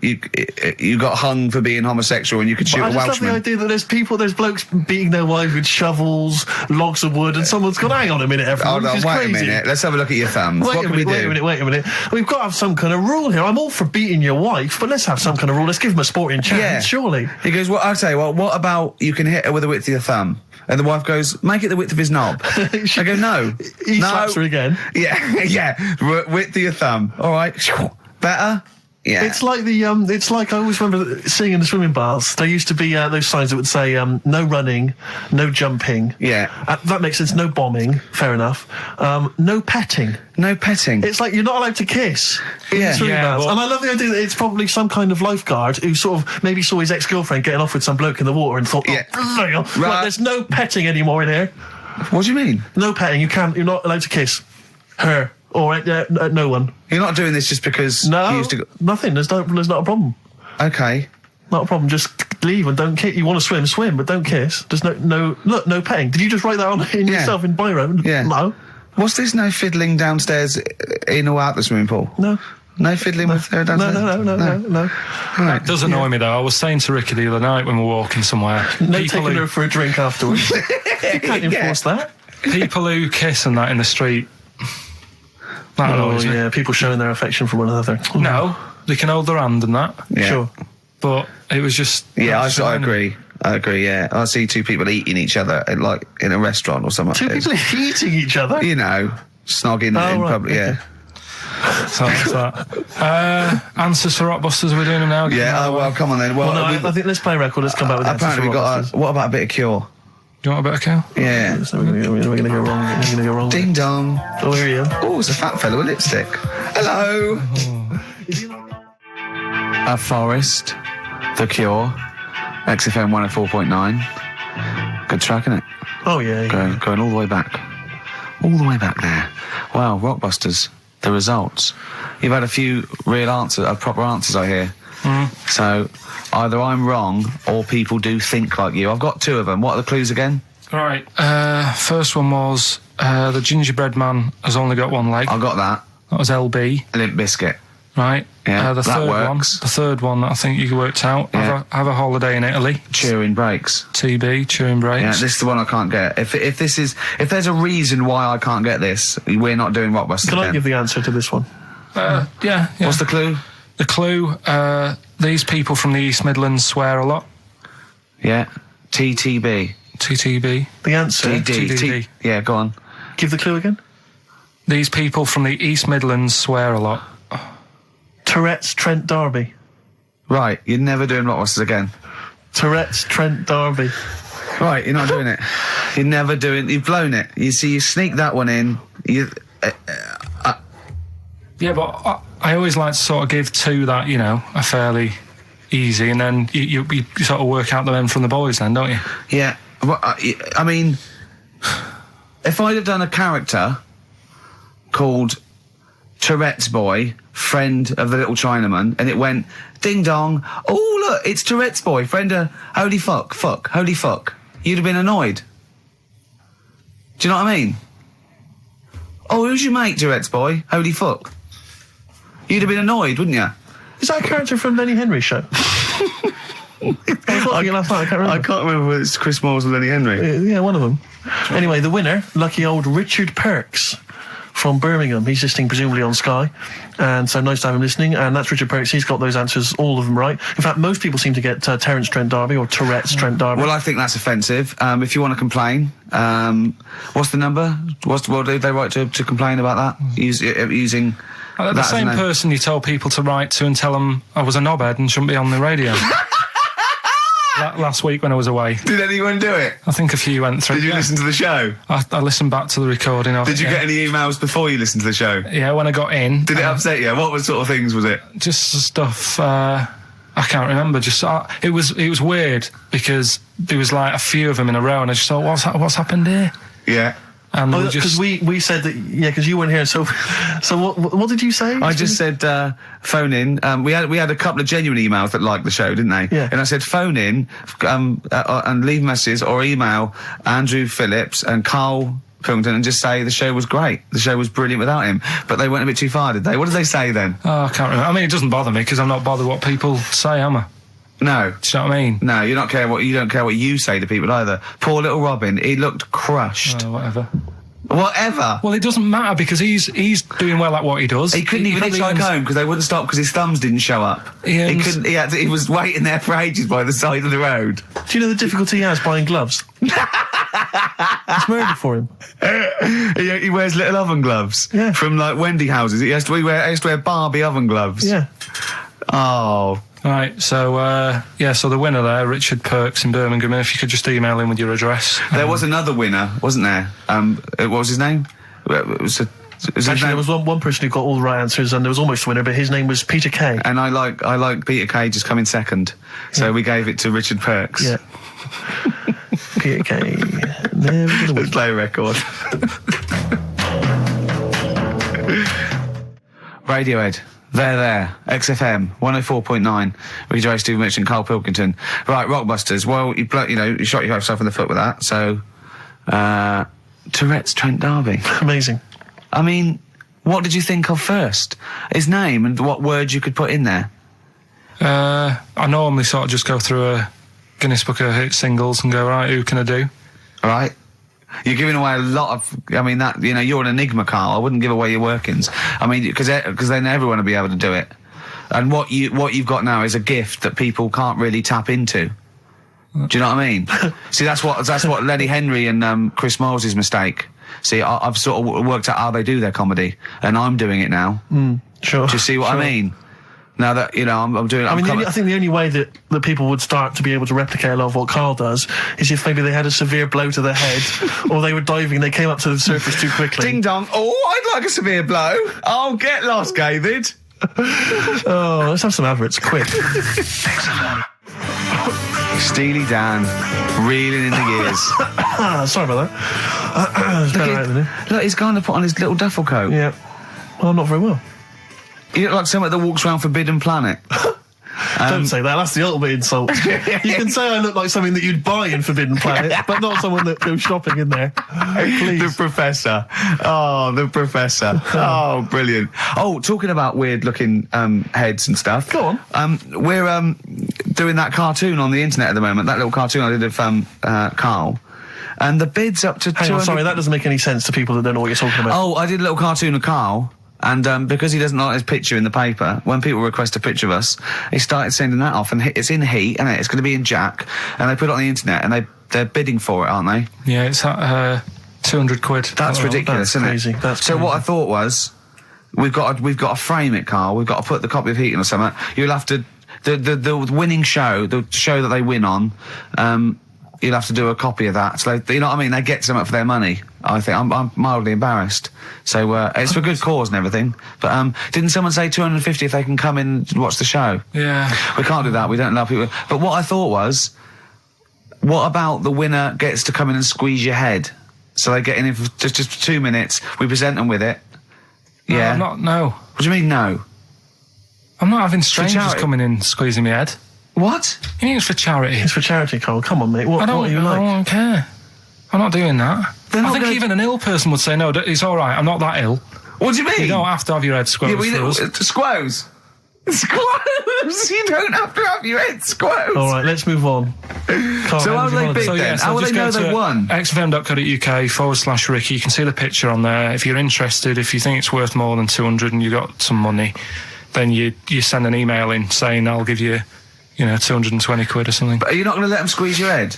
A: you got hung for being homosexual and you could shoot a Welshman.
C: I just love the idea that there's blokes beating their wives with shovels, logs of wood, and someone's gone, hang on a minute, everyone,
A: Hold on, wait a minute. Let's have a look at your thumbs. What can we do?
C: Wait a minute. We've got to have some kind of rule here. I'm all for beating your wife, but let's have some kind of rule. Let's give him a sporting chance, surely.
A: He goes, well, I'll tell you what about you can hit her with the width of your thumb? And the wife goes, make it the width of his knob. I go, no.
C: He slaps her again.
A: Yeah. Width of your thumb. All right. Better? Yeah.
C: It's like it's like I always remember seeing in the swimming baths, there used to be those signs that would say, no running, no jumping.
A: Yeah.
C: That makes sense. No bombing. Fair enough. No petting.
A: No petting.
C: It's like you're not allowed to kiss in the swimming baths. And I love the idea that it's probably some kind of lifeguard who sort of maybe saw his ex-girlfriend getting off with some bloke in the water and thought, right, there's no petting anymore in here.
A: What do you mean?
C: No petting. You're not allowed to kiss her. Or no one.
A: You're not doing this just because you used to
C: nothing. There's not a problem.
A: Okay.
C: Not a problem. Just leave and don't kiss. You want to swim, but don't kiss. There's no petting. Did you just write that on in yourself in biro?
A: Yeah.
C: No.
A: What's this? No fiddling downstairs in or out the swimming pool?
C: No.
A: No fiddling with her downstairs?
C: No.
A: Right.
B: It does annoy me, though. I was saying to Ricky the other night when we were walking somewhere...
C: No taking her for a drink afterwards. You can't enforce that.
B: People who kiss and that in the street... That annoys me.
C: Yeah, people showing their affection for one another.
B: No, they can hold their hand and that.
A: Yeah.
C: Sure.
B: But it was just...
A: Yeah, I agree, yeah. I see 2 people eating each other, like, in a restaurant or something.
C: 2 people eating each other?
A: You know, snogging in public, yeah.
B: So that's that. Answers for Rockbusters, are we doing them now?
A: Yeah, well, come on then. Well,
C: I think let's play a record, let's come back with answers
A: apparently
C: for
A: we've got what about a bit of Cure?
B: Do you want a bit of Cure?
A: Yeah.
C: So we're going to go wrong. We're going to go wrong.
A: Ding dong.
C: Oh, here he is.
A: Oh, it's a fat fellow with lipstick. Hello. A Forest, The Cure, XFM 104.9. Good track, isn't it?
C: Oh, yeah.
A: Going all the way back. All the way back there. Wow, Rockbusters, the results. You've had a few real answers, proper answers, I hear. So, either I'm wrong or people do think like you. I've got 2 of them. What are the clues again?
B: Right. First one was the gingerbread man has only got 1 leg.
A: I got that.
B: That was LB.
A: Limp Bizkit.
B: Right.
A: Yeah,
B: the
A: that
B: third
A: works.
B: The third one that I think you worked out.
A: Yeah.
B: Have a holiday in Italy.
A: Chewing Breaks.
B: TB, Chewing Breaks.
A: Yeah, this is the one I can't get. If there's a reason why I can't get this, we're not doing Rockbusters.
C: Can I give the answer to this one?
B: Yeah.
A: What's the clue?
B: The clue, these people from the East Midlands swear a lot.
A: Yeah. TTB.
B: TTB.
C: The answer?
B: TDD.
A: Yeah, go on.
C: Give the clue again.
B: These people from the East Midlands swear a lot.
C: Tourette's Trent D'Arby.
A: Right, you're never doing Rockbusters again.
C: Tourette's Trent D'Arby.
A: Right, you're not doing it. You're never doing... You've blown it. You see, you sneak that one in.
B: Yeah, but I always like to sort of give 2 that, are fairly easy, and then you sort of work out the men from the boys then, don't you?
A: Yeah. Well, I mean, if I'd have done a character called Tourette's Boy, friend of the little Chinaman, and it went, ding dong, oh look, it's Tourette's Boy, friend of holy fuck, holy fuck, you'd have been annoyed. Do you know what I mean? Oh, who's your mate, Tourette's Boy? Holy fuck. You'd have been annoyed, wouldn't you?
C: Is that a character from Lenny Henry's show? I
A: can't remember whether it's Chris Moores or Lenny Henry.
C: Yeah, one of them. Anyway, the winner, lucky old Richard Perks from Birmingham. He's listening presumably on Sky, and so nice to have him listening. And that's Richard Perks. He's got those answers, all of them right. In fact, most people seem to get Terence Trent D'Arby or Tourette's Trent D'Arby.
A: Well, I think that's offensive. If you want to complain, what's the number? What do they write to complain about that? Using
B: the same person you told people to write to and tell them I was a knobhead and shouldn't be on the radio. last week when I was away.
A: Did anyone do it?
B: I think a few went through.
A: Did you listen to the show?
B: I listened back to the recording of it.
A: Did you get any emails before you listened to the show?
B: Yeah, when I got in.
A: Did it upset you? What sort of things was it?
B: Just stuff, I can't remember. Just it was weird because there was like a few of them in a row, and I just thought, what's happened here?
A: Yeah.
B: And
C: because we said that, because you weren't here. So what did you say?
A: I just said phone in. We had a couple of genuine emails that liked the show, didn't they?
C: Yeah.
A: And I said phone in and leave messages or email Andrew Phillips and Karl Pilkington and just say the show was great. The show was brilliant without him. But they went a bit too far, did they? What did they say then?
B: Oh, I can't remember. I mean, it doesn't bother me because I'm not bothered what people say, am I?
A: No.
B: Do you know what I mean?
A: No, you don't care what you say to people either. Poor little Robin, he looked crushed.
B: Whatever.
A: Whatever.
B: Well, it doesn't matter because he's doing well at what he does.
A: He couldn't even hitchhike home because they wouldn't stop because his thumbs didn't show up. He couldn't. He was waiting there for ages by the side of the road.
C: Do you know the difficulty he has buying gloves? It's murder for him.
A: He wears little oven gloves.
C: Yeah.
A: From like Wendy houses. He has to wear Barbie oven gloves.
C: Yeah.
A: Oh.
B: Right, so so the winner there, Richard Perks in Birmingham, if you could just email him with your address.
A: There was another winner, wasn't there? What was his name?
C: Actually, there was one person who got all the right answers, and there was almost a winner, but his name was Peter Kay.
A: And I like Peter Kay just coming second, so we gave it to Richard Perks.
C: Yeah. Peter Kay. Never gonna win.
A: Play a record. Radiohead. There. XFM 104.9. With Gervais, Stephen Mitchell and Karl Pilkington. Right, Rockbusters. Well, you shot yourself in the foot with that. So, Tourette's Trent D'Arby.
C: Amazing.
A: I mean, what did you think of first? His name and what words you could put in there?
B: I normally sort of just go through a Guinness Book of Hit singles and go, right, who can I do?
A: All right. You're giving away a lot of. I mean, that you're an enigma, Karl. I wouldn't give away your workings. I mean, because then everyone will be able to do it. And what you've got now is a gift that people can't really tap into. Do you know what I mean? See, that's what Lenny Henry and Chris Moyles' mistake. See, I've sort of worked out how they do their comedy, and I'm doing it now.
C: Sure.
A: Do you see what I mean? Now that, I'm doing it.
C: I think the only way that people would start to be able to replicate a lot of what Karl does is if maybe they had a severe blow to their head, or they were diving and they came up to the surface too quickly.
A: Ding dong. Oh, I'd like a severe blow. Oh, get lost, David.
C: Oh, let's have some adverts, quick.
A: Steely Dan, reeling in the gears.
C: Sorry about that.
A: Look, he's going to put on his little duffel coat.
C: Yeah. Well, not very well.
A: You look like someone that walks around Forbidden Planet.
C: Don't say that, that's the ultimate insult. You can say I look like something that you'd buy in Forbidden Planet, but not someone that goes shopping in there. Please.
A: The Professor. Oh, the Professor. Oh, brilliant. Oh, talking about weird-looking heads and stuff.
C: Go on.
A: We're doing that cartoon on the internet at the moment, that little cartoon I did of Karl. And the bid's up to 200...
C: sorry, that doesn't make any sense to people that don't know what you're talking about.
A: Oh, I did a little cartoon of Karl. And because he doesn't like his picture in the paper, when people request a picture of us, he started sending that off, and it's in Heat, and it's going to be in Jack, and they put it on the internet, and they're bidding for it, aren't they?
B: Yeah, it's at £200.
A: That's ridiculous, isn't
C: crazy.
A: it?
C: That's
A: so
C: crazy.
A: what I thought was, we've got to frame it, Karl. We've got to put the copy of Heat in or something. You'll have to the winning show, the show that they win on. You'll have to do a copy of that. So you know what I mean? They get something for their money. I think I'm mildly embarrassed. So it's for good cause and everything. But didn't someone say 250 if they can come in and watch the show?
B: Yeah.
A: We can't do that. We don't allow people. But what I thought was, what about the winner gets to come in and squeeze your head? So they get in for just 2 minutes. We present them with it.
B: No,
A: Yeah.
B: No.
A: What do you mean no?
B: I'm not having strangers
A: charity.
B: coming in squeezing my head.
A: What?
B: You think it's for charity?
C: It's for charity, Karl. Come on, mate. What are you like?
B: I don't care. I'm not doing that.
A: They're
B: I
A: not
B: think
A: gonna-
B: even an ill person would say, no, it's all right, I'm not that ill.
A: What do you mean?
B: You don't have to have your head squoze for us.
A: Squoze. Squoze. You don't have to have your head squoze.
C: All right, let's move on. Karl,
A: So how do they bid then? How will they know they won?
B: xfm.co.uk/Ricky. You can see the picture on there. If you're interested, if you think it's worth more than 200 and you got some money, then you send an email in saying I'll give you, 220 quid or something.
A: But are you not going to let them squeeze your head?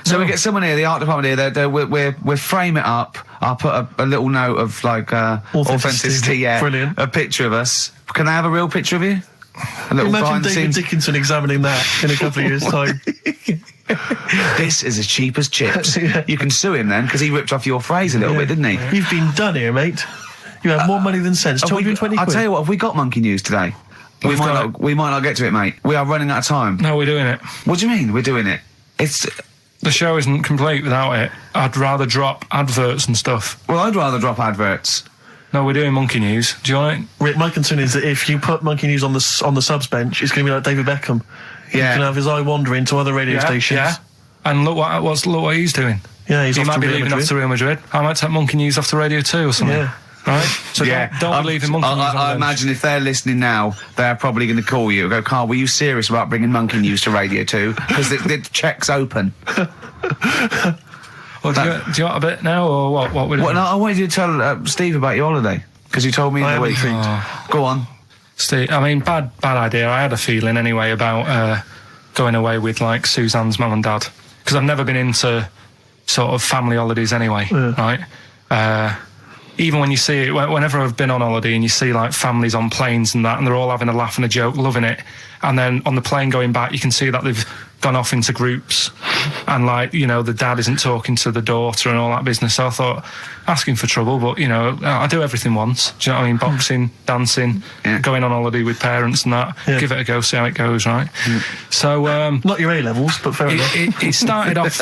A: So we get someone here, the art department here. We'll frame it up. I'll put a little note of like authenticity. Yeah,
C: Brilliant.
A: A picture of us. Can I have a real picture of you? A little
C: Imagine
A: behind the
C: David
A: scenes.
C: Dickinson examining that in a couple of years' time.
A: This is as cheap as chips. You can sue him then, because he ripped off your phrase a little bit, didn't he?
C: You've been done here, mate. You have more money than sense. 220
A: I'll
C: quid.
A: tell you what, have we got monkey news today? We might not get to it, mate. We are running out of time.
B: No, we're doing it.
A: What do you mean, we're doing it? It's...
B: The show isn't complete without it. I'd rather drop adverts and stuff.
A: Well, I'd rather drop adverts.
B: No, we're doing monkey news. Do you want it?
C: Rick, my concern is that if you put monkey news on the subs bench, it's going to be like David Beckham.
A: Yeah.
C: He can have his eye wandering to other radio stations.
B: Yeah. And look what he's doing.
C: Yeah, he
B: might be leaving off to Real Madrid. I might take monkey news off to Radio 2 or something.
C: Yeah.
B: Right? So don't believe in monkey news.
A: I imagine if they're listening now, they're probably going to call you and go, Karl, were you serious about bringing monkey news to Radio 2? Because the check's open.
B: Well, do you want a bit now, or what we're doing?
A: Well, no, I wanted you to tell Steve about your holiday, because you told me in the week. Go on.
B: Steve, I mean, bad idea. I had a feeling anyway about going away with, like, Suzanne's mum and dad, because I've never been into sort of family holidays anyway, right? Even when you see it, whenever I've been on holiday and you see, like, families on planes and that, and they're all having a laugh and a joke, loving it, and then on the plane going back, you can see that they've gone off into groups, and, like, you know, the dad isn't talking to the daughter and all that business. So I thought, asking for trouble, but, you know, I do everything once. Do you know what I mean? Boxing, dancing, going on holiday with parents and that. Yeah. Give it a go, see how it goes, right? So
C: not your A-levels, but fair enough.
B: It started off.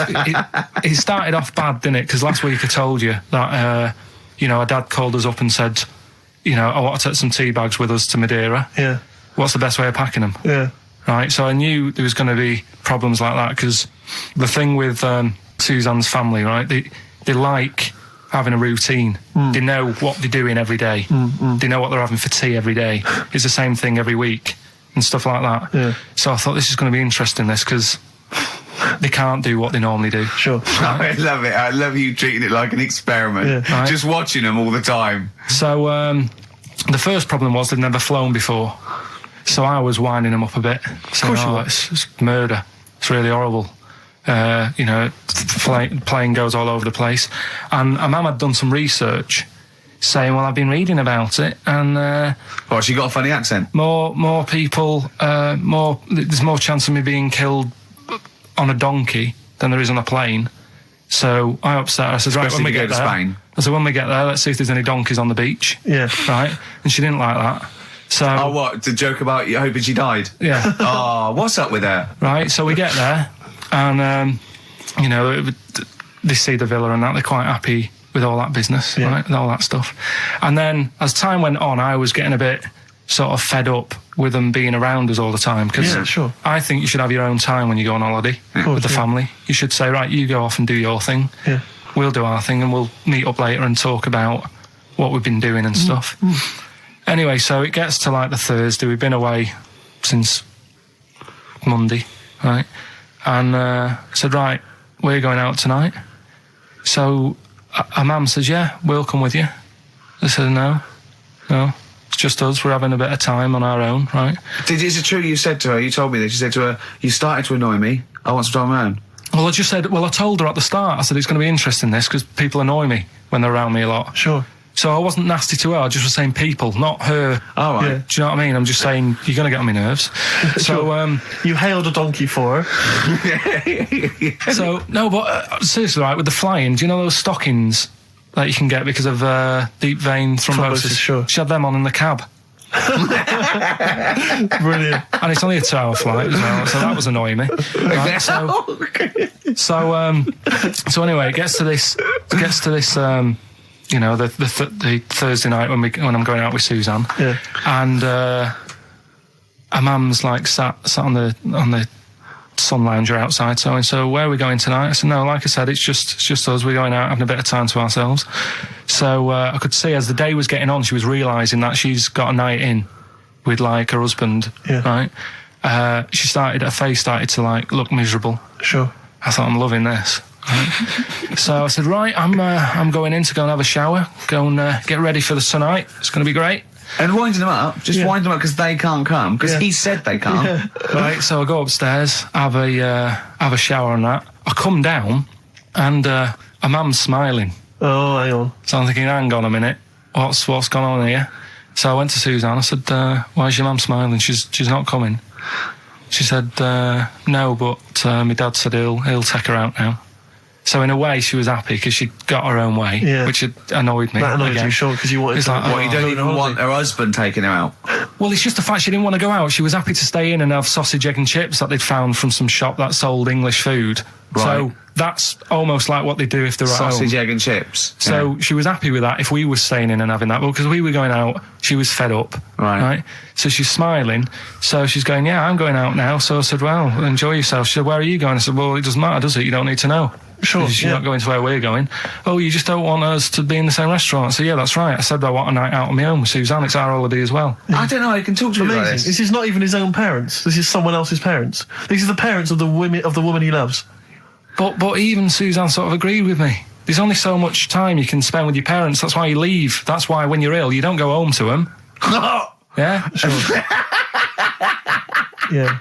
B: It started off bad, didn't it? Because last week I told you that. You know, our dad called us up and said, you know, I want to take some tea bags with us to Madeira. Yeah. What's the best way of packing them? Yeah. Right, so I knew there was going to be problems like that, because the thing with Suzanne's family, right, they like having a routine. They know what they're doing every day. They know what they're having for tea every day. It's the same thing every week and stuff like that. Yeah. So I thought this is going to be interesting, this, because they can't do what they normally do. Sure.
A: Right? I love it. I love you treating it like an experiment. Yeah. Right? Just watching them all the time.
B: So the first problem was they'd never flown before. So I was winding them up a bit. Saying, it's murder. It's really horrible. You know, plane goes all over the place. And my mum had done some research saying, well, I've been reading about it, and
A: she got a funny accent.
B: More people, there's more chance of me being killed on a donkey than there is on a plane. So I upset her. I said, right, when we get there, Spain. I said, when we get there, let's see if there's any donkeys on the beach. Yeah. Right? And she didn't like that. So,
A: oh, what? The joke about you hoping she died?
B: Yeah.
A: Oh, what's up with her?
B: Right, so we get there, and, you know, they see the villa and that, they're quite happy with all that business, right, and all that stuff. And then, as time went on, I was getting a bit sort of fed up with them being around us all the time, because I think you should have your own time when you go on holiday with the family. You should say, right, you go off and do your thing, we'll do our thing, and we'll meet up later and talk about what we've been doing and stuff. Anyway, so it gets to, like, the Thursday. We've been away since Monday, right? And I said, right, we're going out tonight. So our mum says, yeah, we'll come with you. I said, no, it's just us. We're having a bit of time on our own, right?
A: Is it true you said to her, you told me this, you said to her, you started to annoy me, I want some time on my own?
B: Well, I just said, I told her at the start, I said, it's going to be interesting, this, because people annoy me when they're around me a lot.
C: Sure.
B: So I wasn't nasty to her, I just was saying people, not her.
A: All right.
B: Yeah. Do you know what I mean? I'm just saying, you're going to get on my nerves. So,
C: you hailed a donkey for her.
B: So, no, but seriously, right, with the flying, do you know those stockings that you can get because of deep vein thrombosis?
C: Sure.
B: She had them on in the cab.
C: Brilliant.
B: And it's only a 2-hour flight as well, so that was annoying me. Right, so anyway, it gets to this, you know, the Thursday night when I'm going out with Suzanne, and our mum's like sat on the sun lounger outside. So where are we going tonight? I said, no, like I said, it's just us. We're going out having a bit of time to ourselves. So I could see as the day was getting on, she was realising that she's got a night in with, like, her husband, right? Her face started to, like, look miserable.
C: Sure.
B: I thought, I'm loving this. Right. So I said, right, I'm going in to go and have a shower, go and get ready for the tonight. It's going to be great.
A: And winding them up, wind them up because they can't come, because he said they can't.
B: Right, so I go upstairs, have a shower and that. I come down, and a mum's smiling.
C: Oh, hang on.
B: So I'm thinking, hang on a minute, what's gone on here? So I went to Suzanne. I said, "Why is your mum smiling? She's not coming." She said, "No, but my dad said he'll take her out now." So in a way, she was happy because she got her own way, which had annoyed me.
C: That annoyed you, sure, because you wanted to...
A: What, you don't even want her husband taking her out?
B: Well, it's just the fact she didn't want to go out. She was happy to stay in and have sausage, egg and chips that they'd found from some shop that sold English food.
A: Right.
B: So that's almost like what they do if they're at home.
A: Sausage, egg and chips.
B: So she was happy with that if we were staying in and having that. But because we were going out, she was fed up. Right? So she's smiling. So she's going, "Yeah, I'm going out now." So I said, "Well, enjoy yourself." She said, "Where are you going?" I said, "Well, it doesn't matter, does it? You don't need to know."
C: Sure.
B: You're not going to where we're going. "Oh, you just don't want us to be in the same restaurant." I said, "Yeah, that's right." I said, "I want a night out on my own with Suzanne. It's our holiday as well."
A: I don't know. I can talk to you about this.
C: This is not even his own parents. This is someone else's parents. These are the parents of the woman he loves.
B: But even Suzanne sort of agreed with me. There's only so much time you can spend with your parents. That's why you leave. That's why when you're ill, you don't go home to them. Yeah?
C: Sure. Yeah.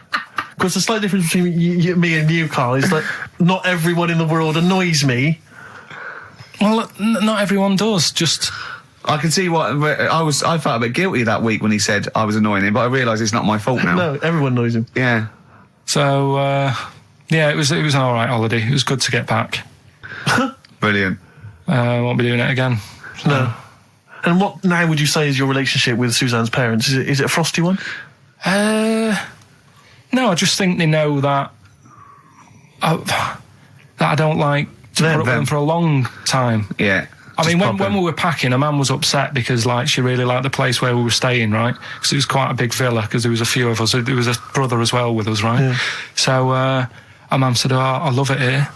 C: Because the slight difference between me and you, Karl, is that not everyone in the world annoys me.
B: Well, not everyone does. Just...
A: I can see what... I felt a bit guilty that week when he said I was annoying him, but I realise it's not my fault now.
C: No, everyone annoys him.
A: Yeah.
B: So, yeah, it was an alright holiday. It was good to get back.
A: Brilliant.
B: Won't be doing it again. So.
C: No. And what now would you say is your relationship with Suzanne's parents? Is it a frosty one?
B: No, I just think they know that I don't like to put up with them for a long time.
A: Yeah.
B: I mean, when we were packing, a man was upset because, like, she really liked the place where we were staying, right? Because it was quite a big villa, because there was a few of us. There was a brother as well with us, right? Yeah. So, our mum said, "Oh, I love it here."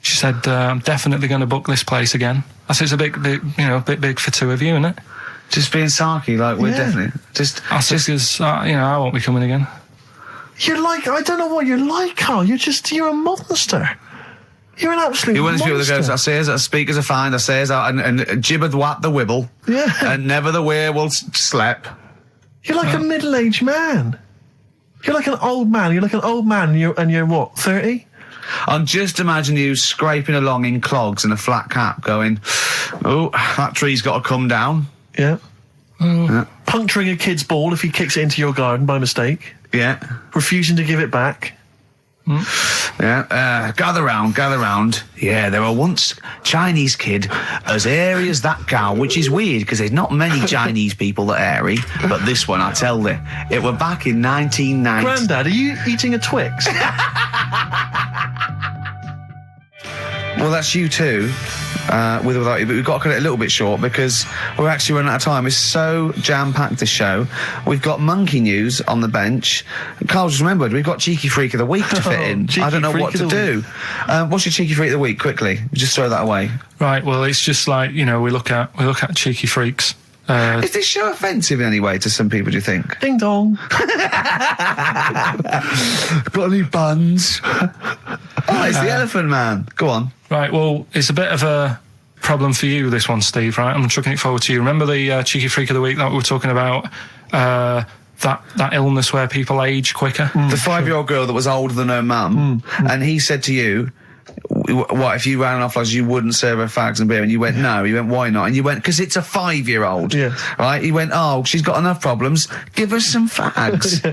B: She said, "I'm definitely going to book this place again." I said, "It's a bit big for two of you, isn't it?"
A: Just being sarky, like, we're definitely...
B: I said, because, I won't be coming again.
C: You're like, I don't know what you're like, Karl. You're a monster. You're an absolute monster.
A: You wouldn't speak with the girls. I says, I speak as a find. I says, and jibbered what the wibble.
C: Yeah.
A: And never the werewolf slept.
C: You're like a middle-aged man. You're like an old man. You're like an old man and you're what, 30?
A: I'm just imagining you scraping along in clogs and a flat cap going, "Oh, that tree's got to come down."
C: Yeah. Puncturing a kid's ball if he kicks it into your garden by mistake.
A: Yeah.
C: Refusing to give it back.
A: Yeah. Gather round. Yeah, there were once Chinese kid as hairy as that cow, which is weird because there's not many Chinese people that are hairy, but this one, I tell you, it were back in 1990.
C: Grandad, are you eating a Twix?
A: Well, that's you too, with or without you, but we've got to cut it a little bit short because we're actually running out of time. It's so jam-packed, this show. We've got monkey news on the bench. Karl just remembered, we've got Cheeky Freak of the Week to fit in. I don't know what to do. What's your Cheeky Freak of the Week, quickly? Just throw that away.
B: Right, well, it's just like, we look at Cheeky Freaks.
A: Is this show offensive in any way to some people, do you think?
C: Ding dong.
A: Got any buns? Oh, it's the Elephant Man. Go on.
B: Right, well, it's a bit of a problem for you, this one, Steve, right? I'm chucking it forward to you. Remember the Cheeky Freak of the Week that we were talking about? That illness where people age quicker?
A: The 5-year-old girl that was older than her mum, and he said to you, what, if you ran off like you wouldn't serve her fags and beer? And you went, no. He went, why not? And you went, because it's a 5-year-old.
C: Yeah.
A: Right? He went, oh, she's got enough problems. Give her some fags.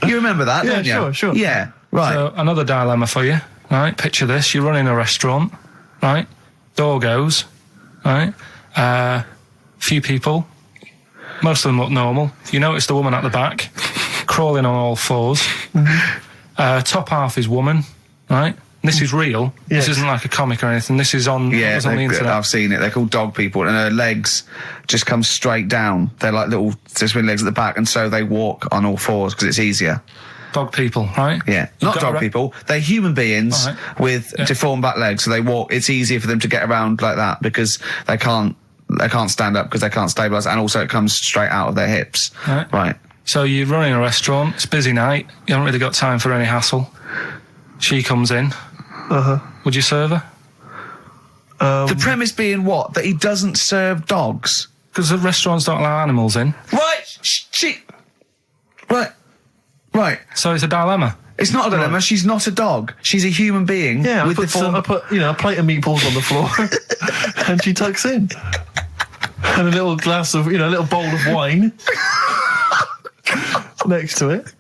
A: You remember that, don't you?
C: Sure.
A: Yeah, right.
B: So, another dilemma for you, right? Picture this. You're running a restaurant, right? Door goes, right? Few people. Most of them look normal. You notice the woman at the back, crawling on all fours. Top half is woman, right? This is real. Yes. This isn't like a comic or anything. This is on,
A: yeah,
B: on the internet.
A: I've seen it. They're called dog people, and her legs just come straight down. They're like little twin legs at the back, and so they walk on all fours because it's easier.
B: Dog people, right?
A: Yeah, not dog people. They're human beings with deformed back legs, so they walk. It's easier for them to get around like that because they can't stand up because they can't stabilise, and also it comes straight out of their hips. Right.
B: So you're running a restaurant. It's a busy night. You haven't really got time for any hassle. She comes in. Would you serve her?
A: The premise being what? That he doesn't serve dogs?
B: Because the restaurants don't allow animals in.
A: Right.
B: So it's a dilemma.
A: It's not a dilemma. Right. She's not a dog. She's a human being.
C: Yeah, I put a plate of meatballs on the floor, and she tucks in. And a little glass of, a little bowl of wine next to it.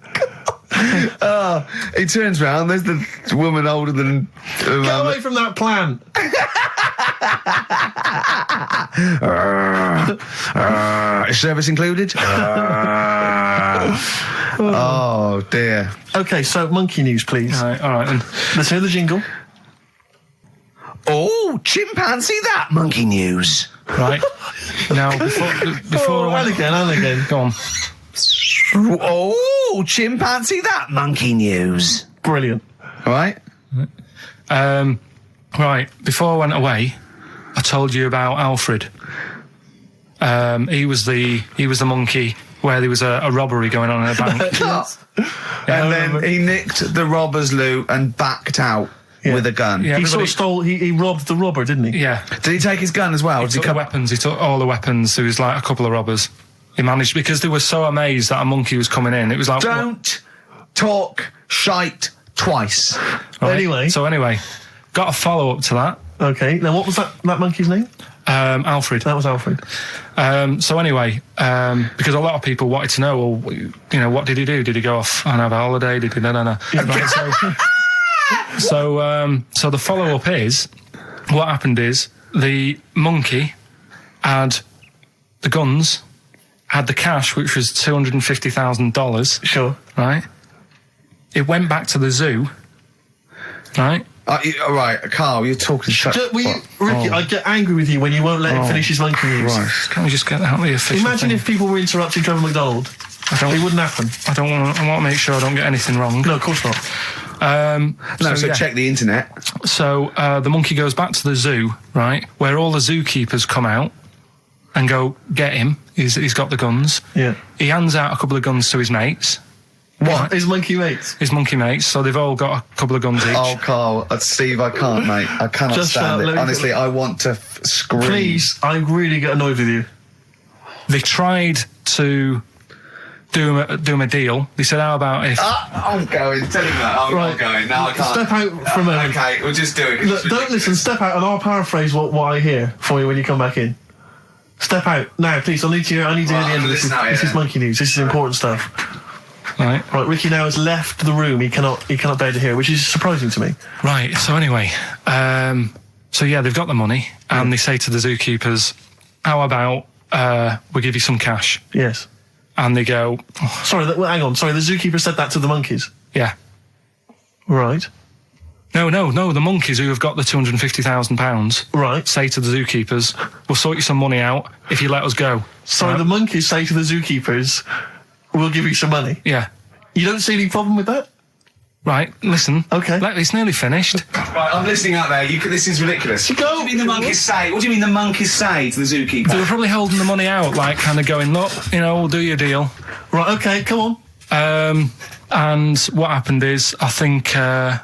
A: He turns round, there's the woman older than...
C: Get away from that plant!
A: Is service included? Oh, dear.
C: Okay, so monkey news, please.
B: All right then.
C: Let's hear the jingle.
A: Oh, chimpanzee that monkey news.
B: Right. Now, before
C: and again.
B: Go on.
A: Oh, chimpanzee that monkey news.
C: Brilliant.
A: All right.
B: Right. Before I went away, I told you about Alfred. He was the monkey where there was a robbery going on in a bank.
A: And then he nicked the robber's loot and backed out with a gun.
B: Yeah,
C: He sort of stole. He robbed the robber, didn't he?
B: Yeah.
A: Did he take his gun as well?
B: He took the weapons. He took all the weapons. There was like a couple of robbers. He managed, because they were so amazed that a monkey was coming in. It was like...
A: Don't talk shite twice.
B: Right?
C: Anyway,
B: got a follow-up to that.
C: Okay, now what was that monkey's name?
B: Alfred.
C: That was Alfred.
B: Because a lot of people wanted to know, well, what did he do? Did he go off and have a holiday? Did he... No. Right, so the follow-up is, what happened is, the monkey had the guns, had the cash, which was $250,000.
C: Sure.
B: Right? It went back to the zoo. Right?
A: Right, Karl, you're talking shit.
C: Ricky, I get angry with you when you won't let him finish his monkey news.
A: Right.
B: Can't we just get out the official
C: Imagine
B: thing?
C: if people were interrupting Trevor McDonald. It wouldn't happen.
B: I want to make sure I don't get anything wrong.
C: No, of course not.
A: So check the internet.
B: So the monkey goes back to the zoo, right, where all the zookeepers come out and go, get him. He's got the guns.
C: Yeah.
B: He hands out a couple of guns to his mates.
C: What? His monkey mates?
B: His monkey mates, so they've all got a couple of guns each.
A: Oh, Karl, Steve, I can't, mate. I cannot stand it. Honestly, I want to scream.
C: Please, I really get annoyed with you.
B: They tried to do him a deal. They said, how about if...
A: I'm going. Tell him that. I'm not going. No, I can't.
C: Step out for a moment.
A: Okay, we'll just do it.
C: Look, don't listen. Step out and I'll paraphrase what I hear for you when you come back in. Step out. Now, please, I need to hear the end of this. This is monkey news. This is important stuff.
B: Right,
C: Ricky now has left the room. He cannot bear to hear, which is surprising to me.
B: Right, so anyway, they've got the money, and they say to the zookeepers, how about we give you some cash?
C: Yes.
B: And they go...
C: Oh. Sorry, hang on. Sorry, the zookeeper said that to the monkeys?
B: Yeah.
C: Right.
B: No, the monkeys who have got the £250,000
C: right.
B: say to the zookeepers, we'll sort you some money out if you let us go.
C: Sorry, the monkeys say to the zookeepers... We'll give you some money.
B: Yeah.
C: You don't see any problem with that?
B: Right, listen.
C: Okay.
B: It's nearly finished.
A: Right, I'm listening out there. This is ridiculous. What do you mean the monkeys say? What do you mean the monkeys say to the zookeeper?
B: They were probably holding the money out, like kind of going, look, we'll do your deal.
C: Right, okay, come on.
B: And what happened is, I think they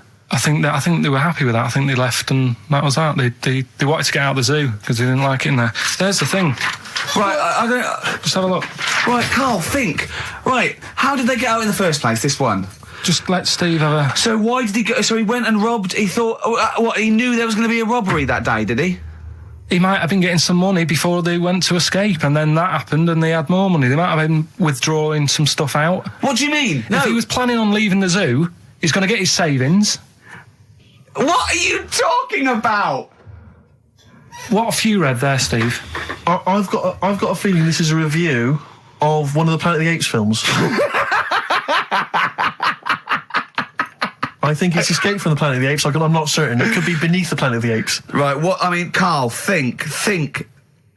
B: were happy with that. I think they left, and that was that. They wanted to get out of the zoo because they didn't like it in there. There's the thing.
A: Right, I don't...
B: Just have a look.
A: Right, Karl, think. Right, how did they get out in the first place, this one?
B: Just let Steve have a...
A: So why did he go... So he went and robbed... He thought... he knew there was going to be a robbery that day, did he?
B: He might have been getting some money before they went to escape, and then that happened and they had more money. They might have been withdrawing some stuff out.
A: What do you mean? No.
B: If he was planning on leaving the zoo, he's going to get his savings.
A: What are you talking about?
B: What have you read there, Steve?
C: I've got a feeling this is a review of one of the Planet of the Apes films. I think it's Escape from the Planet of the Apes. I'm not certain. It could be Beneath the Planet of the Apes.
A: Right, Karl, think.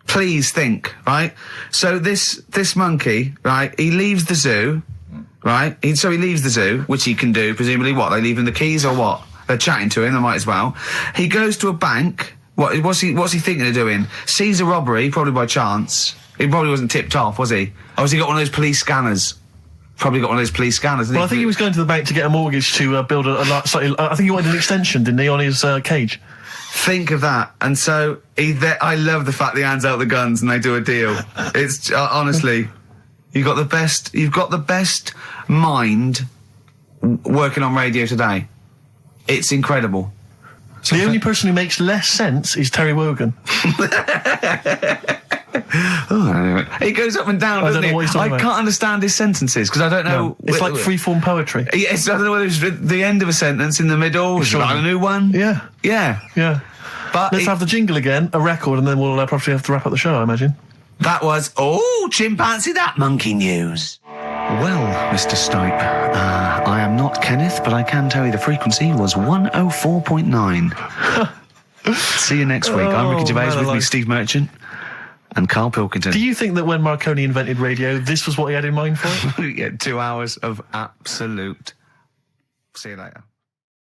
A: Please think, right? So this monkey, right, he leaves the zoo, right? So he leaves the zoo, which he can do, presumably what? They leave him the keys or what? They're chatting to him, they might as well. He goes to a bank. What's he thinking of doing? Sees a robbery, probably by chance. He probably wasn't tipped off, was he? Or has he got one of those police scanners? Probably got one of those police scanners.
C: Well, I think he was going to the bank to get a mortgage to build I think he wanted an extension, didn't he, on his cage?
A: Think of that. And so I love the fact that he hands out the guns and they do a deal. It's honestly, you've got the best mind working on radio today. It's incredible.
C: The only person who makes less sense is Terry Wogan.
A: Anyway. He goes up and down, doesn't he? I can't understand his sentences, because I don't know...
C: No, it's like free-form poetry.
A: Yes, I don't know whether it's the end of a sentence, in the middle, or a new one.
C: Yeah.
A: Yeah. But
C: let's have the jingle again, a record, and then we'll probably have to wrap up the show, I imagine.
A: That was, chimpanzee that monkey news. Well, Mr. Stipe, I am not Kenneth, but I can tell you the frequency was 104.9. See you next week. I'm Ricky Gervais, with me Steve Merchant and Karl Pilkington.
C: Do you think that when Marconi invented radio, this was what he had in mind for it?
A: Yeah, 2 hours of absolute... See you later.